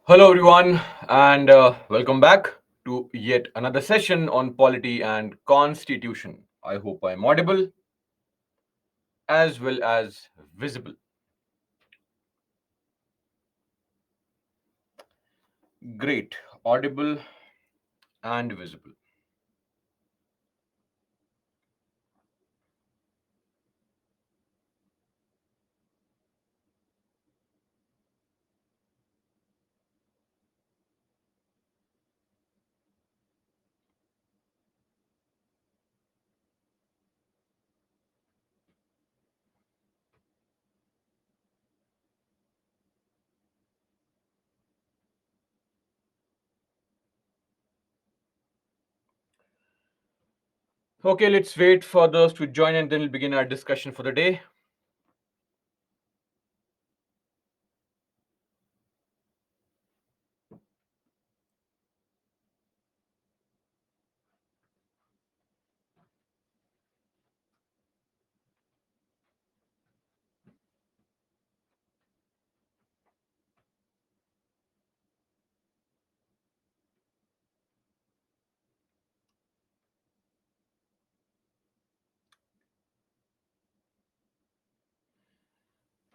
Hello, everyone, and welcome back to yet another session on polity and constitution. I hope I'm audible as well as visible. Great, audible and visible. Okay, let's wait for those to join and then we'll begin our discussion for the day.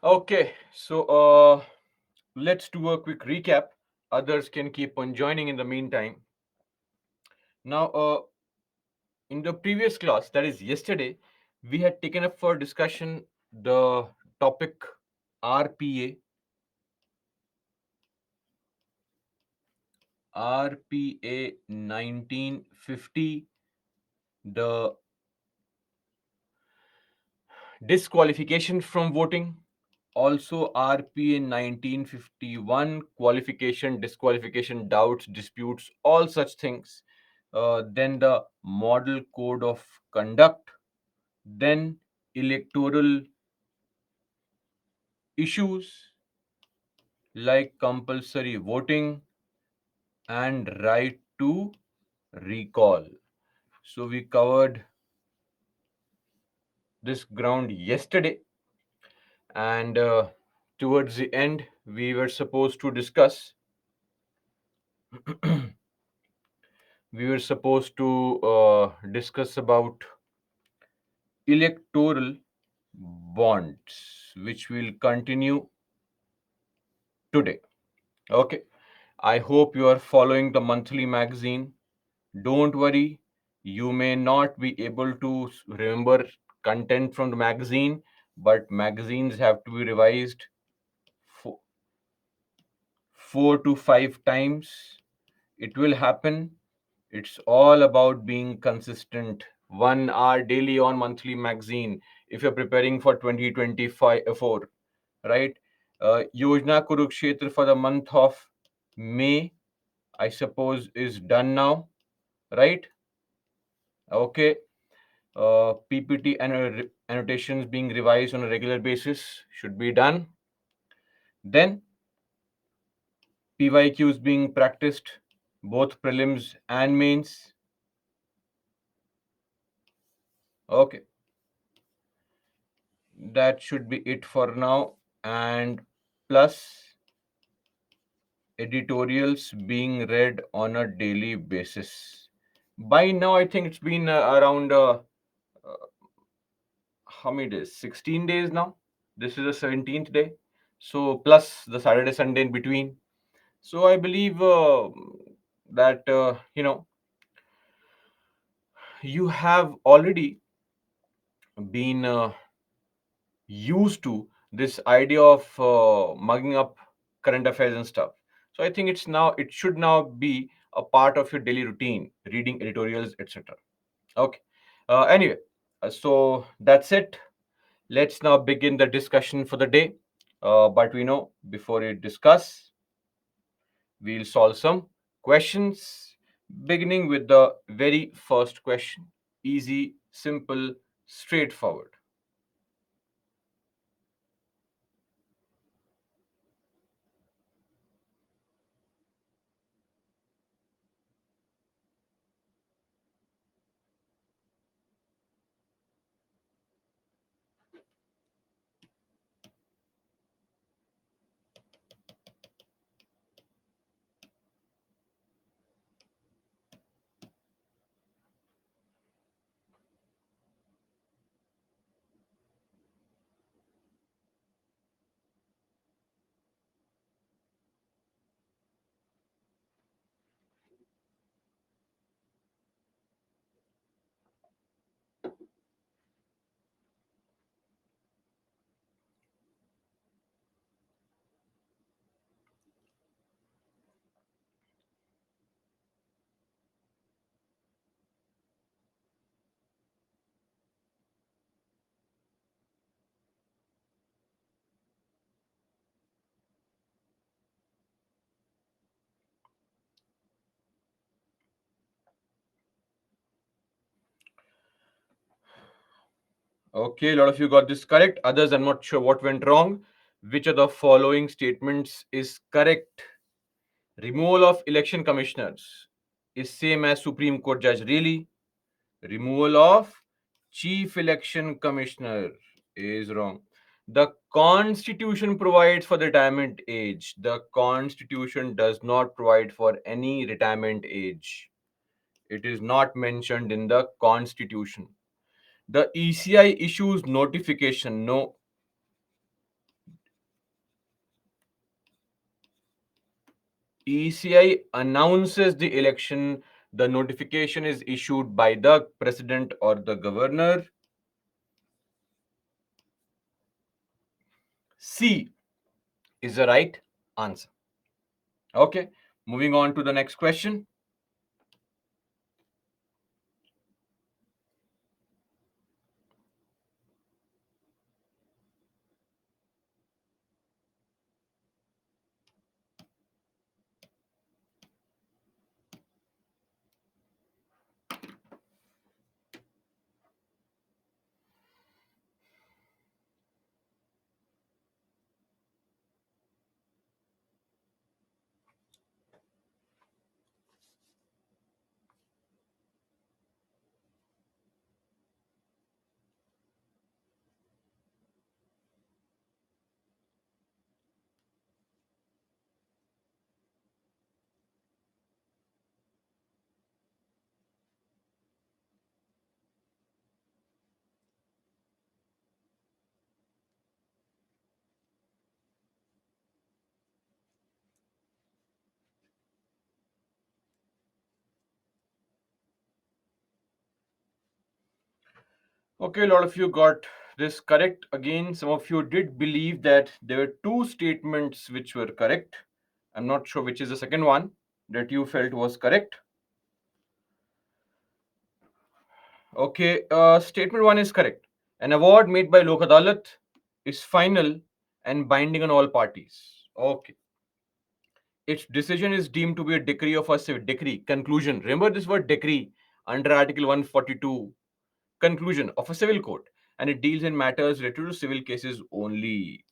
Okay, so let's do a quick recap. Others can keep on joining in the meantime. Now, in the previous class, that is yesterday, we had taken up for discussion the topic RPA, RPA 1950, the disqualification from voting, also RPA 1951, qualification, disqualification, doubts, disputes, all such things. Then the Model Code of Conduct, then electoral issues like compulsory voting and right to recall. So we covered this ground yesterday, and towards the end, we were supposed to discuss. We were supposed to discuss about electoral bonds, which will continue today. Okay. I hope you are following the monthly magazine. Don't worry, you may not be able to remember content from the magazine, but magazines have to be revised 4 to 5 times. It will happen. It's all about being consistent. 1 hour daily on monthly magazine. If you're preparing for 2025 4, right? Yojana Kurukshetra for the month of May, I suppose, is done now, right? Okay. PPT and annotations being revised on a regular basis should be done. Then PYQs being practiced, both prelims and mains. Okay, that should be it for now. And plus editorials being read on a daily basis. By now, I think it's been around how many days? 16 days now. This is the 17th day. So, plus the Saturday, Sunday in between. So, I believe that, you have already been used to this idea of mugging up current affairs and stuff. So I think it should now be a part of your daily routine, reading editorials, etc. Okay. Anyway, so that's it. Let's now begin the discussion for the day. But we know before we discuss, we'll solve some questions, beginning with the very first question. Easy, simple, straightforward. Okay, a lot of you got this correct. Others, I'm not sure what went wrong. Which of the following statements is correct? Removal of election commissioners is same as Supreme Court judge. Really? Removal of chief election commissioner is wrong. The constitution provides for the retirement age. The constitution does not provide for any retirement age. It is not mentioned in the constitution. The ECI issues notification. No. ECI announces the election. The notification is issued by the president or the governor. C is the right answer. Okay, moving on to the next question. Okay, a lot of you got this correct. Again, some of you did believe that there were two statements which were correct. I'm not sure which is the second one that you felt was correct. Okay, statement one is correct. An award made by Lok Adalat is final and binding on all parties. Okay. Its decision is deemed to be a decree of a civil decree. Conclusion. Remember this word decree under Article 142. Conclusion of a civil court, and it deals in matters related to civil cases only,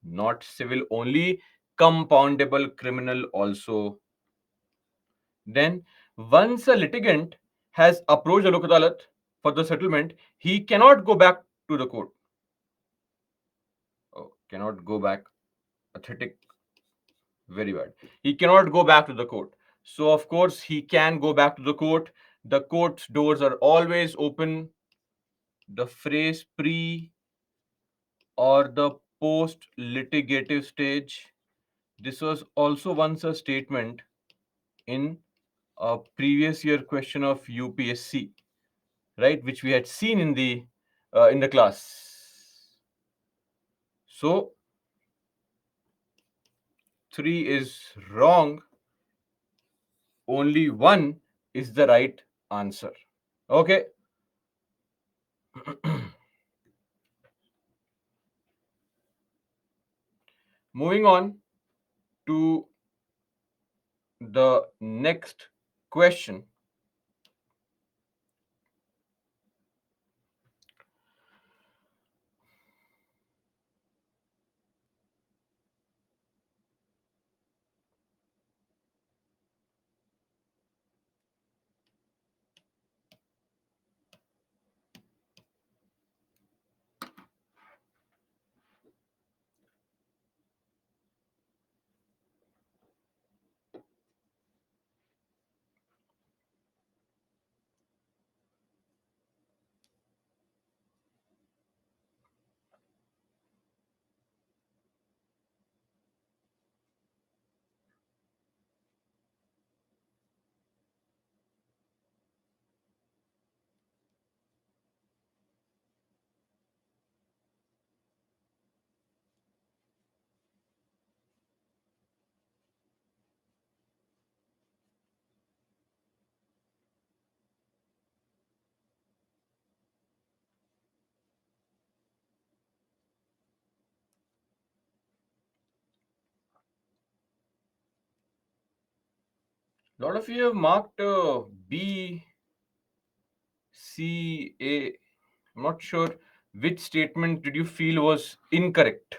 not civil only, compoundable criminal also. Then, once a litigant has approached the Lok Adalat for the settlement, he cannot go back to the court. Oh, cannot go back. Pathetic. Very bad. He cannot go back to the court. So, of course, he can go back to the court. The court's doors are always open. The phrase pre or the post litigative stage. This was also once a statement in a previous year question of UPSC, right, which we had seen in the class. So 3 is wrong. Only 1 is the right answer. Okay. Moving on to the next question. A lot of you have marked B, C, A. I'm not sure. Which statement did you feel was incorrect?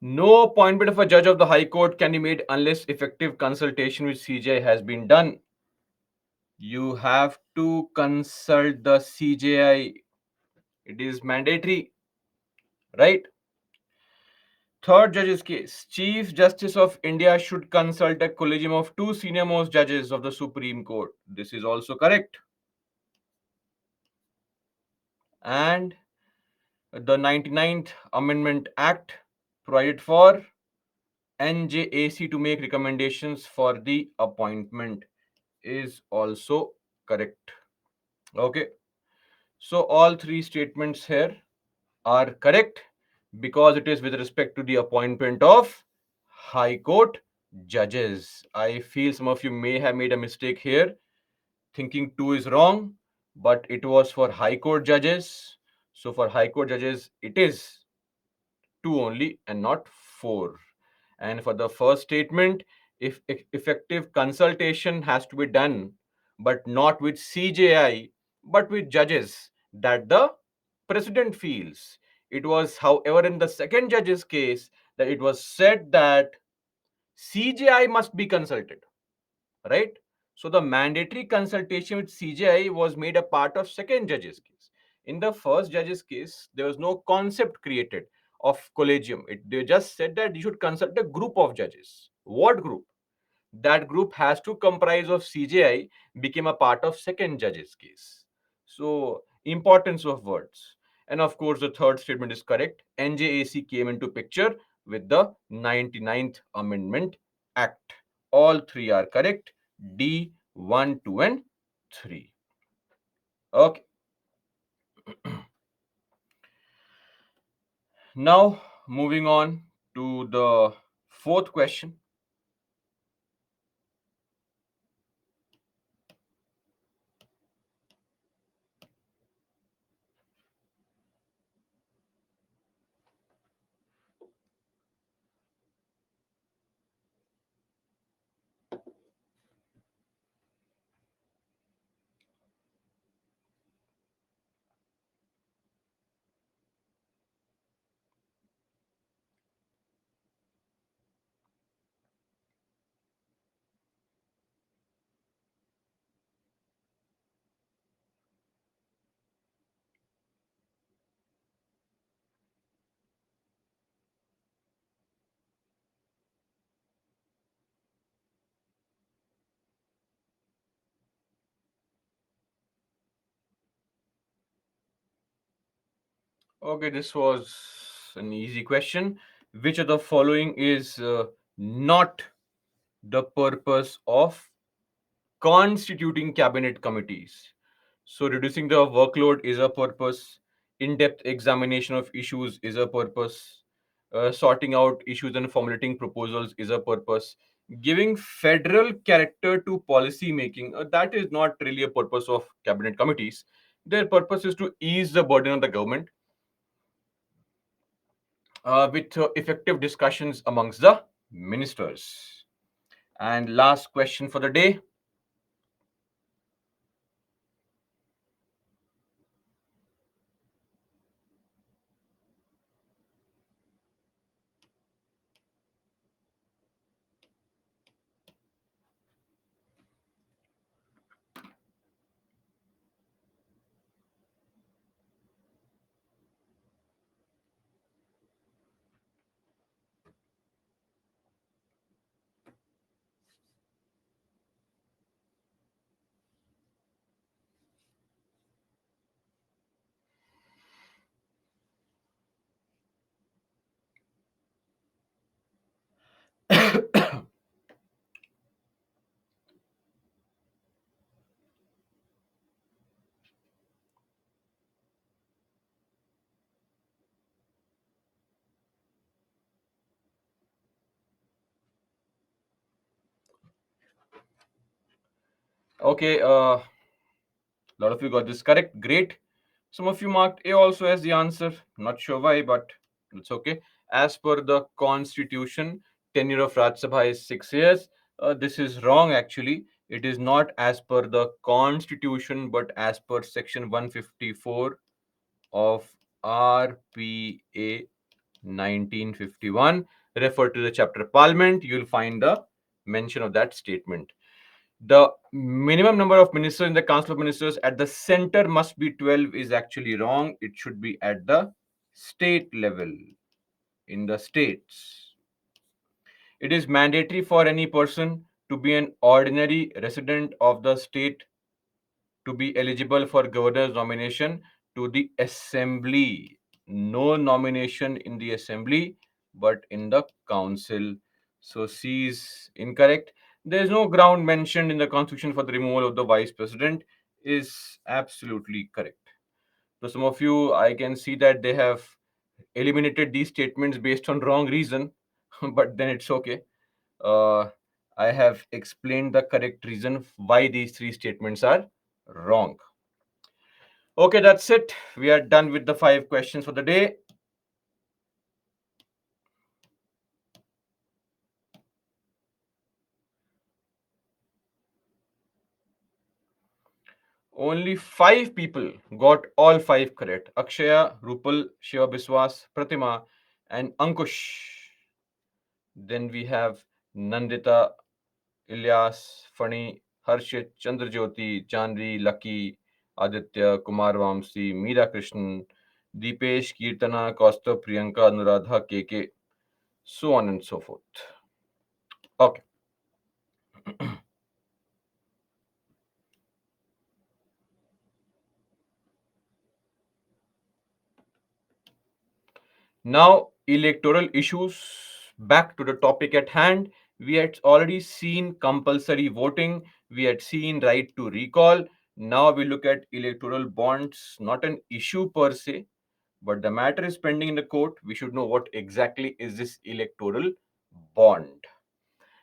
No appointment of a judge of the High Court can be made unless effective consultation with CJI has been done. You have to consult the CJI. It is mandatory, right? Third judge's case. Chief Justice of India should consult a collegium of two senior most judges of the Supreme Court. This is also correct. And the 99th Amendment Act provided for NJAC to make recommendations for the appointment is also correct. Okay. So all three statements here are correct because it is with respect to the appointment of High Court judges. I feel some of you may have made a mistake here, thinking 2 is wrong, but it was for High Court judges. So for High Court judges, it is 2 only and not 4. And for the first statement, if effective consultation has to be done, but not with CJI, but with judges that the president feels. It was, however, in the second judge's case, that it was said that CJI must be consulted, right? So the mandatory consultation with CJI was made a part of second judge's case. In the first judge's case, there was no concept created of collegium. They just said that you should consult a group of judges. What group? That group has to comprise of CJI became a part of second judge's case. So importance of words. And of course, the third statement is correct. NJAC came into picture with the 99th Amendment Act. All three are correct. D, 1, 2, and 3. Okay. Now, moving on to the fourth question. Okay, this was an easy question. Which of the following is not the purpose of constituting cabinet committees? So, reducing the workload is a purpose, in depth examination of issues is a purpose, sorting out issues and formulating proposals is a purpose, giving federal character to policy making, that is not really a purpose of cabinet committees. Their purpose is to ease the burden on the government with effective discussions amongst the ministers. And last question for the day. Okay, a lot of you got this correct. Great. Some of you marked A also as the answer. Not sure why, but it's okay. As per the constitution, tenure of Rajya Sabha is 6 years. This is wrong actually. It is not as per the constitution, but as per section 154 of RPA 1951. Refer to the chapter Parliament, you'll find the mention of that statement. The minimum number of ministers in the Council of Ministers at the center must be 12 is actually wrong. It should be at the state level, in the states. It is mandatory for any person to be an ordinary resident of the state to be eligible for governor's nomination to the assembly. No nomination in the assembly, but in the council. So C is incorrect. There is no ground mentioned in the constitution for the removal of the vice president is absolutely correct. So some of you, I can see that they have eliminated these statements based on wrong reason, but then it's okay. Uh, I have explained the correct reason why these three statements are wrong. Okay, that's it. We are done with the 5 questions for the day. Only 5 people got all 5 correct. Akshaya, Rupal, Shiva Biswas, Pratima, and Ankush. Then we have Nandita, Ilyas, Fani, Harshit, Chandrajyoti, Chandri, Lucky, Aditya, Kumar Vamsi, Meera Krishnan, Deepesh, Kirtana, Kaustav, Priyanka, Anuradha, KK, so on and so forth. Okay. Now, electoral issues. Back to the topic at hand. We had already seen compulsory voting. We had seen right to recall. Now we look at electoral bonds, not an issue per se, but the matter is pending in the court. We should know what exactly is this electoral bond.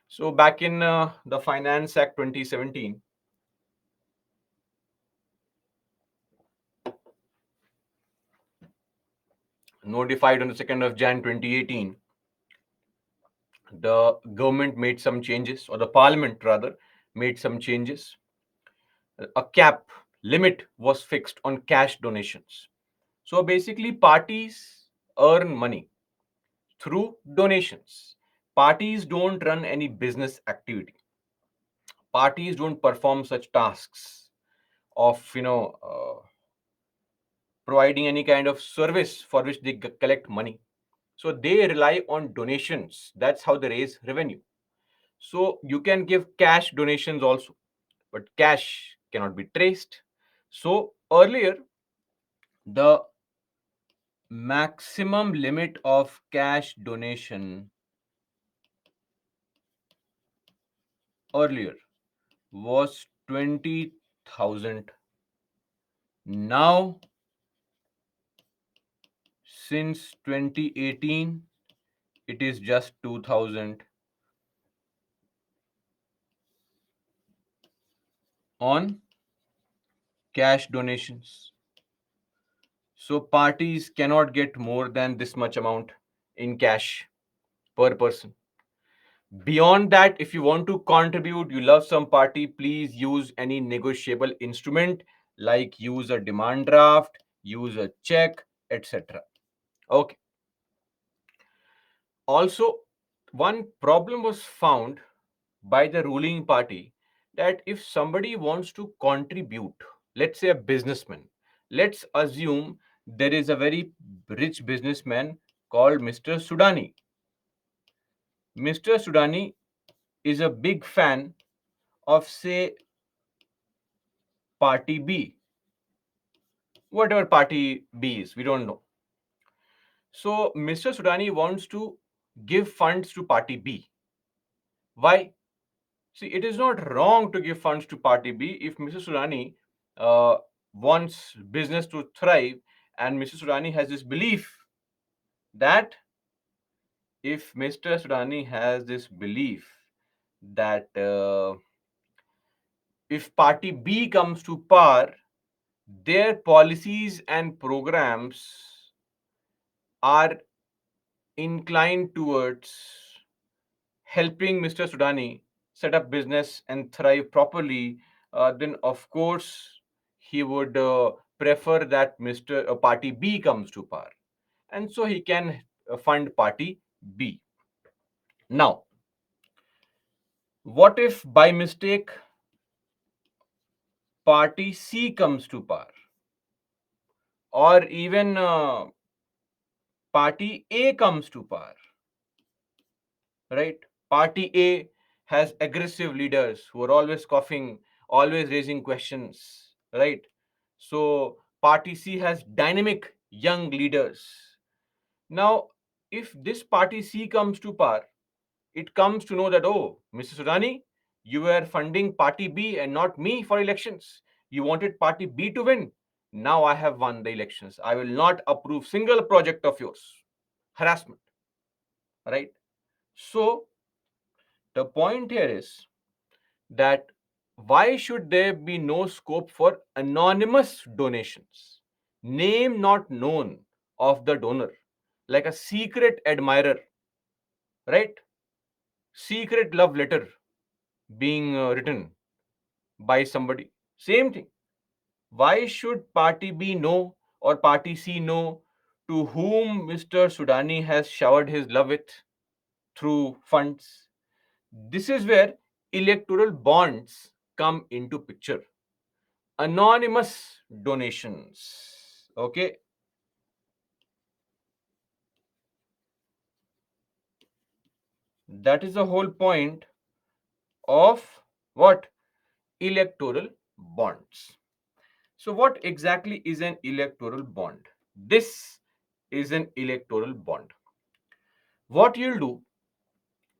So back in the Finance Act 2017, notified on the 2nd of Jan 2018, the government made some changes, or the parliament rather made some changes. A cap limit was fixed on cash donations. So basically, parties earn money through donations. Parties don't run any business activity. Parties don't perform such tasks of providing any kind of service for which they collect money. So they rely on donations. That's how they raise revenue. So you can give cash donations also, but cash cannot be traced. So earlier, the maximum limit of cash donation earlier was 20,000. Now, since 2018, it is just 2,000 on cash donations. So parties cannot get more than this much amount in cash per person. Beyond that, if you want to contribute, you love some party, please use any negotiable instrument like use a demand draft, use a check, etc. Okay. Also, one problem was found by the ruling party that if somebody wants to contribute, let's say a businessman, let's assume there is a very rich businessman called Mr. Sudani. Mr. Sudani is a big fan of, say, party B, whatever party B is, we don't know. So, Mr. Sudani wants to give funds to party B. Why? See, it is not wrong to give funds to party B if Mr. Sudani wants business to thrive, and Mr. Sudani has this belief that if Mr. Sudani has this belief that if party B comes to power, their policies and programs are inclined towards helping Mr. Sudani set up business and thrive properly, then of course he would prefer that Mr. Party B comes to power, and so he can fund Party B. Now, what if by mistake Party C comes to power, or even Party A comes to power, right? Party A has aggressive leaders who are always coughing, always raising questions, right? So Party C has dynamic young leaders. Now, if this Party C comes to power, it comes to know that, oh, Mr. Sudani, you were funding Party B and not me for elections. You wanted Party B to win. Now I have won the elections. I will not approve single project of yours. Harassment, right? So the point here is that why should there be no scope for anonymous donations? Name not known of the donor, like a secret admirer, right? Secret love letter being written by somebody. Same thing. Why should Party B know or Party C know to whom Mr. Sudani has showered his love with through funds? This is where electoral bonds come into picture. Anonymous donations. Okay, that is the whole point of what? Electoral bonds. So, what exactly is an electoral bond? This is an electoral bond. What you'll do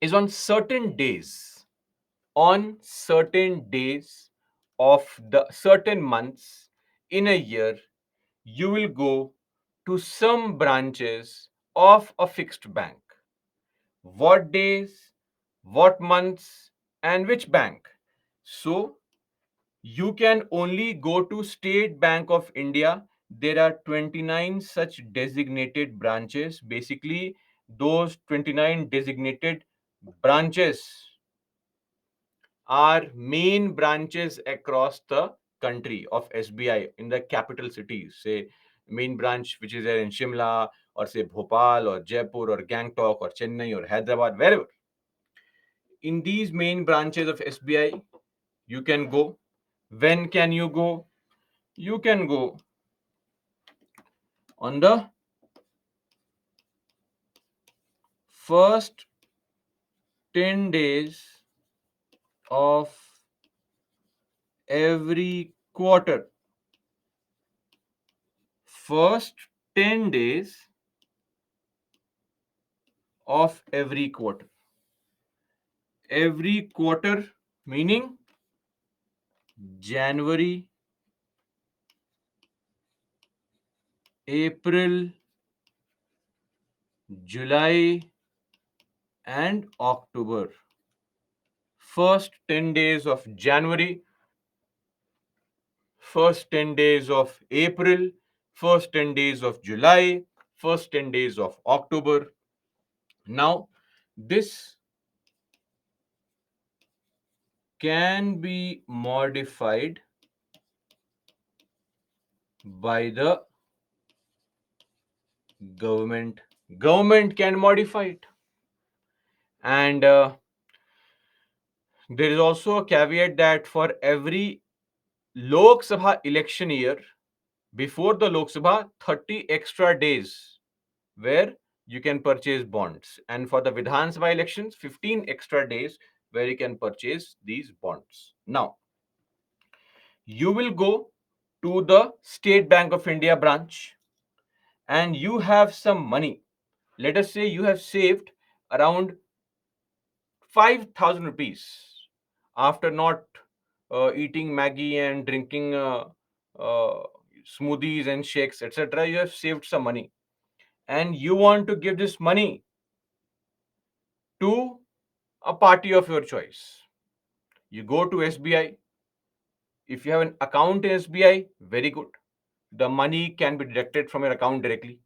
is on certain days of the certain months in a year, you will go to some branches of a fixed bank. What days, what months, and which bank? So, you can only go to State Bank of India. There are 29 such designated branches. Basically, those 29 designated branches are main branches across the country of SBI in the capital cities. Say, main branch which is there in Shimla, or say Bhopal, or Jaipur, or Gangtok, or Chennai, or Hyderabad, wherever. In these main branches of SBI, you can go. When can you go? You can go on the first 10 days of every quarter. First 10 days of every quarter. Every quarter meaning January, April, July, and October. First 10 days of January, first 10 days of April, first 10 days of July, first 10 days of October. Now, this can be modified by the government. Government can modify it. And there is also a caveat that for every Lok Sabha election year, before the Lok Sabha, 30 extra days where you can purchase bonds. And for the Vidhan Sabha elections, 15 extra days where you can purchase these bonds. Now, you will go to the State Bank of India branch and you have some money. Let us say you have saved around 5,000 rupees after not eating Maggie and drinking uh, smoothies and shakes, etc. You have saved some money and you want to give this money to a party of your choice. You go to SBI. If you have an account in SBI, very good. The money can be deducted from your account directly.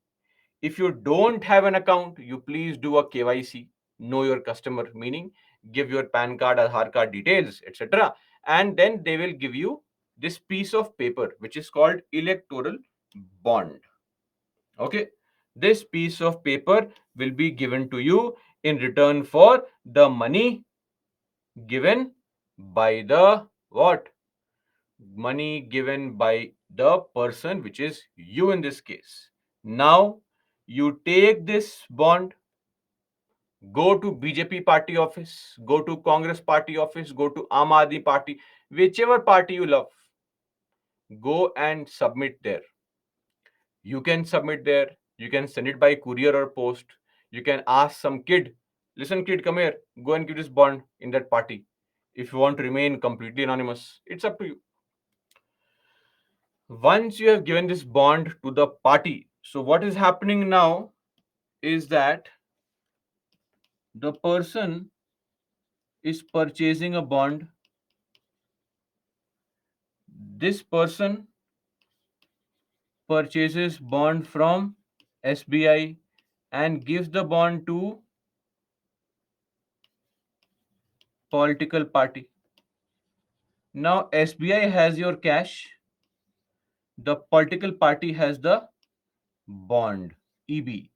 If you don't have an account, you please do a KYC, know your customer, meaning give your PAN card, Aadhaar card details, etc. And then they will give you this piece of paper, which is called electoral bond. Okay, this piece of paper will be given to you in return for the money given by the what? Money given by the person, which is you in this case. Now you take this bond, go to BJP party office, go to Congress party office, go to Aam Aadmi party, whichever party you love, go and submit there. You can submit there, you can send it by courier or post. You can ask some kid, listen kid, come here, go and give this bond in that party. If you want to remain completely anonymous, it's up to you. Once you have given this bond to the party, so what is happening now is that the person is purchasing a bond. This person purchases bond from SBI and gives the bond to political party. Now SBI has your cash, the political party has the bond, EB.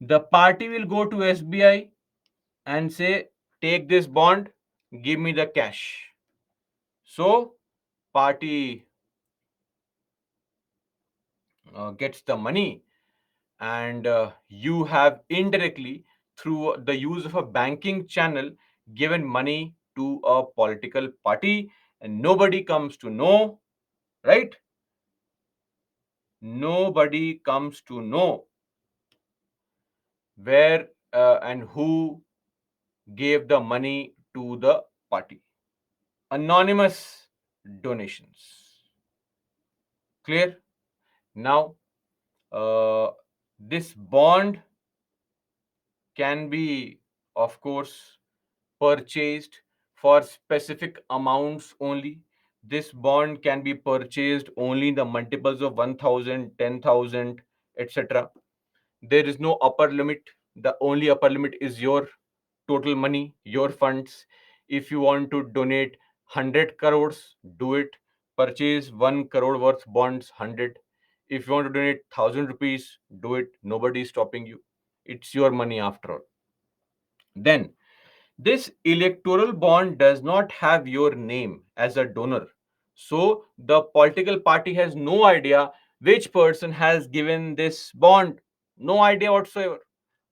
The party will go to SBI and say, take this bond, give me the cash. So party gets the money, and you have indirectly, through the use of a banking channel, given money to a political party, and nobody comes to know, right? Nobody comes to know where and who gave the money to the party. Anonymous donations. Clear? Now, this bond can be, of course, purchased for specific amounts only. This bond can be purchased only in the multiples of 1000, 10,000, etc. There is no upper limit. The only upper limit is your total money, your funds. If you want to donate 100 crores, do it. Purchase 1 crore worth bonds, 100. If you want to donate 1000 rupees, do it. Nobody is stopping you. It's your money after all. Then, this electoral bond does not have your name as a donor. So, the political party has no idea which person has given this bond. No idea whatsoever.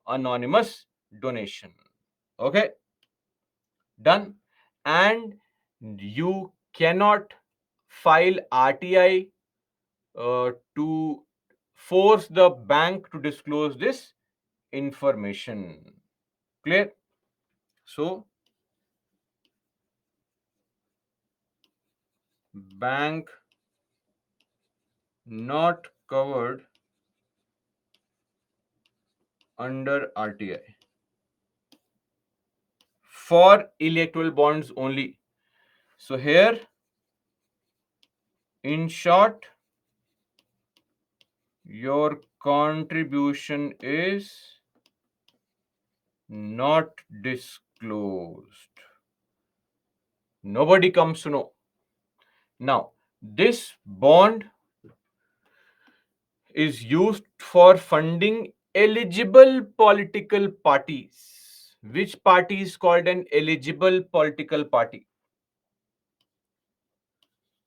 Anonymous donation. Okay, done. And you cannot file RTI to force the bank to disclose this information. Clear? So, bank not covered under RTI for electoral bonds only. So, here, in short, your contribution is not disclosed. Nobody comes to know. Now, this bond is used for funding eligible political parties. Which party is called an eligible political party?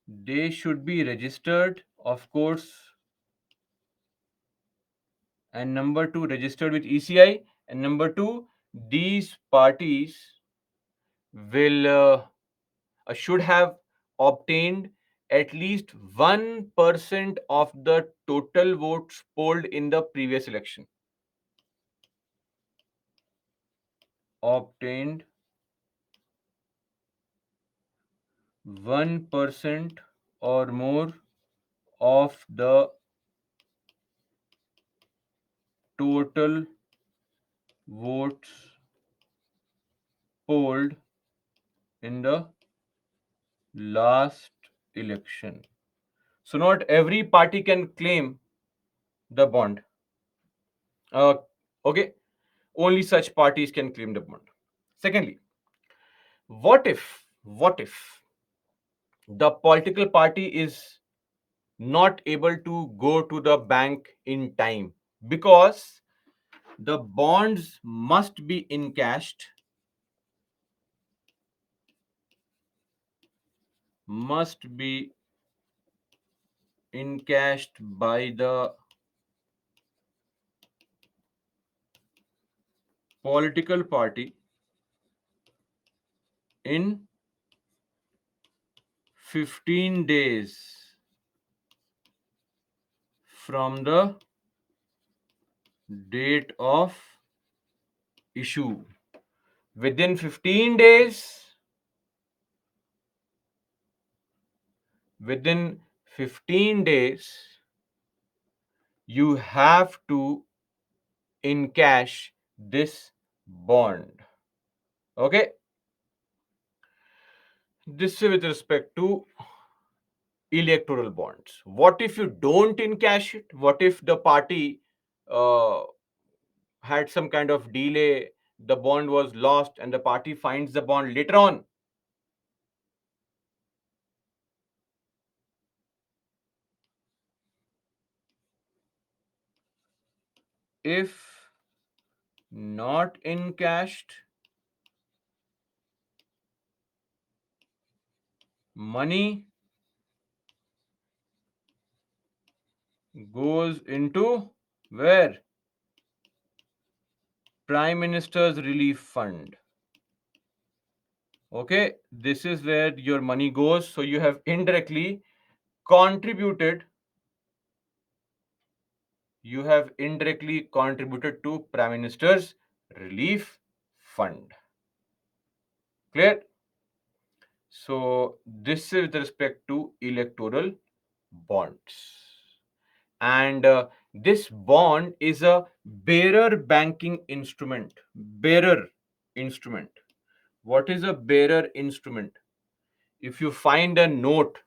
They should be registered, of course, and number two, registered with ECI, and number two, these parties will should have obtained at least 1% of the total votes polled in the previous election. Obtained 1% or more of the total votes polled in the last election. So, not every party can claim the bond. Uh, okay, only such parties can claim the bond. Secondly, What if the political party is not able to go to the bank in time because the bonds must be encashed by the political party in 15 days from the date of issue. Within 15 days, within 15 days, you have to encash this bond. Okay, this is with respect to electoral bonds. What if you don't encash it? What if the party uh, had some kind of delay, the bond was lost, and the party finds the bond later on? If not encashed, money goes into where? Prime Minister's Relief Fund. Okay, this is where your money goes. So you have indirectly contributed, to Prime Minister's Relief Fund. Clear? So this is with respect to electoral bonds. And this bond is a bearer banking instrument. Bearer instrument. What is a bearer instrument? If you find a note,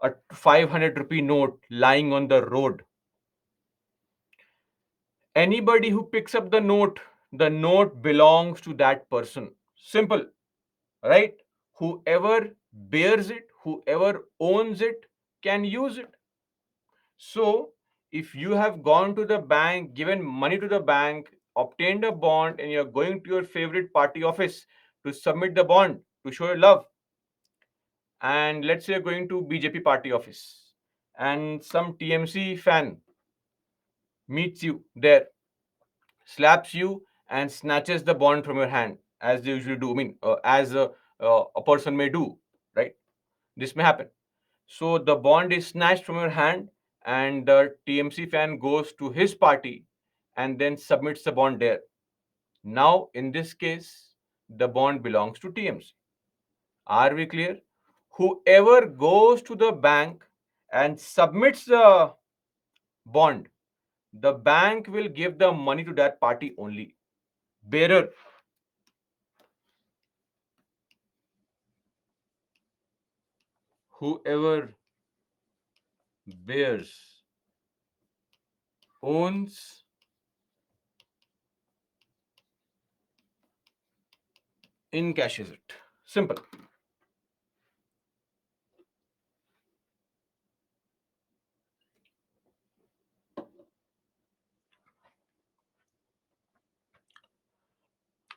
a 500 rupee note lying on the road, anybody who picks up the note belongs to that person. Simple, right? Whoever bears it, whoever owns it, can use it. So, if you have gone to the bank, given money to the bank, obtained a bond, and you're going to your favorite party office to submit the bond to show your love, and let's say you're going to BJP party office, and some TMC fan meets you there, slaps you, and snatches the bond from your hand, as they usually do. I mean, as a person may do, right? This may happen. So the bond is snatched from your hand, and the TMC fan goes to his party and then submits the bond there. Now, in this case, the bond belongs to TMC. Are we clear? Whoever goes to the bank and submits the bond, the bank will give the money to that party only. Bearer, whoever bears, owns, encashes it. Simple.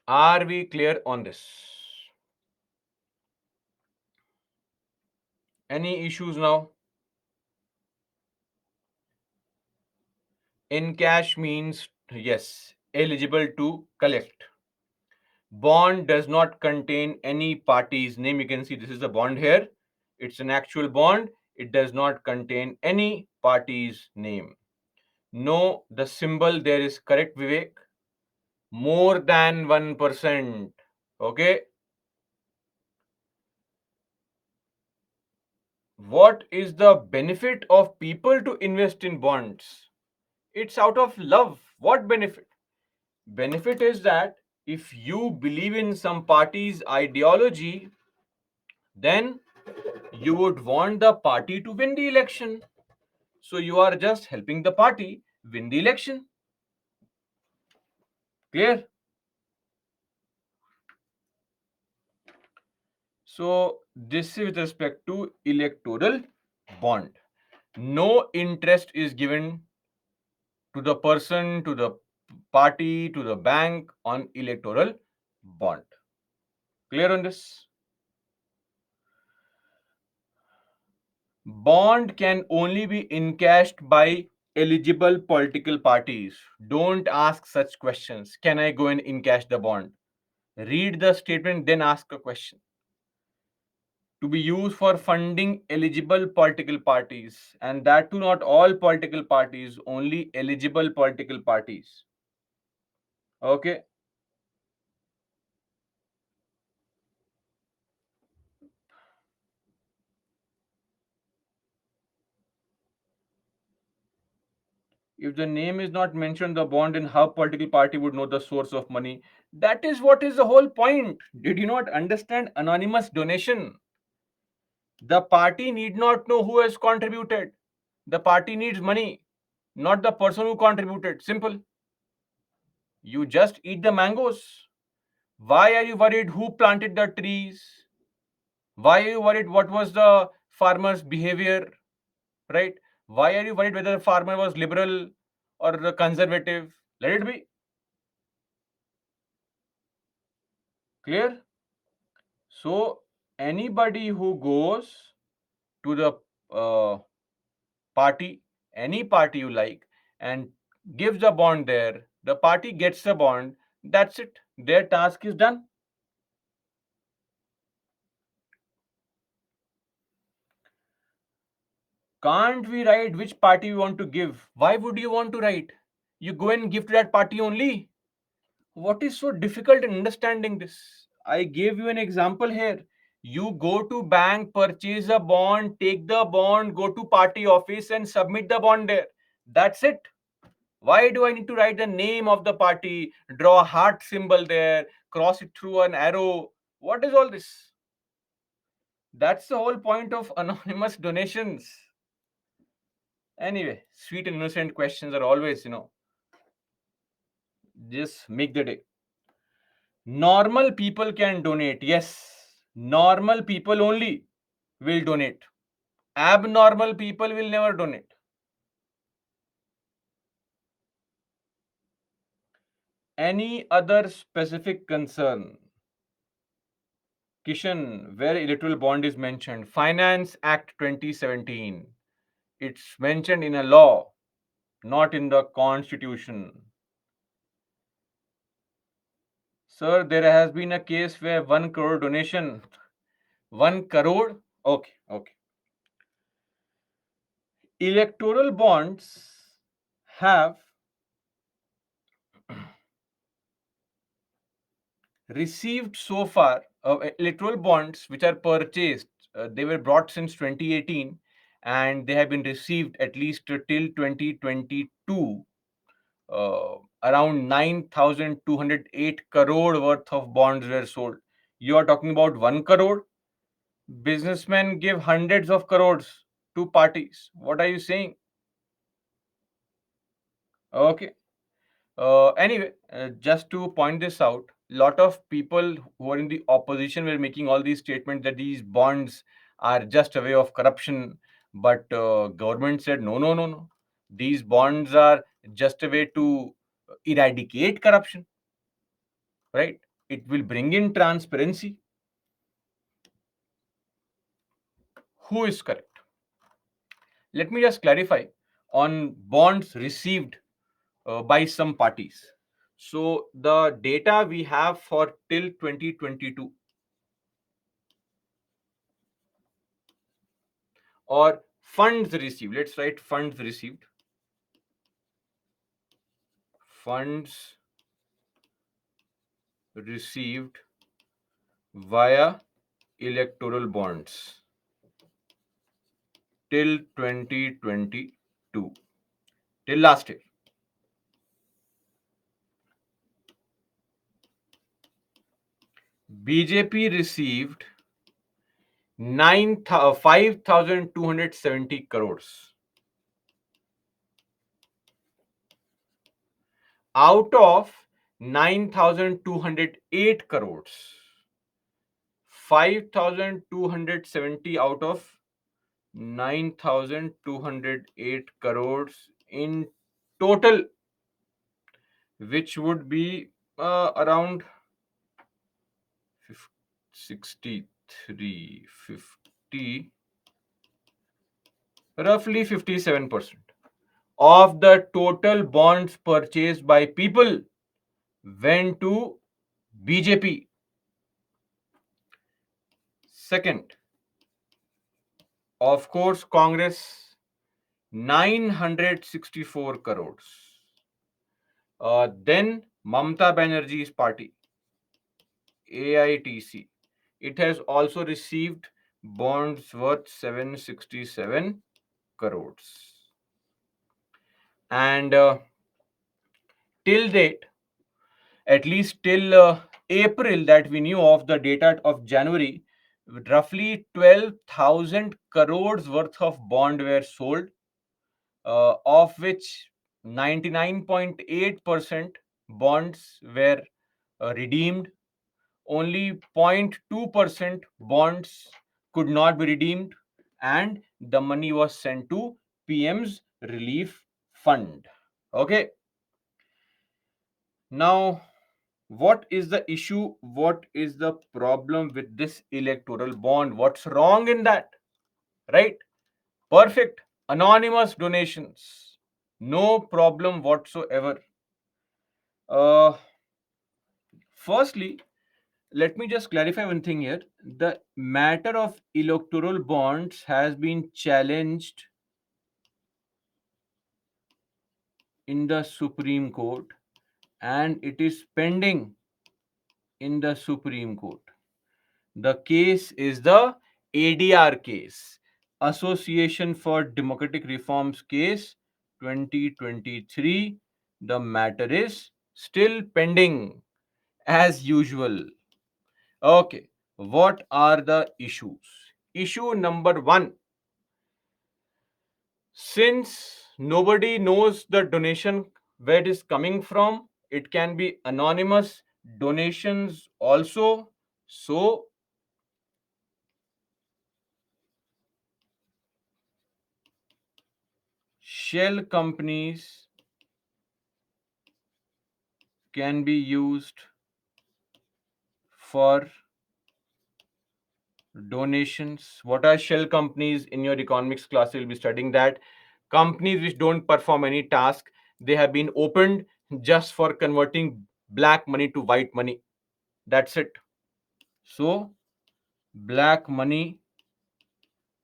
Are we clear on this? Any issues now? Encash means yes, eligible to collect. Bond does not contain any party's name. You can see this is the bond here. It's an actual bond. It does not contain any party's name. No, the symbol there is correct, Vivek. More than 1%. Okay. What is the benefit of people to invest in bonds? It's out of love. What benefit? Benefit is that if you believe in some party's ideology, then you would want the party to win the election. So you are just helping the party win the election. Clear? So this is with respect to electoral bond. No interest is given to the person, to the party, to the bank on electoral bond. Clear on this? Bond can only be encashed by eligible political parties. Don't ask such questions. Can I go and encash the bond? Read the statement, then ask a question. To be used for funding eligible political parties, and that too not all political parties, only eligible political parties. Okay. If the name is not mentioned, the bond, and how political party would know the source of money? That is what is the whole point. Did you not understand anonymous donation? The party need not know who has contributed. The party needs money, not the person who contributed. Simple. You just eat the mangoes. Why are you worried who planted the trees? Why are you worried what was the farmer's behavior? Right? Why are you worried whether the farmer was liberal or conservative? Let it be. Clear? So, anybody who goes to the uh, party, any party you like, and gives the bond there, the party gets the bond. That's it. Their task is done. Can't we write which party we want to give? Why would you want to write? You go and give to that party only. What is so difficult in understanding this? I gave you an example here. You go to bank, purchase a bond, take the bond, go to party office and submit the bond there. That's it. Why do I need to write the name of the party, draw a heart symbol there, cross it through an arrow? What is all this? That's the whole point of anonymous donations. Anyway, sweet and innocent questions are always, just make the day. Normal people can donate. Yes, normal people only will donate. Abnormal people will never donate. Any other specific concern? Kishan, where electoral bond is mentioned? Finance Act 2017. It's mentioned in a law, not in the constitution. Sir, there has been a case where 1 crore donation. 1 crore? Okay, okay. Electoral bonds have received so far electoral bonds which are purchased. They were brought since 2018 and they have been received at least till 2022. Around 9,208 crore worth of bonds were sold. You are talking about 1 crore? Businessmen give hundreds of crores to parties. What are you saying? Okay. Anyway, just to point this out, lot of people who are in the opposition were making all these statements that these bonds are just a way of corruption. But government said no, no, no, no. These bonds are just a way to eradicate corruption, right? It will bring in transparency. Who is correct? Let me just clarify on bonds received by some parties. So the data we have for till 2022 or funds received. Let's write funds received. Funds received via electoral bonds till 2022, till last year. BJP received 5,270 crores. Out of 9,208 crores, 5,270 out of 9,208 crores in total, which would be around 63, 50, roughly 57% of the total bonds purchased by people went to BJP. Second, of course, Congress, 964 crores. Then Mamta Banerjee's party, AITC. It has also received bonds worth 767 crores. And till date, at least till April that we knew of, the data of January, roughly 12,000 crores worth of bond were sold, of which 99.8% bonds were redeemed. Only 0.2% bonds could not be redeemed, and the money was sent to PM's relief fund. Okay. Now, what is the issue? What is the problem with this electoral bond? What's wrong in that? Right? Perfect. Anonymous donations. No problem whatsoever. Firstly, let me just clarify one thing here. The matter of electoral bonds has been challenged in the Supreme Court, and it is pending in the Supreme Court. The case is the ADR case, Association for Democratic Reforms case 2023. The matter is still pending as usual. Okay, what are the issues? Issue number one, since nobody knows the donation where it is coming from, it can be anonymous donations also. So, shell companies can be used for donations. What are shell companies? In your economics class, you'll be studying that. Companies which don't perform any task, they have been opened just for converting black money to white money. That's it. So, black money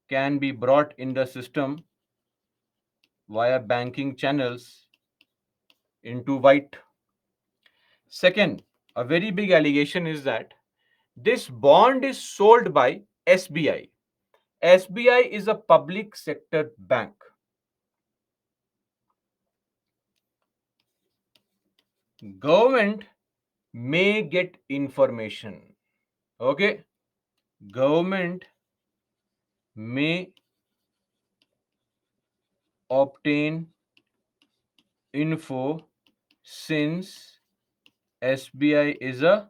can be brought in the system via banking channels into white. Second, a very big allegation is that this bond is sold by SBI. SBI is a public sector bank. Government may get information. Okay? Government may obtain info since SBI is a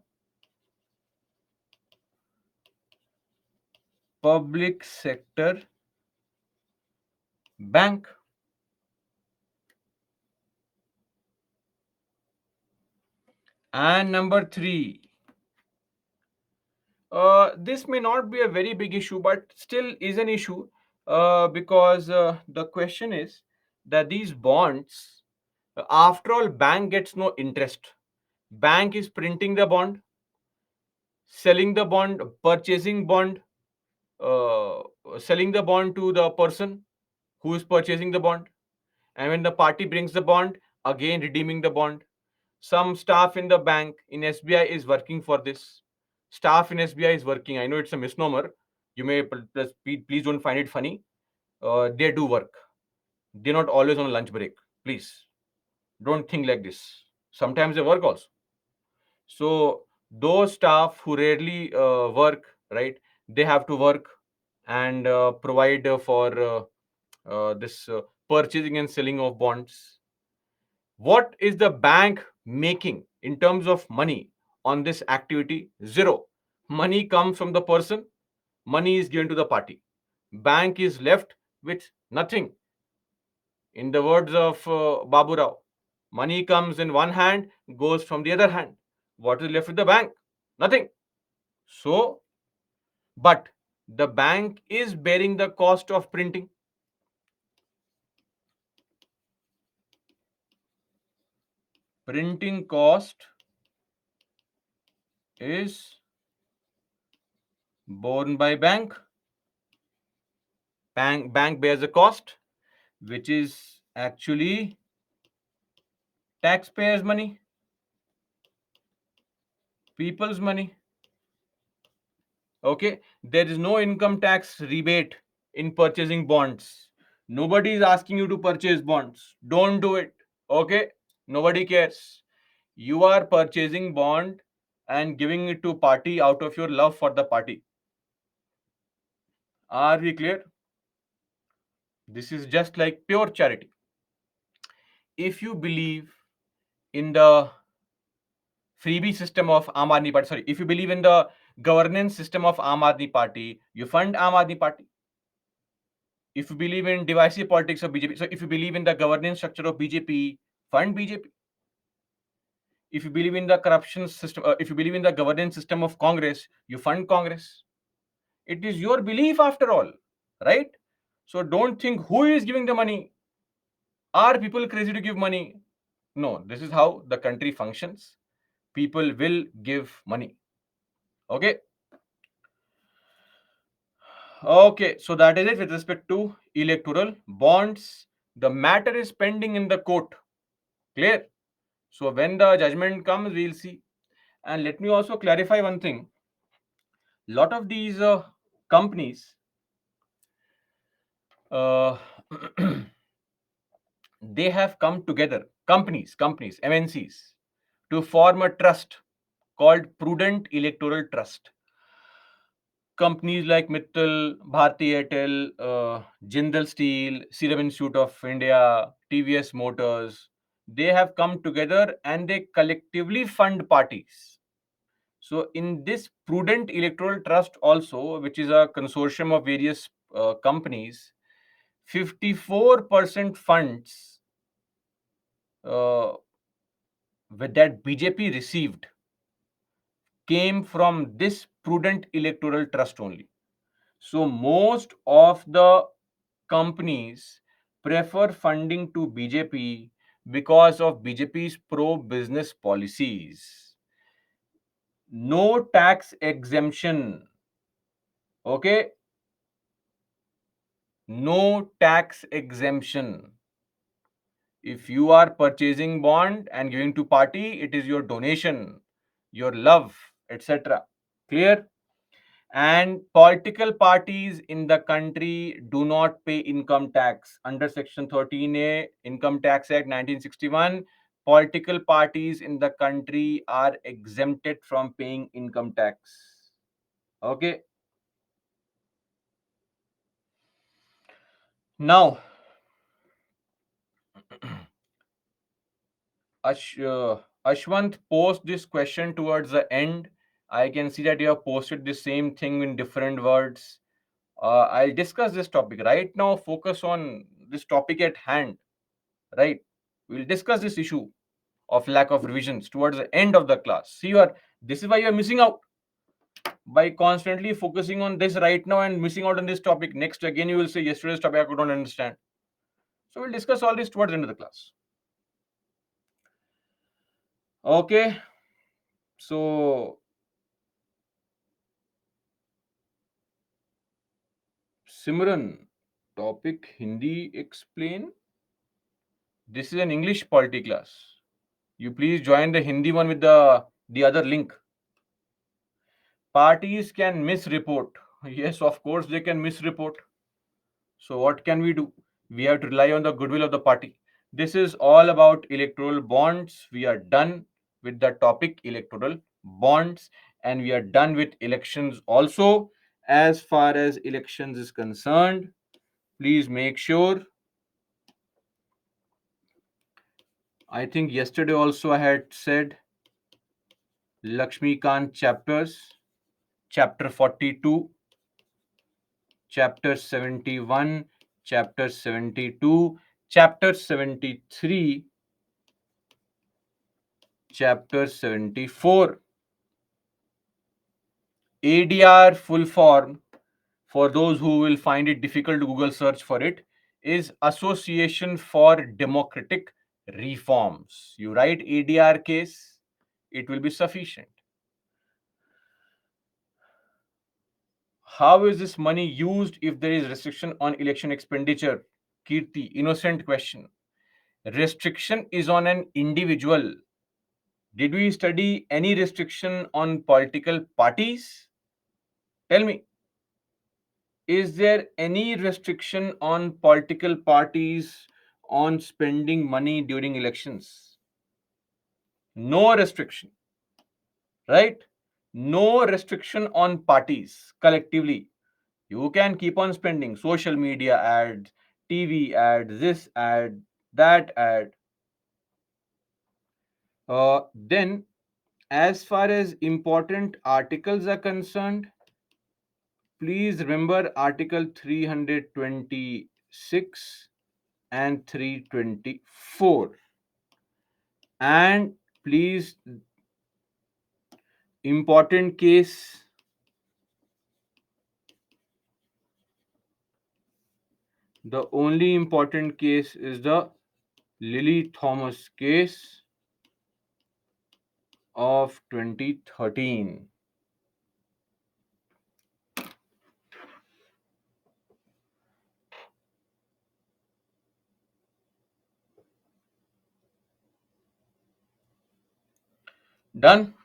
public sector bank. And number three, this may not be a very big issue, but still is an issue, because the question is that these bonds, after all, bank gets no interest. Bank is printing the bond, selling the bond, purchasing bond, uh, selling the bond to the person who is purchasing the bond, and when the party brings the bond, again redeeming the bond. Some staff in the bank in SBI is working for this. Staff in SBI is working. I know it's a misnomer. You may please don't find it funny. They do work. They're not always on a lunch break. Please don't think like this. Sometimes they work also. So those staff who rarely work, right? They have to work and provide for this purchasing and selling of bonds. What is the bank making in terms of money on this activity? Zero. Money comes from the person, money is given to the party. Bank is left with nothing. In the words of Babu Rao, money comes in one hand, goes from the other hand. What is left with the bank? Nothing. So, but the bank is bearing the cost of printing. Printing cost is borne by bank. Bank bears a cost, which is actually taxpayers' money, people's money. Okay, there is no income tax rebate in purchasing bonds. Nobody is asking you to purchase bonds. Don't do it. Okay, nobody cares. You are purchasing bond and giving it to party out of your love for the party. Are we clear? This is just like pure charity. If you believe in the freebie system of Aam Aadmi Party, sorry, if you believe in the governance system of Aam Aadmi Party, you fund Aam Aadmi Party. If you believe in divisive politics of BJP, so if you believe in the governance structure of BJP, fund BJP. If you believe in the corruption system, if you believe in the governance system of Congress, you fund Congress. It is your belief after all, right? So don't think who is giving the money. Are people crazy to give money? No, this is how the country functions. People will give money. Okay. Okay, so that is it with respect to electoral bonds. The matter is pending in the court. Clear? So when the judgment comes, we'll see. And let me also clarify one thing. Lot of these companies, uh, they have come together. Companies, MNCs, to form a trust called Prudent Electoral Trust. Companies like Mittal, Bharti Airtel, Jindal Steel, Serum Institute of India, TVS Motors, they have come together and they collectively fund parties. So, in this Prudent Electoral Trust, also, which is a consortium of various companies, 54% funds uh, that BJP received came from this Prudent Electoral Trust only. So, most of the companies prefer funding to BJP because of BJP's pro business policies. No tax exemption. Okay, no tax exemption. If you are purchasing bond and giving to party, it is your donation, your love, etc. Clear? And political parties in the country do not pay income tax under section 13A Income Tax Act 1961. Political parties in the country are exempted from paying income tax. Okay, now Ashwant post this question towards the end. I can see that you have posted the same thing in different words. I'll discuss this topic right now. Focus on this topic at hand. Right? We'll discuss this issue of lack of revisions towards the end of the class. See, this is why you're missing out by constantly focusing on this right now and missing out on this topic. Next, again, you will say yesterday's topic I could not understand. So we'll discuss all this towards the end of the class. Okay. So Simran, topic Hindi explain. This is an English polity class. You please join the Hindi one with the other link. Parties can misreport. Yes, of course they can misreport. So what can we do? We have to rely on the goodwill of the party. This is all about electoral bonds. We are done with the topic electoral bonds and we are done with elections also. As far as elections is concerned, please make sure. I think yesterday also I had said Lakshmi Kant chapters. chapter 42, chapter 71, chapter 72, chapter 73, chapter 74. ADR full form, for those who will find it difficult to Google search for it, is Association for Democratic Reforms. You write ADR case, it will be sufficient. How is this money used if there is restriction on election expenditure? Kirti, innocent question. Restriction is on an individual. Did we study any restriction on political parties? Tell me, is there any restriction on political parties on spending money during elections? No restriction, right? No restriction on parties collectively. You can keep on spending social media ads, TV ads, this ad, that ad. Then, as far as important articles are concerned, please remember Article 326 and 324. And please, important case, the only important case is the Lily Thomas case of 2013. Done?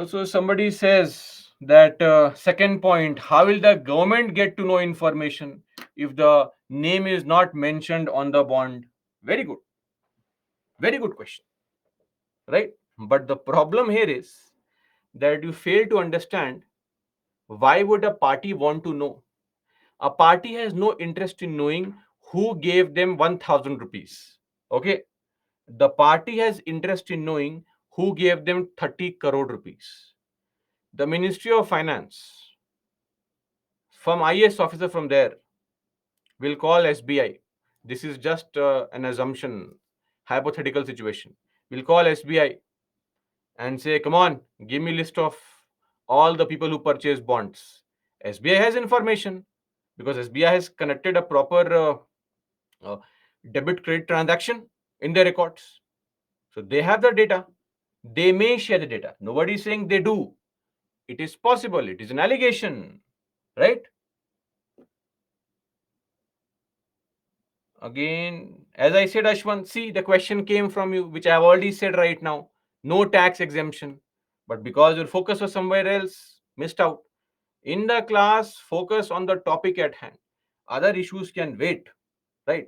So somebody says that second point, how will the government get to know information if the name is not mentioned on the bond? Very good. Very good question. Right? But the problem here is that you fail to understand why would a party want to know? A party has no interest in knowing who gave them 1000 rupees. Okay? The party has interest in knowing who gave them 30 crore rupees. The Ministry of Finance, from IAS officer from there, will call SBI. This is just an assumption, hypothetical situation. We'll call SBI and say, come on, give me list of all the people who purchase bonds. SBI has information because SBI has connected a proper uh, debit credit transaction in their records. So they have the data. They may share the data. Nobody is saying they do. It is possible. It is an allegation, right? Again, as I said, Ashwant, see, the question came from you, which I have already said right now. No tax exemption. But because your focus was somewhere else, missed out. In the class, focus on the topic at hand. Other issues can wait, right?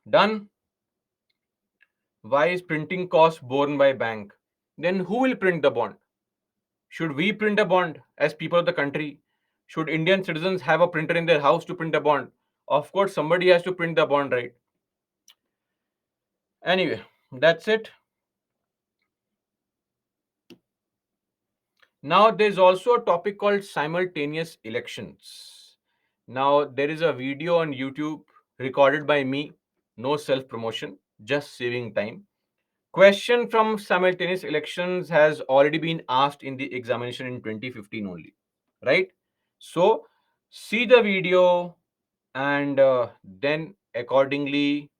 Done. Why is printing cost borne by bank? Then who will print the bond? Should we print a bond as people of the country? Should Indian citizens have a printer in their house to print a bond? Of course, somebody has to print the bond, right? Anyway, that's it. Now, there's also a topic called simultaneous elections. Now, there is a video on YouTube recorded by me, no self promotion, just saving time. Question from simultaneous elections has already been asked in the examination in 2015 only, right? So, see the video and then accordingly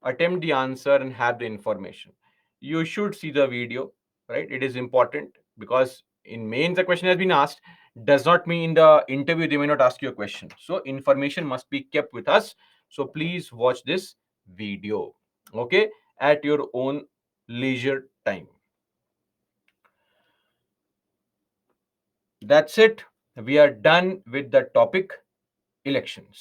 attempt the answer and have the information. You should see the video, right? It is important because in mains the question has been asked, does not mean in the interview they may not ask you a question. So information must be kept with us. So please watch this video, okay, at your own leisure time. That's it. We are done with the topic elections.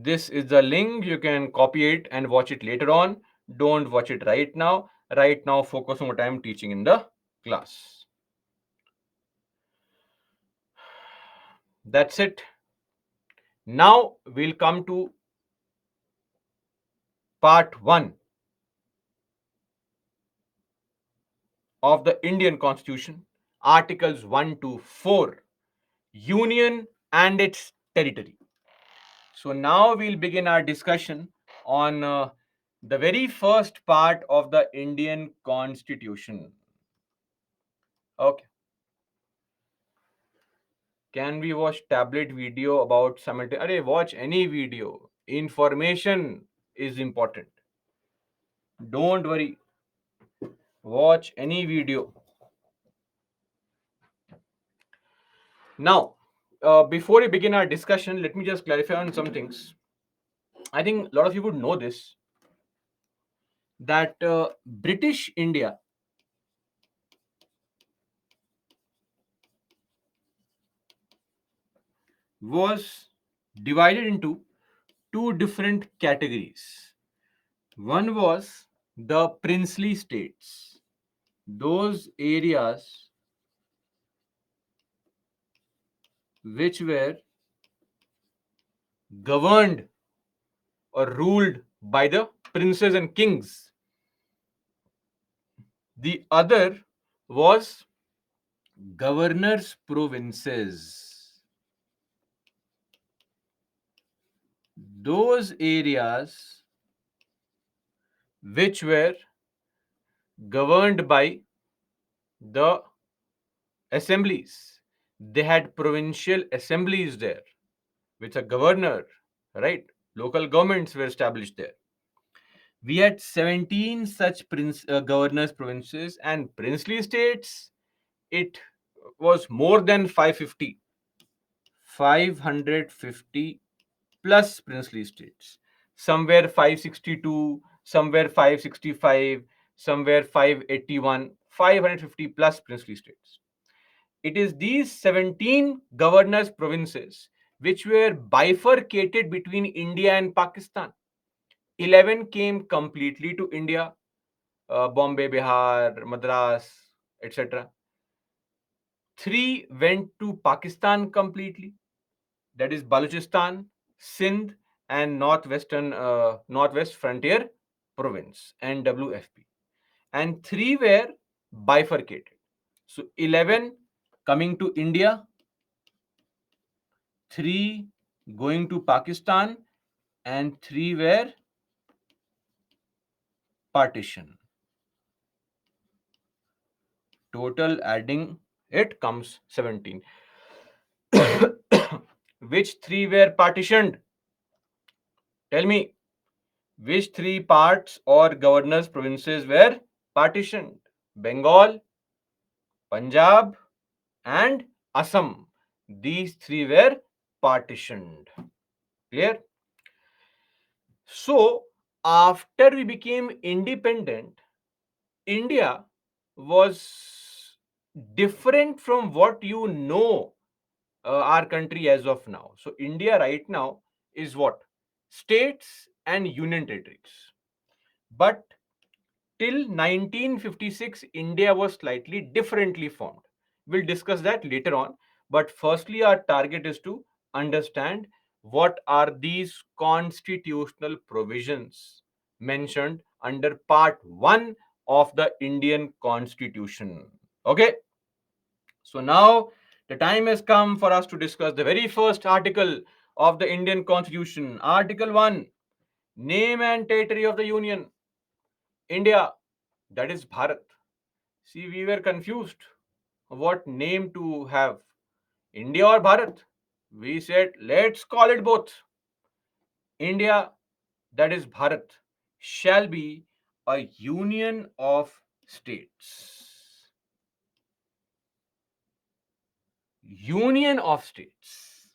This is the link. You can copy it and watch it later on. Don't watch it right now. Right now, focus on what I am teaching in the class. That's it. Now we'll come to part 1 of the Indian Constitution, Articles 1 to 4, Union and its territory. So now we'll begin our discussion on the very first part of the Indian Constitution. Okay. Can we watch tablet video about simultaneous? Arey, watch any video. Information is important. Don't worry. Watch any video. Now, before we begin our discussion, let me just clarify on some things. I think a lot of you would know this, that British India was divided into two different categories. One was the princely states, those areas which were governed or ruled by the princes and kings. The other was governors' provinces. Those areas which were governed by the assemblies. They had provincial assemblies there with a governor, right? Local governments were established there. We had 17 such governors provinces and princely states. It was more than 550. 550 plus princely states. Somewhere 562, somewhere 565, somewhere 581, 550 plus princely states. It is these 17 governors provinces which were bifurcated between India and Pakistan. 11 came completely to India, Bombay, Bihar, Madras, etc. 3 went to Pakistan completely, that is Balochistan, Sindh, and Northwest Frontier Province, NWFP. And 3 were bifurcated. So 11 coming to India, 3 going to Pakistan, and 3 were partition. Total adding it comes 17. Which 3 were partitioned? Tell me, which 3 parts or governors provinces were partitioned? Bengal, Punjab, and Assam. These 3 were partitioned. Clear? So, after we became independent, India was different from what you know our country as of now. So, India right now is what? States and union territories. But till 1956, India was slightly differently formed. We'll discuss that later on. But firstly, our target is to understand what are these constitutional provisions mentioned under part 1 of the Indian Constitution. Okay, so now the time has come for us to discuss the very first article of the Indian Constitution. Article 1, name and territory of the Union. India, that is Bharat. See, we were confused what name to have, India or Bharat. We said, let's call it both. India, that is Bharat, shall be a union of states. Union of states.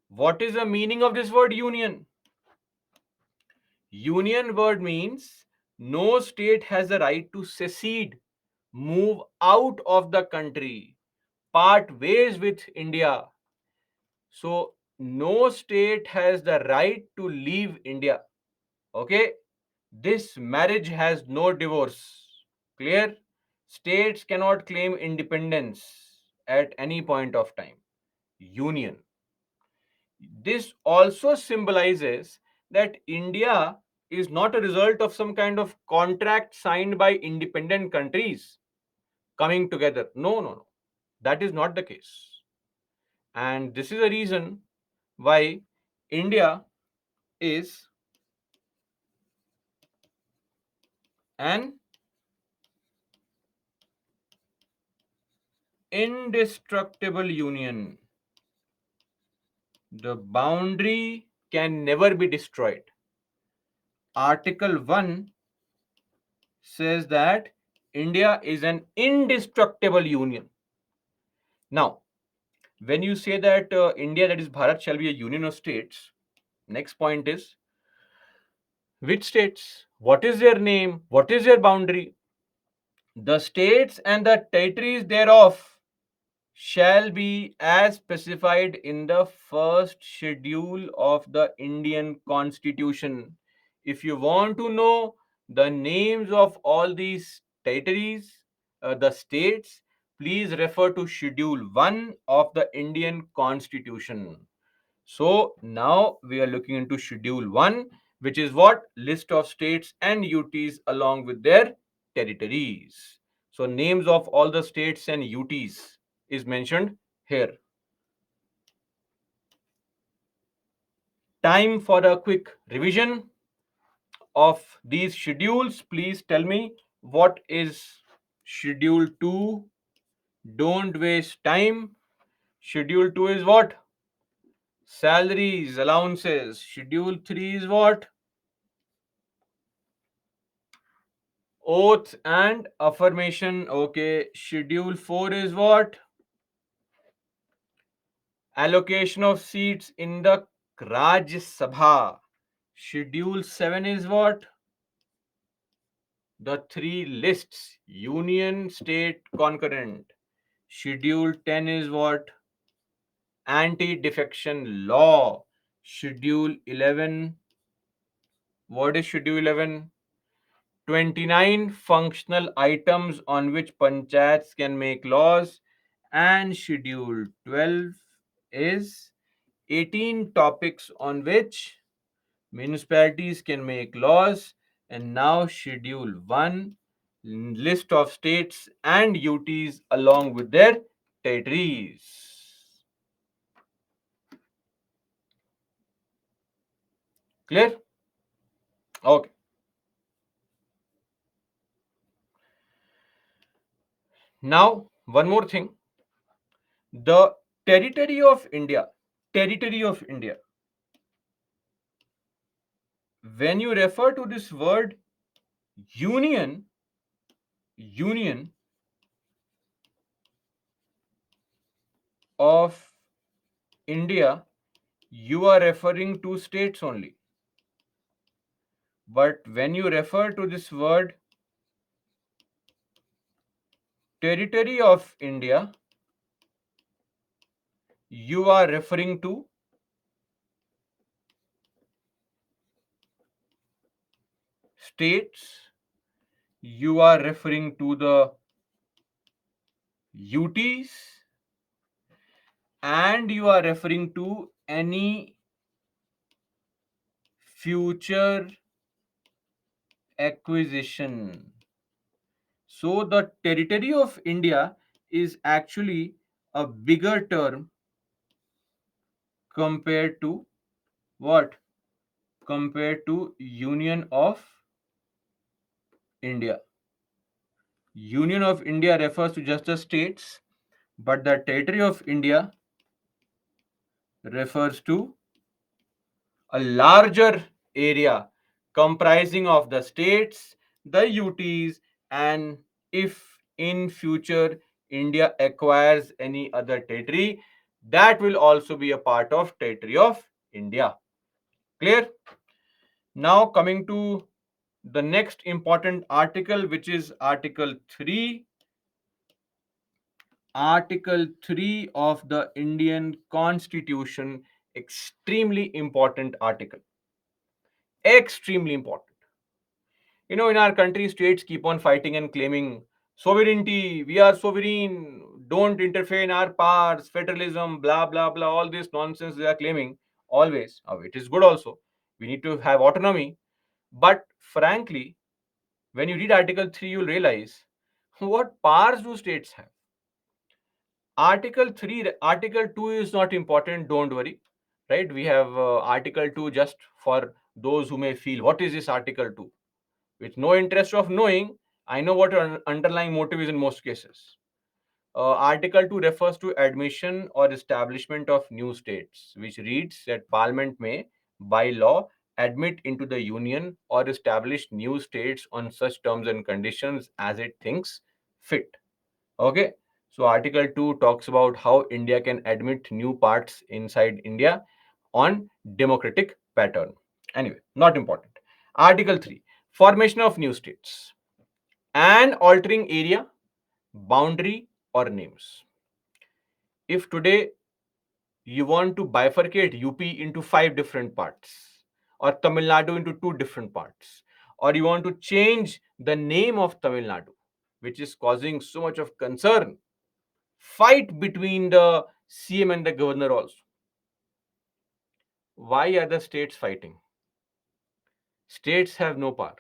What is the meaning of this word union? Union word means no state has the right to secede, move out of the country, part ways with India. So no state has the right to leave India. Okay? This marriage has no divorce. Clear? States cannot claim independence at any point of time. Union. This also symbolizes that India is not a result of some kind of contract signed by independent countries coming together. No, no, no. That is not the case. And this is a reason why India is an indestructible union. The boundary can never be destroyed. Article 1 says that India is an indestructible union. Now, when you say that India, that is Bharat, shall be a union of states, next point is which states? What is their name? What is their boundary? The states and the territories thereof shall be as specified in the first schedule of the Indian Constitution. If you want to know the names of all these territories, the states, please refer to Schedule 1 of the Indian Constitution. So now we are looking into Schedule 1, which is what? List of states and UTs along with their territories. So names of all the states and UTs is mentioned here. Time for a quick revision of these schedules. Please tell me what is Schedule 2. Don't waste time. Schedule 2 is what? Salaries, allowances. Schedule 3 is what? Oath and affirmation. Okay. Schedule 4 is what? Allocation of seats in the Rajya Sabha. Schedule 7 is what? The three lists. Union, state, concurrent. Schedule 10 is what? Anti-defection law. Schedule 11. What is Schedule 11? 29 functional items on which panchayats can make laws, and Schedule 12 is 18 topics on which municipalities can make laws. And now Schedule 1, list of states and UTs along with their territories. Clear? Okay. Now, one more thing. The territory of India, territory of India, when you refer to this word union, union of India, you are referring to states only. But when you refer to this word territory of India, you are referring to states, you are referring to the UTs, and you are referring to any future acquisition. So the territory of India is actually a bigger term compared to what? Compared to Union of India. Union of India refers to just the states, but the territory of India refers to a larger area comprising of the states, the UTs, and if in future India acquires any other territory, that will also be a part of territory of India. Clear? Now coming to the next important article, which is Article 3. Article 3 of the Indian Constitution Extremely important article. Extremely important. In our country, states keep on fighting and claiming sovereignty. We are sovereign. Don't interfere in our parts. Federalism, blah, blah, blah. All this nonsense they are claiming always. It is good also. We need to have autonomy. But frankly, when you read Article 3, you'll realize what powers do states have. Article 3, Article 2 is not important, don't worry. Right? We have Article 2 just for those who may feel, what is this Article 2? With no interest of knowing, I know what your underlying motive is in most cases. Article 2 refers to admission or establishment of new states, which reads that Parliament may, by law, admit into the Union or establish new states on such terms and conditions as it thinks fit. Okay, so Article 2 talks about how India can admit new parts inside India on democratic pattern. Anyway, not important. Article 3, formation of new states and altering area, boundary, or names. If today you want to bifurcate UP into 5 different parts, or Tamil Nadu into 2 different parts, or you want to change the name of Tamil Nadu, which is causing so much of concern, fight between the CM and the governor also. Why are the states fighting? States have no power.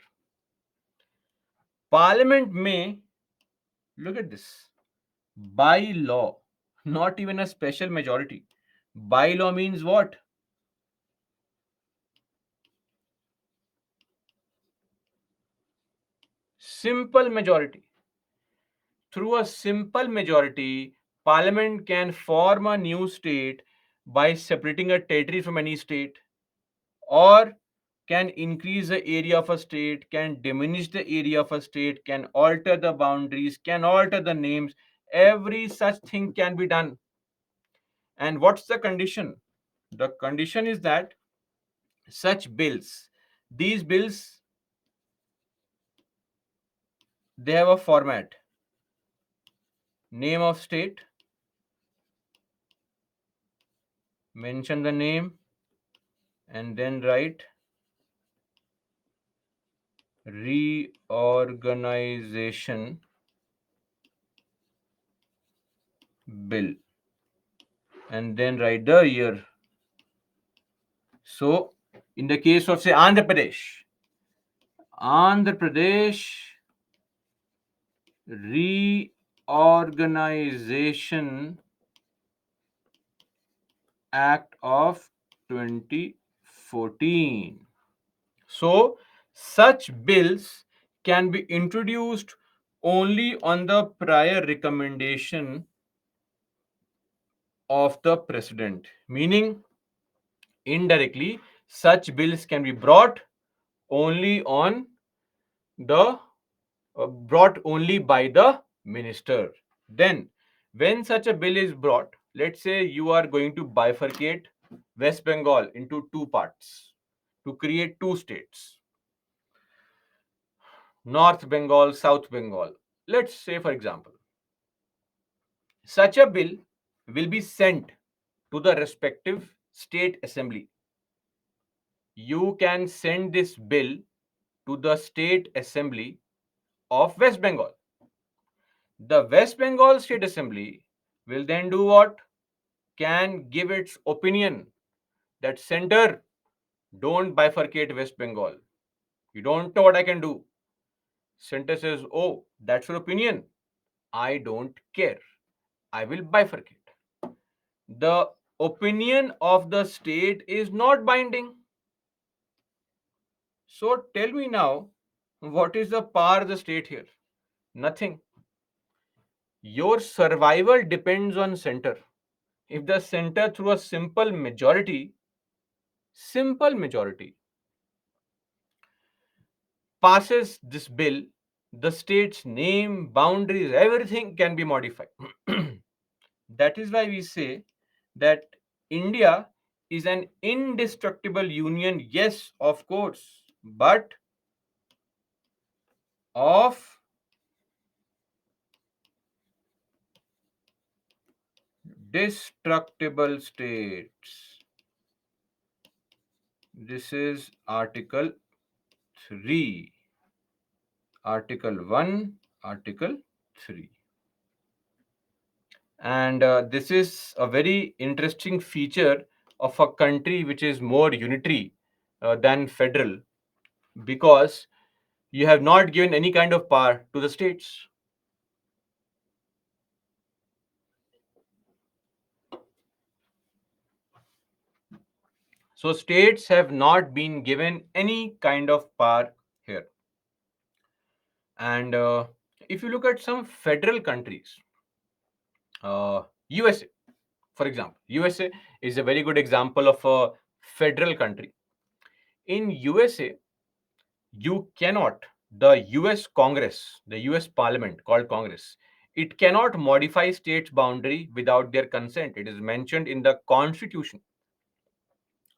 Parliament may, look at this, by law, not even a special majority. By law means what? Simple majority. Through a simple majority, Parliament can form a new state by separating a territory from any state, or can increase the area of a state, can diminish the area of a state, can alter the boundaries, can alter the names. Every such thing can be done. And what's the condition? The condition is that such bills, these bills, they have a format: name of state, mention the name, and then write reorganization bill, and then write the year. So, in the case of, say, Andhra Pradesh Reorganization Act of 2014. So, such bills can be introduced only on the prior recommendation of the president, meaning indirectly, such bills can be brought only on the brought only by the minister. Then, when such a bill is brought, let's say you are going to bifurcate West Bengal into 2 parts to create 2 states, North Bengal, South Bengal. Let's say, for example, such a bill will be sent to the respective state assembly. You can send this bill to the state assembly of West Bengal. The West Bengal State Assembly will then do what? Can give its opinion that center, don't bifurcate West Bengal. You don't know what I can do. Center says, oh, that's your opinion. I don't care. I will bifurcate. The opinion of the state is not binding. So tell me now, what is the power of the state here? Nothing. Your survival depends on center. If the center, through a simple majority, passes this bill, the state's name, boundaries, everything can be modified. That is why we say that India is an indestructible union, yes, of course, but of destructible states. This is Article 3. Article 1, Article 3. And this is a very interesting feature of a country which is more unitary than federal, because you have not given any kind of power to the states. So states have not been given any kind of power here. And if you look at some federal countries, USA, for example, USA is a very good example of a federal country. In USA, you cannot, the US Congress, the US Parliament called Congress, it cannot modify states' boundary without their consent. It is mentioned in the Constitution,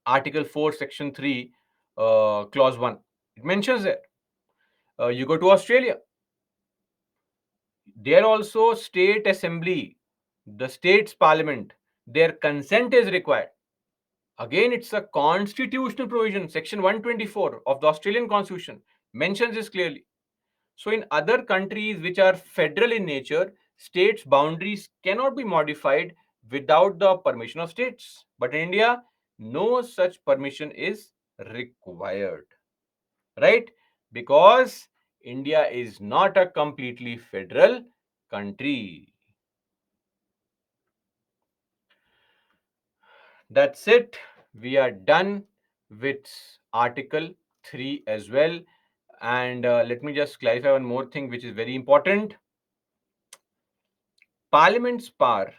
Article 4, Section 3, Clause 1. It mentions there. You go to Australia, there also state assembly, the state's parliament, their consent is required. Again, it's a constitutional provision, Section 124 of the Australian Constitution mentions this clearly. So, in other countries which are federal in nature, states' boundaries cannot be modified without the permission of states. But in India, no such permission is required, right? Because India is not a completely federal country. That's it. We are done with Article 3 as well. And let me just clarify one more thing, which is very important. Parliament's power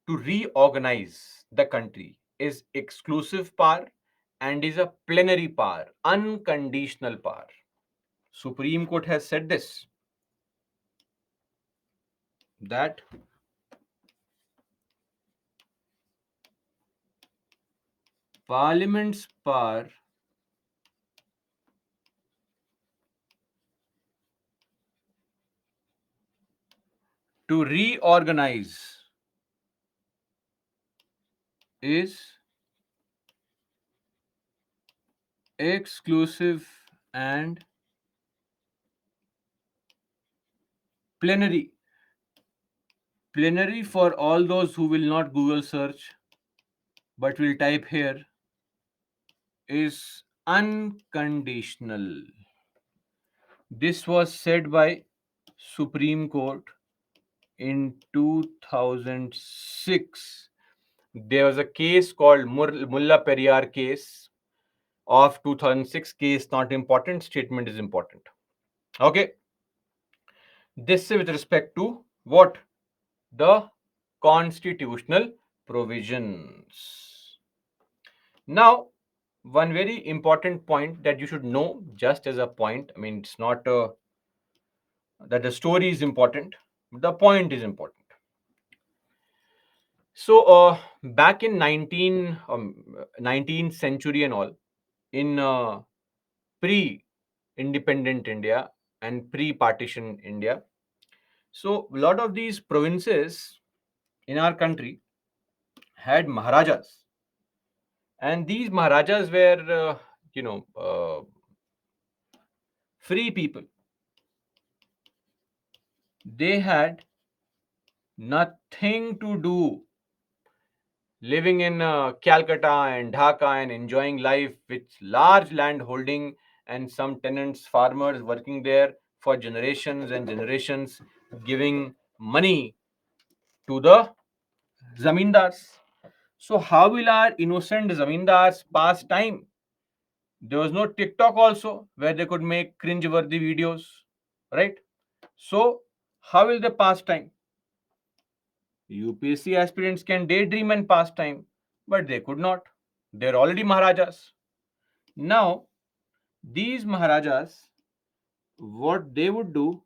to reorganize the country is exclusive power and is a plenary power, unconditional power. Supreme Court has said this, that Parliament's power to reorganize is exclusive and plenary. Plenary for all those who will not Google search but will type here is unconditional. This was said by Supreme Court in 2006. There was a case called Mulla Periyar case of 2006. Case not important, statement is important. Okay. This is with respect to what? The constitutional provisions. Now, one very important point that you should know, just as a point, I mean, it's not that the story is important, the point is important. So, back in 19th century and all, in pre-independent India and pre-partition India, so a lot of these provinces in our country had Maharajas, and these Maharajas were, free people. They had nothing to do living in Calcutta and Dhaka and enjoying life with large land holding and some tenants, farmers working there for generations and generations, giving money to the zamindars. So, how will our innocent zamindars pass time? There was no TikTok also where they could make cringe-worthy videos, right? So, how will they pass time? UPSC aspirants can daydream and pass time, but they could not. They're already Maharajas. Now, these Maharajas, what they would do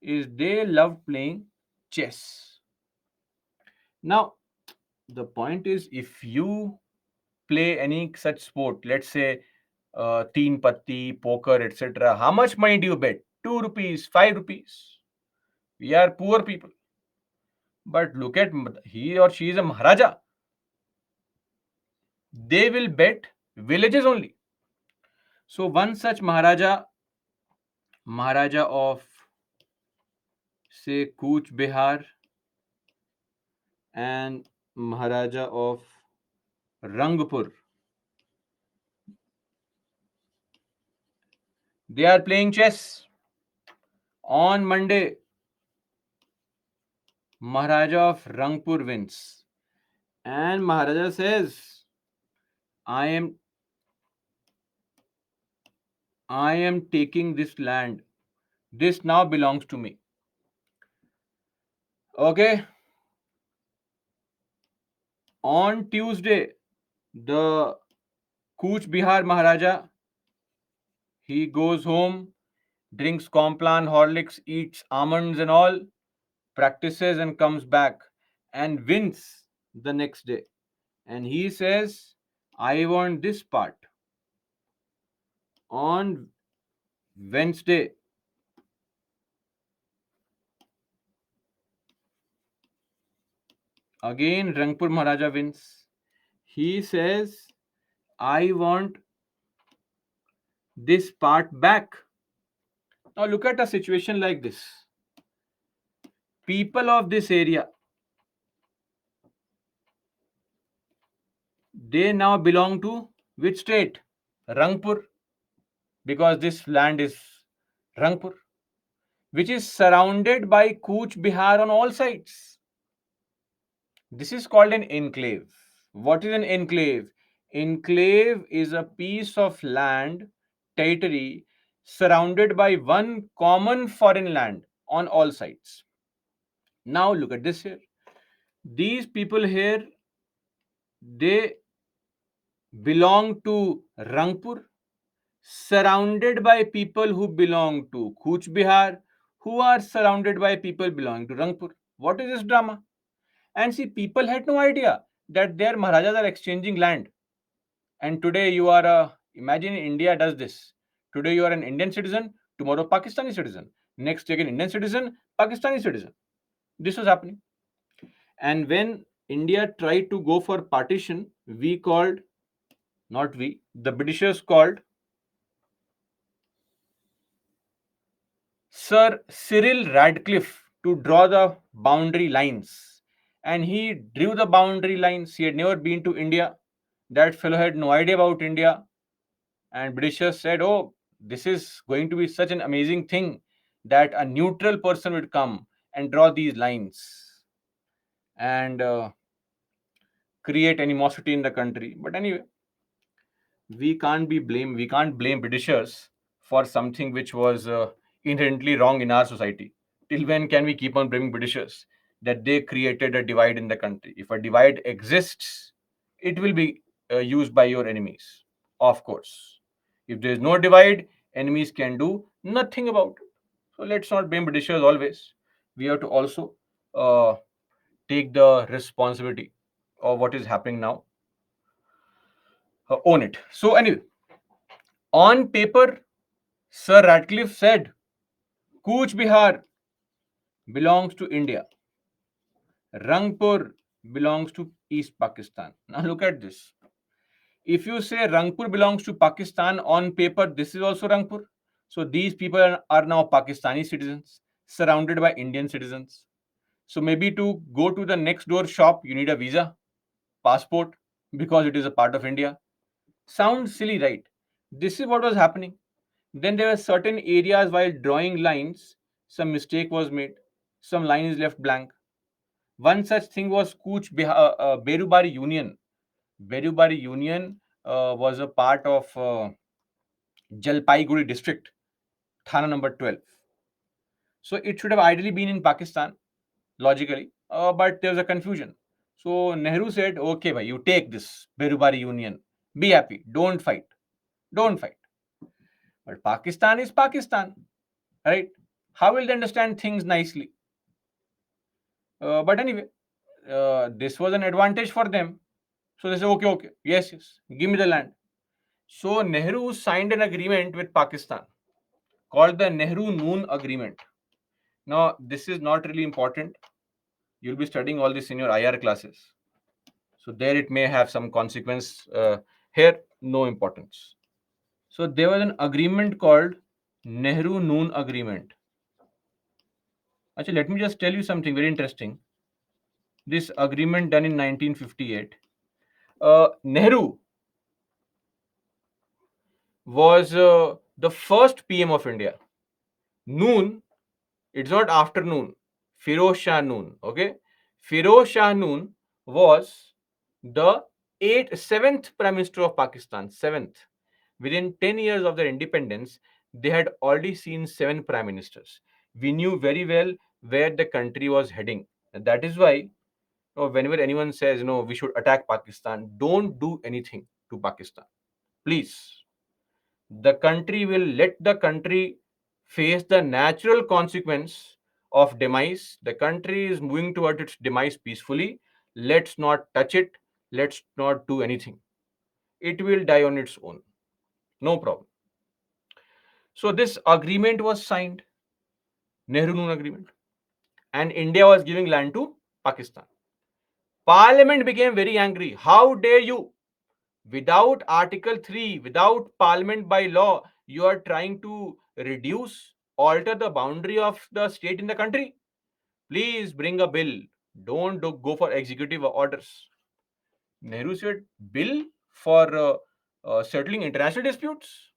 is they loved playing chess. Now, the point is, if you play any such sport, let's say teen patti, poker, etc., how much money do you bet? 2 rupees, 5 rupees. We are poor people. But look at he or she is a Maharaja. They will bet villages only. So one such Maharaja of, say, Kuch Bihar, and Maharaja of Rangpur, they are playing chess. On Monday, Maharaja of Rangpur wins. And Maharaja says, I am I am taking this land. This now belongs to me. Okay. On Tuesday, the Kuch Bihar Maharaja, he goes home, drinks Complan, Horlicks, eats almonds and all, practices and comes back and wins the next day. And he says, I want this part. On Wednesday, again Rangpur Maharaja wins. He says, I want this part back. Now look at a situation like this. People of this area, they now belong to which state? Rangpur, because this land is Rangpur, which is surrounded by Kuch Bihar on all sides. This is called an enclave. What is an enclave? Enclave is a piece of land, territory, surrounded by one common foreign land on all sides. Now look at this here. These people here, they belong to Rangpur, surrounded by people who belong to Kuch Bihar, who are surrounded by people belonging to Rangpur. What is this drama? And see, people had no idea that their Maharajas are exchanging land. And today you are imagine India does this. Today you are an Indian citizen, tomorrow Pakistani citizen. Next, again Indian citizen, Pakistani citizen. This was happening. And when India tried to go for partition, we called, not we, the Britishers called Sir Cyril Radcliffe to draw the boundary lines. And he drew the boundary lines. He had never been to India. That fellow had no idea about India. And Britishers said, oh, this is going to be such an amazing thing that a neutral person would come and draw these lines and create animosity in the country. But anyway, we can't blame Britishers for something which was inherently wrong in our society. Till when can we keep on blaming Britishers that they created a divide in the country? If a divide exists, it will be used by your enemies, of course. If there is no divide, enemies can do nothing about it. So let's not blame Britishers always. We have to also uh, take the responsibility of what is happening now, own it. So anyway, on paper, Sir Radcliffe said, Cooch Bihar belongs to India. Rangpur belongs to East Pakistan. Now look at this. If you say Rangpur belongs to Pakistan, on paper, this is also Rangpur. So these people are now Pakistani citizens, surrounded by Indian citizens. So maybe to go to the next door shop, you need a visa, passport, because it is a part of India. Sounds silly, right? This is what was happening. Then there were certain areas while drawing lines, some mistake was made, some line is left blank. One such thing was Berubari Union. Berubari Union was a part of Jalpaiguri district, Thana number 12. So it should have ideally been in Pakistan, logically, but there was a confusion. So Nehru said, okay, bhai, you take this Berubari Union. Be happy. Don't fight. Don't fight. But Pakistan is Pakistan, right? How will they understand things nicely? But anyway, this was an advantage for them. So they said, okay, okay, yes, yes, give me the land. So Nehru signed an agreement with Pakistan called the Nehru Noon Agreement. Now, this is not really important. You'll be studying all this in your IR classes. So there it may have some consequence here. no importance. So there was an agreement called Nehru Noon Agreement. Actually, let me just tell you something very interesting. This agreement done in 1958. Nehru was the first PM of India. Noon, it's not afternoon. Firoz Shah Noon. Okay, Firoz Shah Noon was the seventh Prime Minister of Pakistan. Seventh. Within 10 years of their independence, they had already seen seven prime ministers. We knew very well where the country was heading. And that is why, whenever anyone says, we should attack Pakistan, don't do anything to Pakistan. Please. The country will let the country face the natural consequence of demise. The country is moving towards its demise peacefully. Let's not touch it. Let's not do anything. It will die on its own. No problem. So this agreement was signed, Nehru Noon Agreement, and India was giving land to Pakistan. Parliament became very angry. How dare you? Without Article 3, without Parliament by law, you are trying to reduce, alter the boundary of the state in the country. Please bring a bill. Don't go for executive orders. Nehru said, bill for settling international disputes.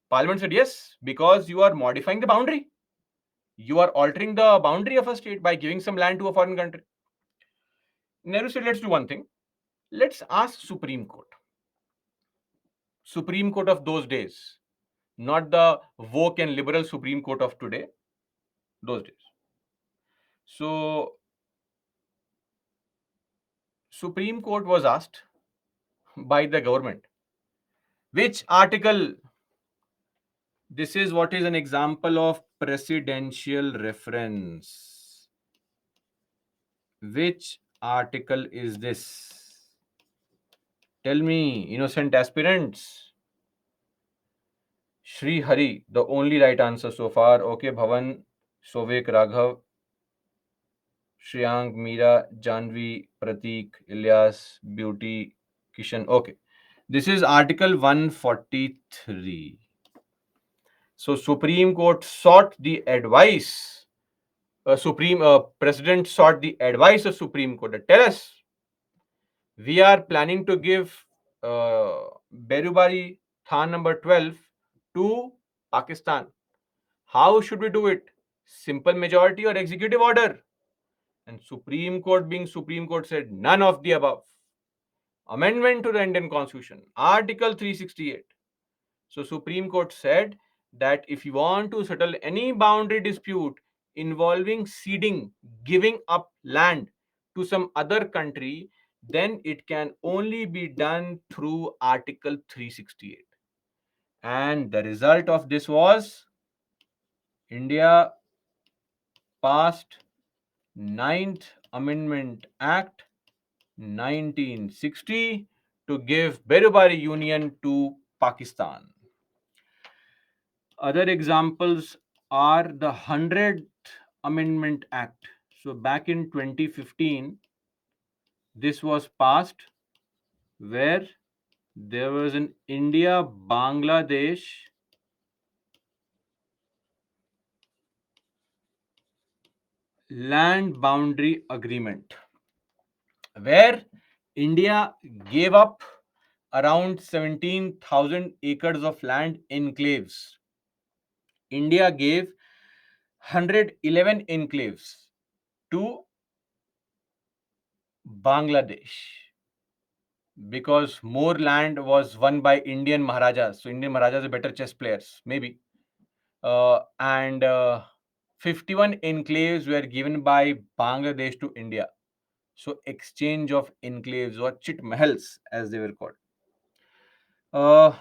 Parliament said, yes, because you are modifying the boundary. You are altering the boundary of a state by giving some land to a foreign country. Nehru said, let's do one thing. Let's ask Supreme Court. Supreme Court of those days, not the woke and liberal Supreme Court of today, those days. So, Supreme Court was asked by the government, which article? This is what is an example of presidential reference. Which article is this? Tell me, innocent aspirants. Shri Hari, the only right answer so far. Okay, Bhavan, Sovik, Raghav, Shriyank, Meera, Janvi, Pratik, Ilyas, Beauty, Kishan. Okay, this is Article 143. So Supreme Court sought the advice. Supreme President sought the advice of Supreme Court. Tell us, we are planning to give Berubari Than number 12 to Pakistan. How should we do it? Simple majority or executive order? And Supreme Court, being Supreme Court, said none of the above. Amendment to the Indian Constitution, Article 368. So Supreme Court said that if you want to settle any boundary dispute involving ceding, giving up land to some other country, then it can only be done through Article 368. And the result of this was India passed Ninth Amendment Act 1960 to give Berubari Union to Pakistan. Other examples are the 100th Amendment Act. So back in 2015, this was passed where there was an India-Bangladesh land boundary agreement, where India gave up around 17,000 acres of land enclaves. India gave 111 enclaves to Bangladesh because more land was won by Indian Maharajas. So Indian Maharajas are better chess players, maybe. And 51 enclaves were given by Bangladesh to India. So exchange of enclaves or chit mahals, as they were called. Uh,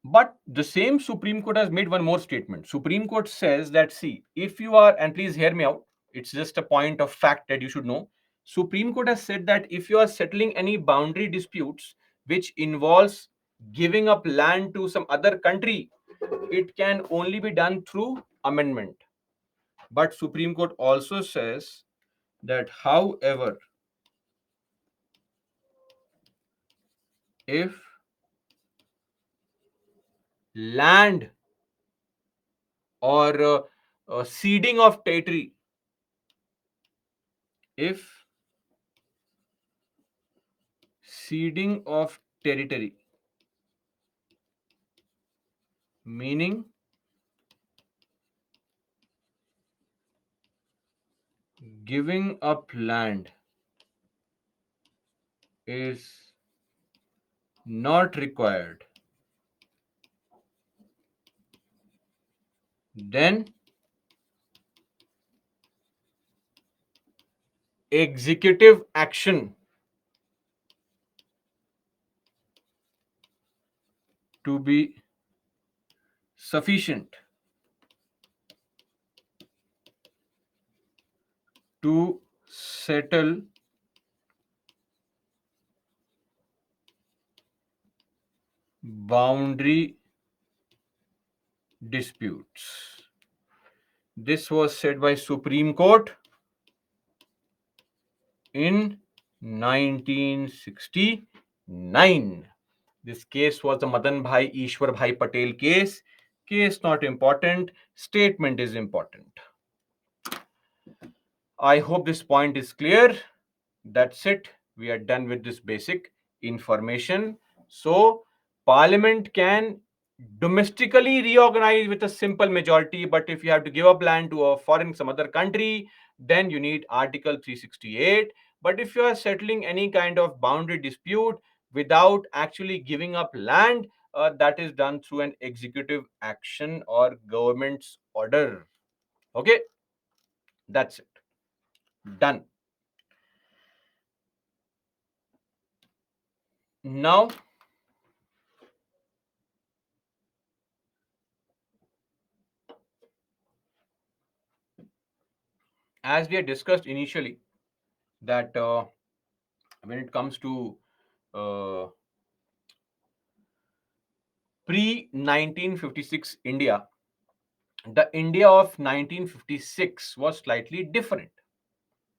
But the same Supreme Court has made one more statement. Supreme Court says that, see, if you are, and please hear me out, it's just a point of fact that you should know. Supreme Court has said that if you are settling any boundary disputes which involves giving up land to some other country, it can only be done through amendment. But Supreme Court also says that, however, If land or ceding of territory, if ceding of territory, meaning giving up land, is not required, then executive action to be sufficient to settle boundary disputes. This was said by Supreme Court in 1969. This case was the Madan Bhai Ishwar Bhai Patel case. Case not important, statement is important. I hope this point is clear. That's it. We are done with this basic information. So, Parliament can domestically reorganize with a simple majority, but if you have to give up land to a foreign, some other country, then you need Article 368. But if you are settling any kind of boundary dispute without actually giving up land, that is done through an executive action or government's order. Okay, that's it. Done. Now, as we had discussed initially, that when it comes to uh, pre 1956 India, the India of 1956 was slightly different.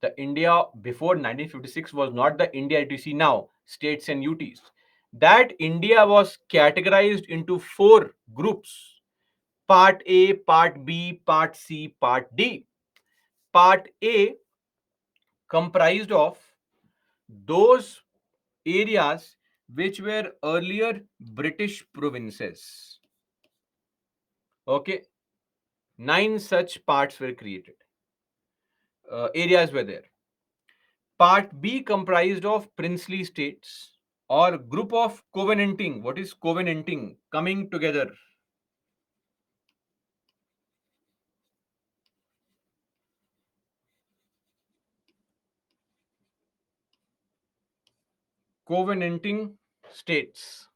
The India before 1956 was not the India that you see now, states and UTs. That India was categorized into four groups: Part A, Part B, Part C, Part D. Part A comprised of those areas which were earlier British provinces. Okay, nine such parts were created. Areas were there. Part B comprised of princely states or group of covenanting. What is covenanting? Coming together. Covenanting states.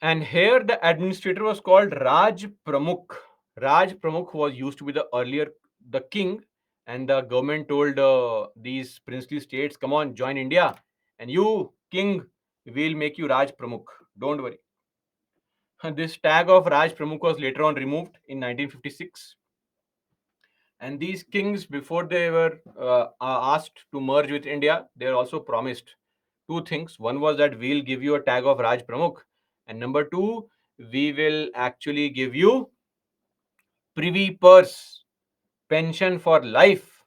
And here the administrator was called Raj Pramukh. Raj Pramukh was used to be the earlier the king, and the government told these princely states, "Come on, join India, and you, king, we'll make you Raj Pramukh. Don't worry." This tag of Raj Pramukh was later on removed in 1956. And these kings, before they were asked to merge with India, they were also promised two things. One was that we'll give you a tag of Raj Pramukh, and number two, we will actually give you privy purse, pension for life.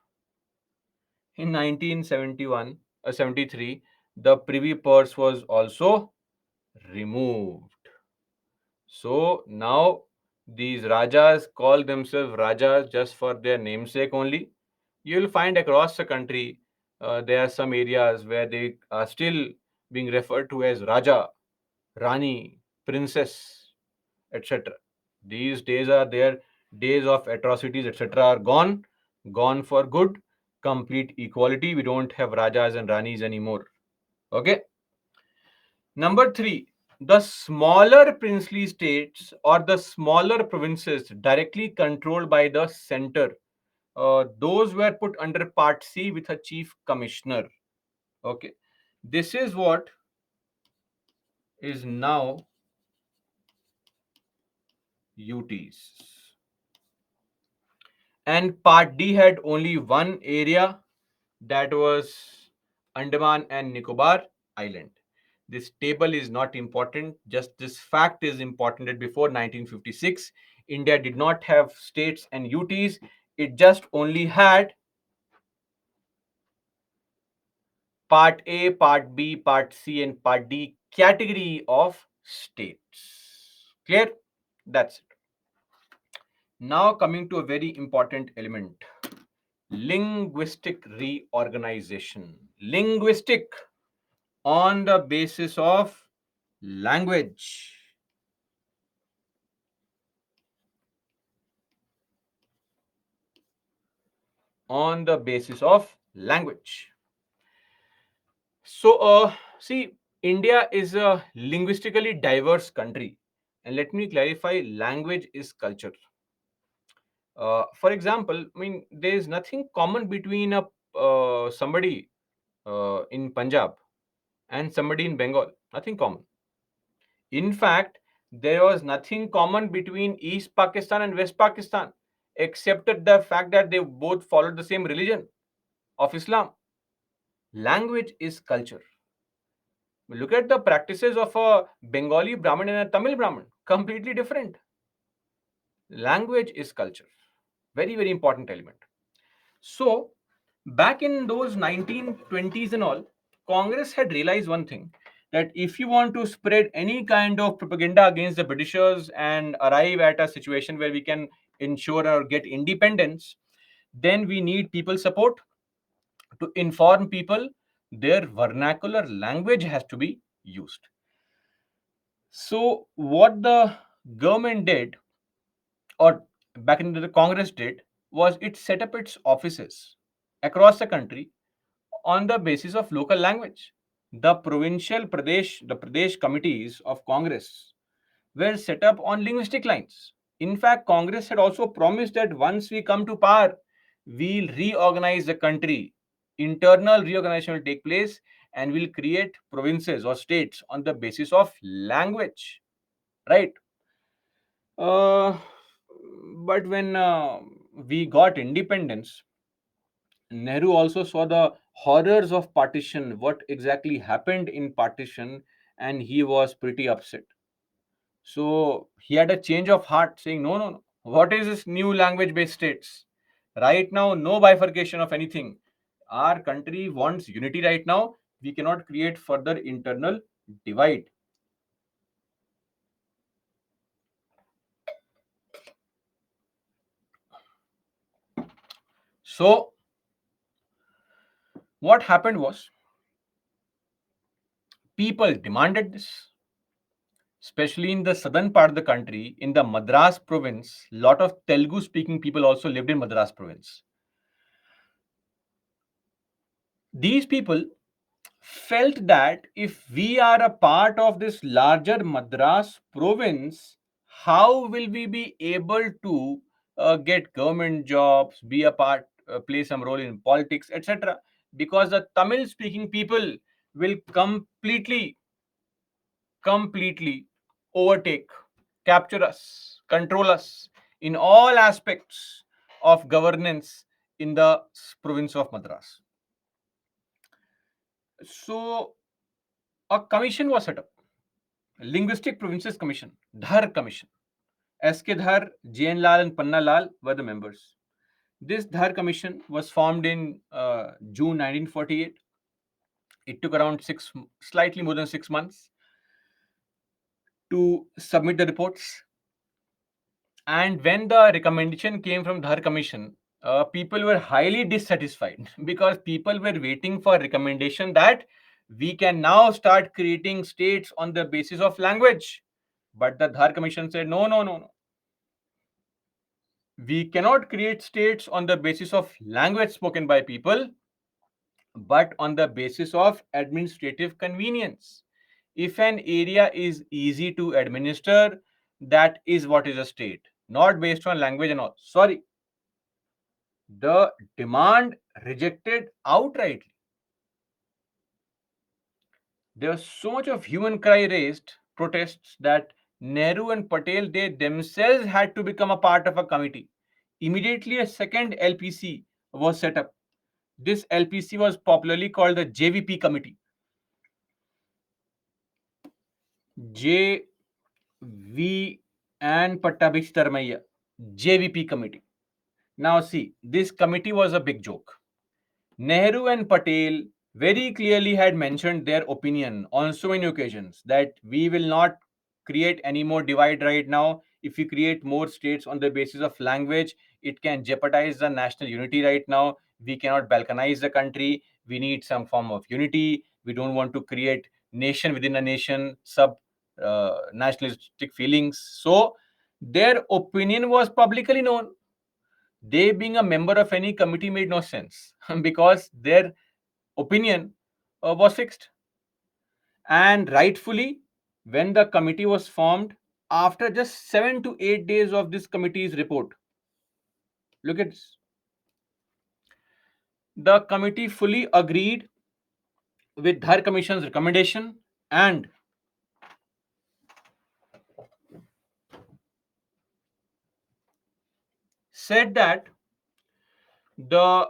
In 1971 or 73, the privy purse was also removed. So now these Rajas call themselves Rajas just for their namesake only. You'll find across the country there are some areas where they are still being referred to as Raja, Rani, Princess, etc. These days are their days of atrocities, etc. are gone, gone for good. Complete equality. We don't have Rajas and Ranis anymore. Okay. Number three, the smaller princely states or the smaller provinces directly controlled by the center, those were put under Part C with a chief commissioner. Okay, this is what is now UTs. And Part D had only one area, that was Andaman and Nicobar Island. This table is not important, just this fact is important that before 1956, India did not have states and UTs. It just only had Part A, Part B, Part C, and Part D category of states. Clear? That's it. Now, coming to a very important element, linguistic reorganization. Linguistic on the basis of language. On the basis of language. So, see, India is a linguistically diverse country. And let me clarify, language is culture. For example, I mean, there is nothing common between a somebody in Punjab and somebody in Bengal. Nothing common. In fact, there was nothing common between East Pakistan and West Pakistan, except the fact that they both followed the same religion of Islam. Language is culture. Look at the practices of a Bengali Brahmin and a Tamil Brahmin. Completely different. Language is culture. Very, very important element. So, back in those 1920s and all, Congress had realized one thing, that if you want to spread any kind of propaganda against the Britishers and arrive at a situation where we can ensure or get independence, then we need people support to inform people. Their vernacular language has to be used. So, what the government did, or back in the Congress did, was it set up its offices across the country on the basis of local language. The Pradesh committees of Congress were set up on linguistic lines. In fact, Congress had also promised that once we come to power, we'll reorganize the country. Internal reorganization will take place and we'll create provinces or states on the basis of language. Right? Uh, but when we got independence, Nehru also saw the horrors of partition, what exactly happened in partition, and he was pretty upset. So he had a change of heart, saying, no, no, no. What is this new language based states? Right now, no bifurcation of anything. Our country wants unity right now. We cannot create further internal divide. So, what happened was people demanded this, especially in the southern part of the country, in the Madras province. Lot of Telugu speaking people also lived in Madras province. These people felt that if we are a part of this larger Madras province, how will we be able to get government jobs, be a part, play some role in politics, etc.? Because the Tamil speaking people will completely overtake, capture us, control us in all aspects of governance in the province of Madras. So, a commission was set up, Linguistic Provinces Commission, Dhar Commission. S.K. Dhar, J.N. Lal, and Panna Lal were the members. This Dhar Commission was formed in June 1948. It took around slightly more than 6 months to submit the reports. And when the recommendation came from Dhar Commission, people were highly dissatisfied because people were waiting for recommendation that we can now start creating states on the basis of language. But the Dhar Commission said, no, no, no, no. We cannot create states on the basis of language spoken by people, but on the basis of administrative convenience. If an area is easy to administer, that is what is a state, not based on language and all. Sorry, the demand rejected outrightly. There was so much of human cry raised, protests, that Nehru and Patel, they themselves had to become a part of a committee. Immediately, a second LPC was set up. This LPC was popularly called the JVP committee. JV and Pattabhi Tarmaiya, JVP committee. Now, see, this committee was a big joke. Nehru and Patel very clearly had mentioned their opinion on so many occasions that we will not create any more divide right now. If we create more states on the basis of language, it can jeopardize the national unity right now. We cannot balkanize the country. We need some form of unity. We don't want to create nation within a nation, sub nationalistic feelings. So their opinion was publicly known. They being a member of any committee made no sense because their opinion was fixed. And rightfully, when the committee was formed, after just 7 to 8 days of this committee's report, look at this. The committee fully agreed with Dhar Commission's recommendation and said that the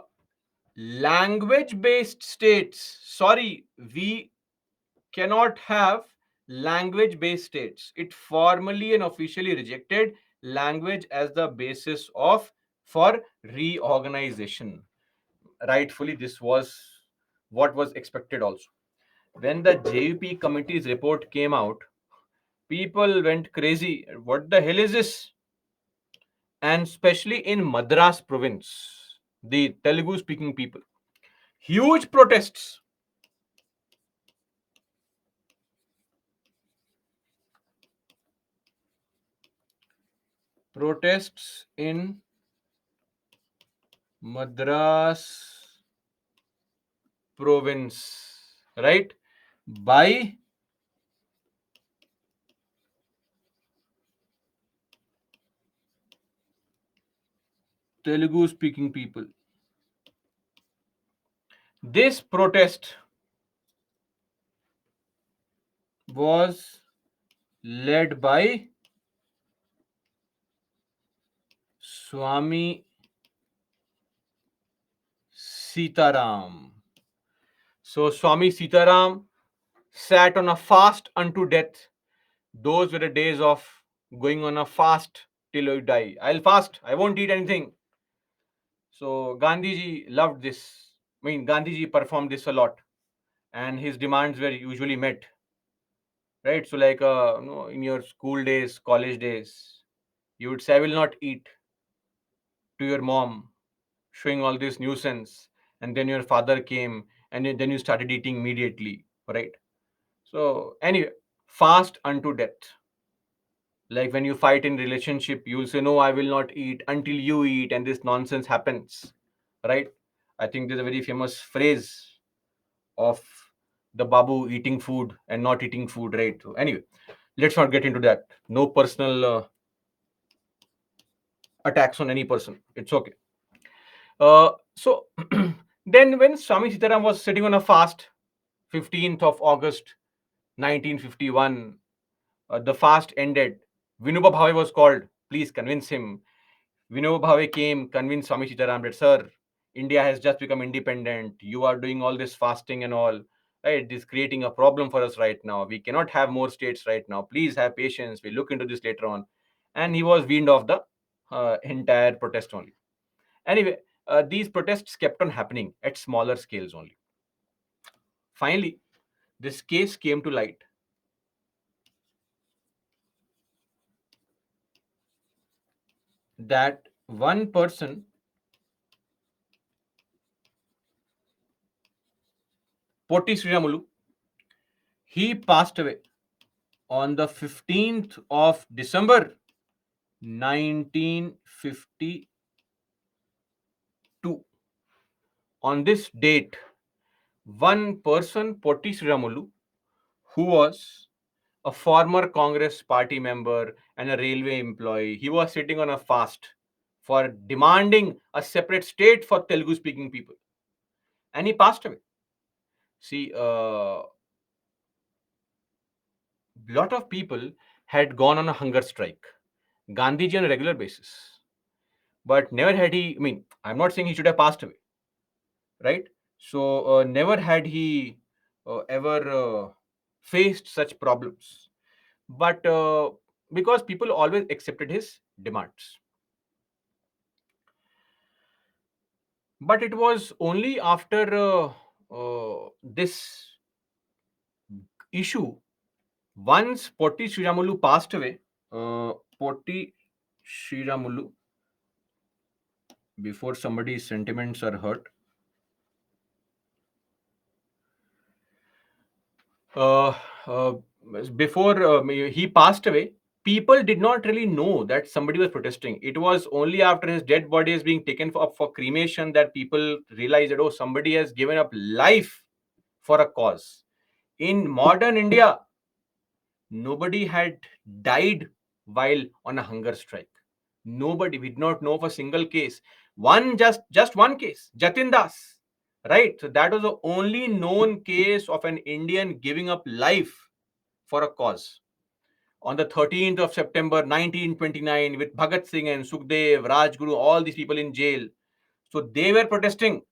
language based states, sorry, we cannot have language based states. It formally and officially rejected language as the basis of for reorganization. Rightfully, this was what was expected also. When the JUP committee's report came out, people went crazy. What the hell is this? And especially in Madras province, the Telugu speaking people, huge protests. Protests in Madras province, right? By Telugu speaking people. This protest was led by Swami Sitaram. So Swami Sitaram sat on a fast unto death. Those were the days of going on a fast till you die. I'll fast. I won't eat anything. So Gandhiji loved this. I mean, Gandhiji performed this a lot, and his demands were usually met. Right. So, like, in your school days, college days, you would say, "I will not eat," to your mom, showing all this nuisance, and then your father came, and then you started eating immediately. Right. So, anyway, fast unto death. Like when you fight in relationship, you'll say, "No, I will not eat until you eat," and this nonsense happens, right? I think there's a very famous phrase of the babu eating food and not eating food, right? So anyway, let's not get into that. No personal attacks on any person. It's okay. So then when Swami Sitaram was sitting on a fast, 15th of August 1951, the fast ended. Vinoba Bhave was called. Please convince him. Vinoba Bhave came, convinced Swami Sitaram that, sir, India has just become independent. You are doing all this fasting and all. Right? It is creating a problem for us right now. We cannot have more states right now. Please have patience. We'll look into this later on. And he was weaned off the entire protest only. Anyway, these protests kept on happening at smaller scales only. Finally, this case came to light. That one person, Poti Sriramulu, he passed away on the 15th of December 1952. On this date, one person, Poti Sriramulu, who was a former Congress party member and a railway employee, he was sitting on a fast for demanding a separate state for Telugu speaking people. And he passed away. See, a lot of people had gone on a hunger strike. Gandhiji on a regular basis. But never had he, I mean, I'm not saying he should have passed away, right? So never had he ever faced such problems. but because people always accepted his demands. But it was only after this issue, once Potti Sriramulu passed away. Potti Sriramulu, before somebody's sentiments are hurt. Uh, uh, Before he passed away, people did not really know that somebody was protesting. It was only after his dead body is being taken up for cremation that people realized that, oh, somebody has given up life for a cause. In modern India, nobody had died while on a hunger strike. Nobody. We did not know of a single case. Just one case, Jatin Das. Right. So that was the only known case of an Indian giving up life for a cause. On the 13th of September 1929, with Bhagat Singh and Sukhdev, Rajguru, all these people in jail. So they were protesting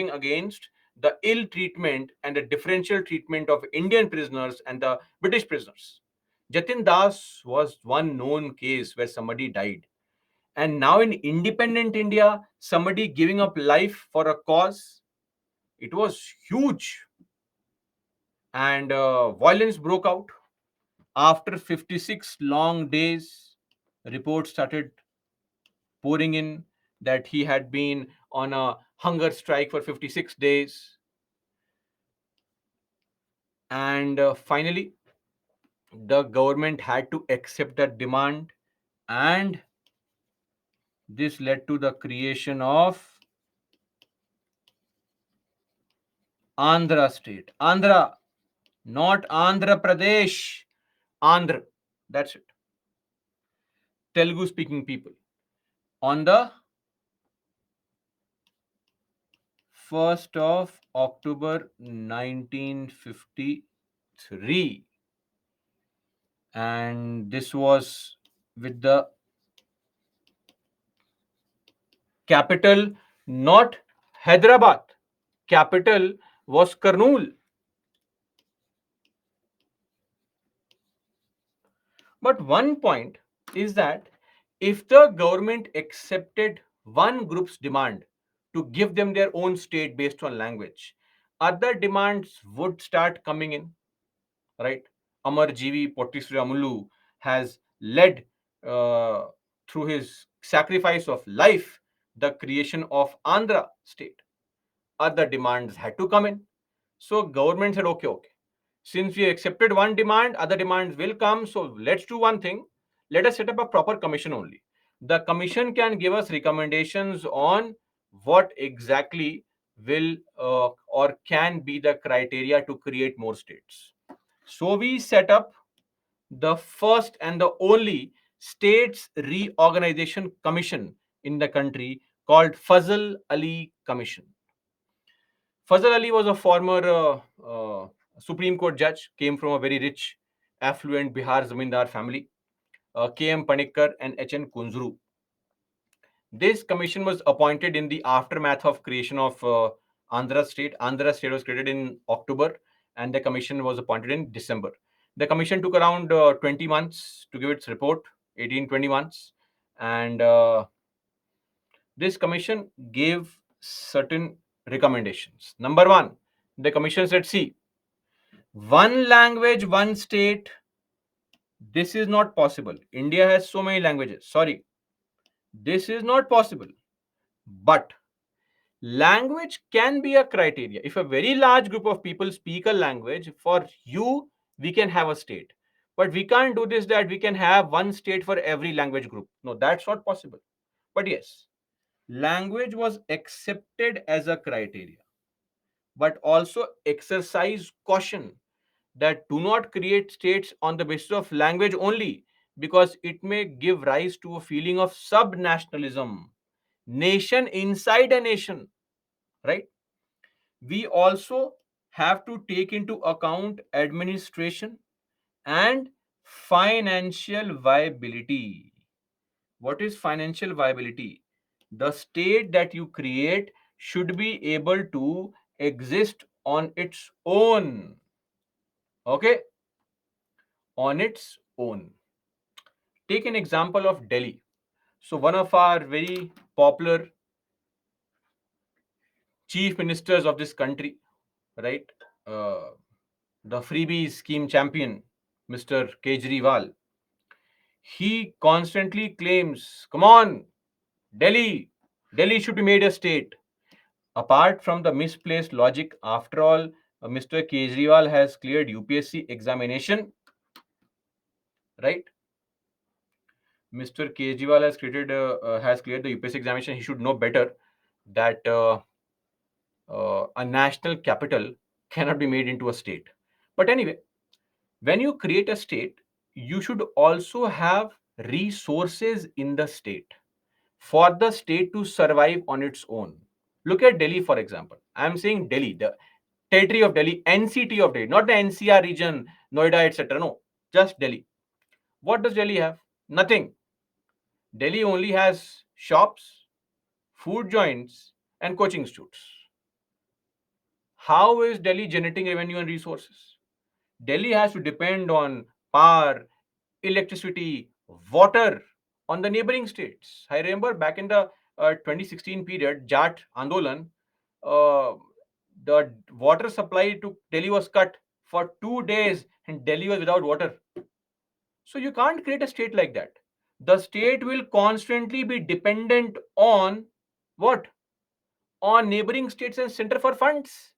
against the ill treatment and the differential treatment of Indian prisoners and the British prisoners. Jatin Das was one known case where somebody died. And now in independent India, somebody giving up life for a cause, it was huge. And violence broke out. After 56 long days, reports started pouring in that he had been on a hunger strike for 56 days. And finally, the government had to accept that demand, and this led to the creation of Andhra state. Andhra, not Andhra Pradesh. Andhra. That's it. Telugu speaking people. On the 1st of October 1953. And this was with the capital, not Hyderabad. Capital was Kurnool. But one point is that if the government accepted one group's demand to give them their own state based on language, other demands would start coming in, right? Amar Jeevi Pottisriamulu has led uh, through his sacrifice of life the creation of Andhra state. Other demands had to come in. So government said, okay, okay. Since we accepted one demand, other demands will come. So let's do one thing. Let us set up a proper commission only. The commission can give us recommendations on what exactly will or can be the criteria to create more states. So we set up the first and the only states reorganization commission in the country called Fazal Ali Commission. Fazal Ali was a former Supreme Court judge, came from a very rich, affluent Bihar Zamindar family. K.M. Panikkar and H.N. Kunzru. This commission was appointed in the aftermath of creation of Andhra State. Andhra State was created in October, and the commission was appointed in December. The commission took around 20 months to give its report, 18-20 months, and this commission gave certain recommendations. Number one, the commission said, see, one language, one state, this is not possible. India has so many languages. Sorry, this is not possible. But language can be a criteria. If a very large group of people speak a language, for you, we can have a state. But we can't do this that we can have one state for every language group. No, that's not possible. But yes, language was accepted as a criteria, but also exercise caution that do not create states on the basis of language only, because it may give rise to a feeling of subnationalism, nation inside a nation, right? We also have to take into account administration and financial viability. What is financial viability? The state that you create should be able to exist on its own. Okay? on its own. Take an example of Delhi. So, one of our very popular chief ministers of this country, right? Uh, the freebie scheme champion, Mr. Kejriwal, he constantly claims, come on, Delhi, Delhi should be made a state. Apart from the misplaced logic, after all, Mr. Kejriwal has cleared UPSC examination, right? Mr. Kejriwal has cleared the UPSC examination. He should know better that a national capital cannot be made into a state. But anyway, when you create a state, you should also have resources in the state for the state to survive on its own. Look at Delhi, for example. I'm saying Delhi, the territory of Delhi, NCT of Delhi, not the NCR region, Noida, etc. No, just Delhi. What does Delhi have? Nothing. Delhi only has shops, food joints, and coaching institutes. How is Delhi generating revenue and resources? Delhi has to depend on power, electricity, water on the neighboring states. I remember back in the 2016 period, Jat Andolan, uh, the water supply to Delhi was cut for 2 days, and Delhi was without water. So you can't create a state like that. The state will constantly be dependent on what? On neighboring states and center for funds.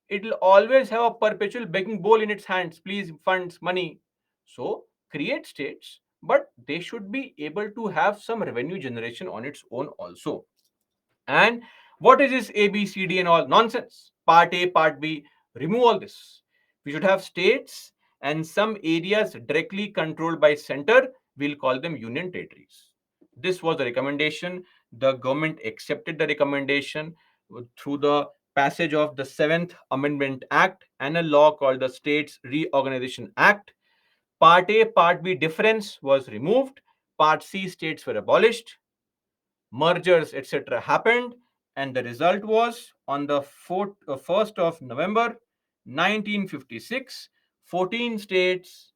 It will always have a perpetual begging bowl in its hands. Please, funds, money. So create states, but they should be able to have some revenue generation on its own also. And what is this A, B, C, D and all? Nonsense. Part A, Part B. Remove all this. We should have states and some areas directly controlled by center. We'll call them union territories. This was the recommendation. The government accepted the recommendation through the passage of the 7th Amendment Act and a law called the States Reorganization Act. Part A, Part B difference was removed. Part C states were abolished, mergers, etc. happened, and the result was on the 1st of November 1956, 14 states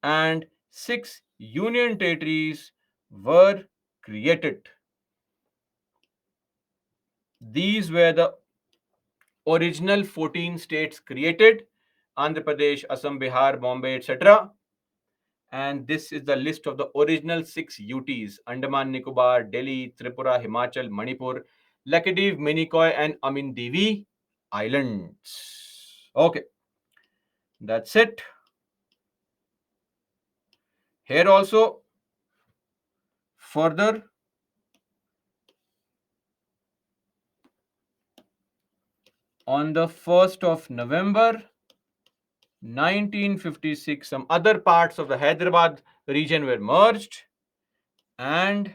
and 6 union territories were created. These were the original 14 states created: Andhra Pradesh, Assam, Bihar, Bombay, etc. And this is the list of the original 6 UTs: Andaman Nicobar, Delhi, Tripura, Himachal, Manipur, Lakshadweep, Minicoy, and Amindivi Islands. Okay, that's it. Here also, further, on the 1st of November 1956, some other parts of the Hyderabad region were merged, and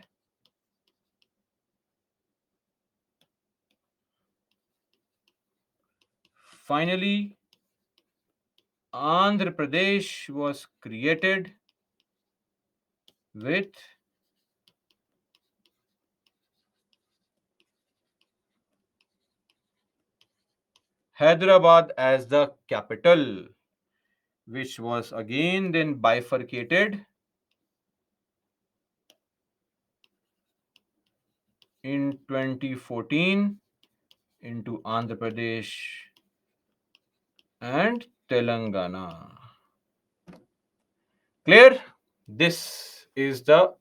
finally Andhra Pradesh was created with Hyderabad as the capital, which was again then bifurcated in 2014 into Andhra Pradesh and Telangana. Clear? This is the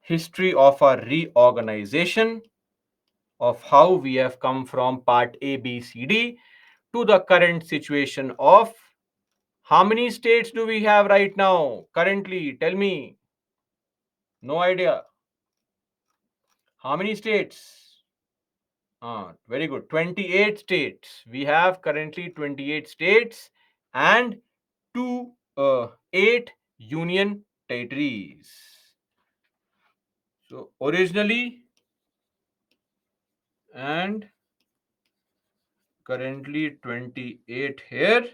history of our reorganization, of how we have come from part A, B, C, D to the current situation of how many states do we have right now? Currently, tell me. No idea. How many states? Very good. 28 states. We have currently 28 states and 8 union territories. So, originally and currently 28 here.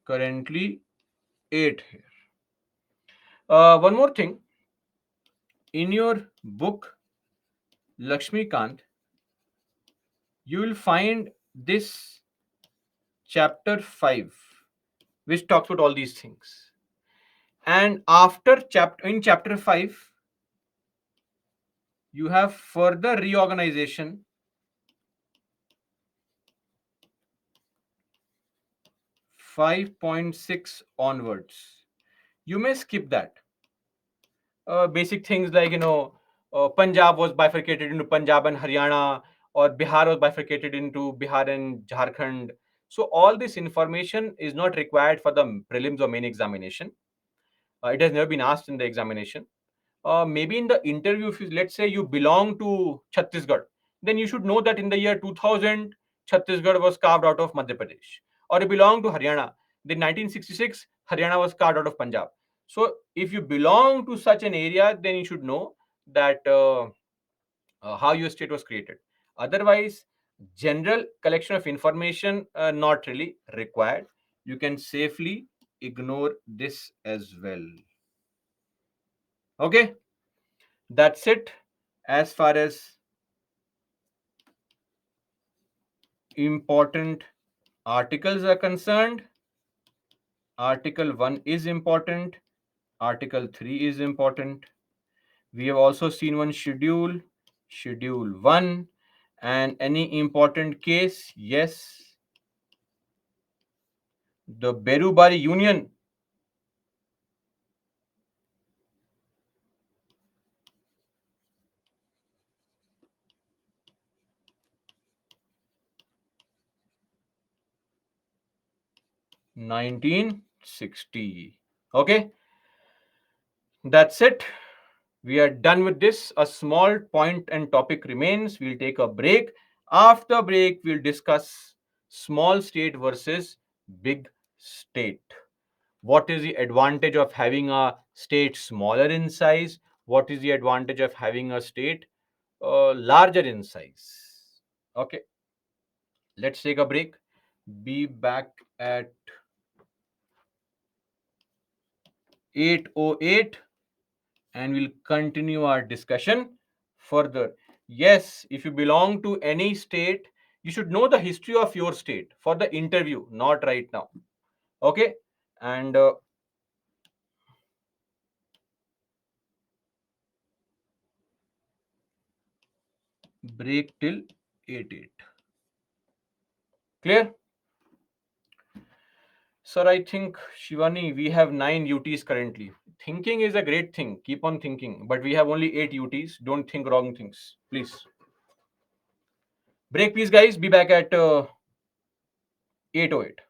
Currently 8 here. One more thing. In your book, Lakshmikant, you will find this chapter 5, which talks about all these things. And after chapter 5, you have further reorganization 5.6 onwards. You may skip that. Basic things like, Punjab was bifurcated into Punjab and Haryana, or Bihar was bifurcated into Bihar and Jharkhand. So all this information is not required for the prelims or main examination. It has never been asked in the examination. Maybe in the interview, if you, let's say you belong to Chhattisgarh, then you should know that in the year 2000, Chhattisgarh was carved out of Madhya Pradesh. Or you belong to Haryana, then 1966, Haryana was carved out of Punjab. So if you belong to such an area, then you should know that how your state was created. Otherwise, general collection of information not really required. You can safely ignore this as well. Okay, that's it as far as important articles are concerned. Article 1 is important, Article 3 is important. We have also seen one schedule, Schedule 1, and any important case. Yes, the Berubari Union. (1960). Okay, that's it. We are done with this. A small point and topic remains. We'll take a break. After break, we'll discuss small state versus big state. What is the advantage of having a state smaller in size? What is the advantage of having a state larger in size? Okay, let's take a break. Be back at 8:08 and we'll continue our discussion further. Yes, if you belong to any state, you should know the history of your state for the interview, not right now. Okay, and break till 8:08. Clear? Sir, I think, Shivani, we have 9 UTs currently. Thinking is a great thing. Keep on thinking. But we have only 8 UTs. Don't think wrong things. Please. Break, please, guys. Be back at 8:08.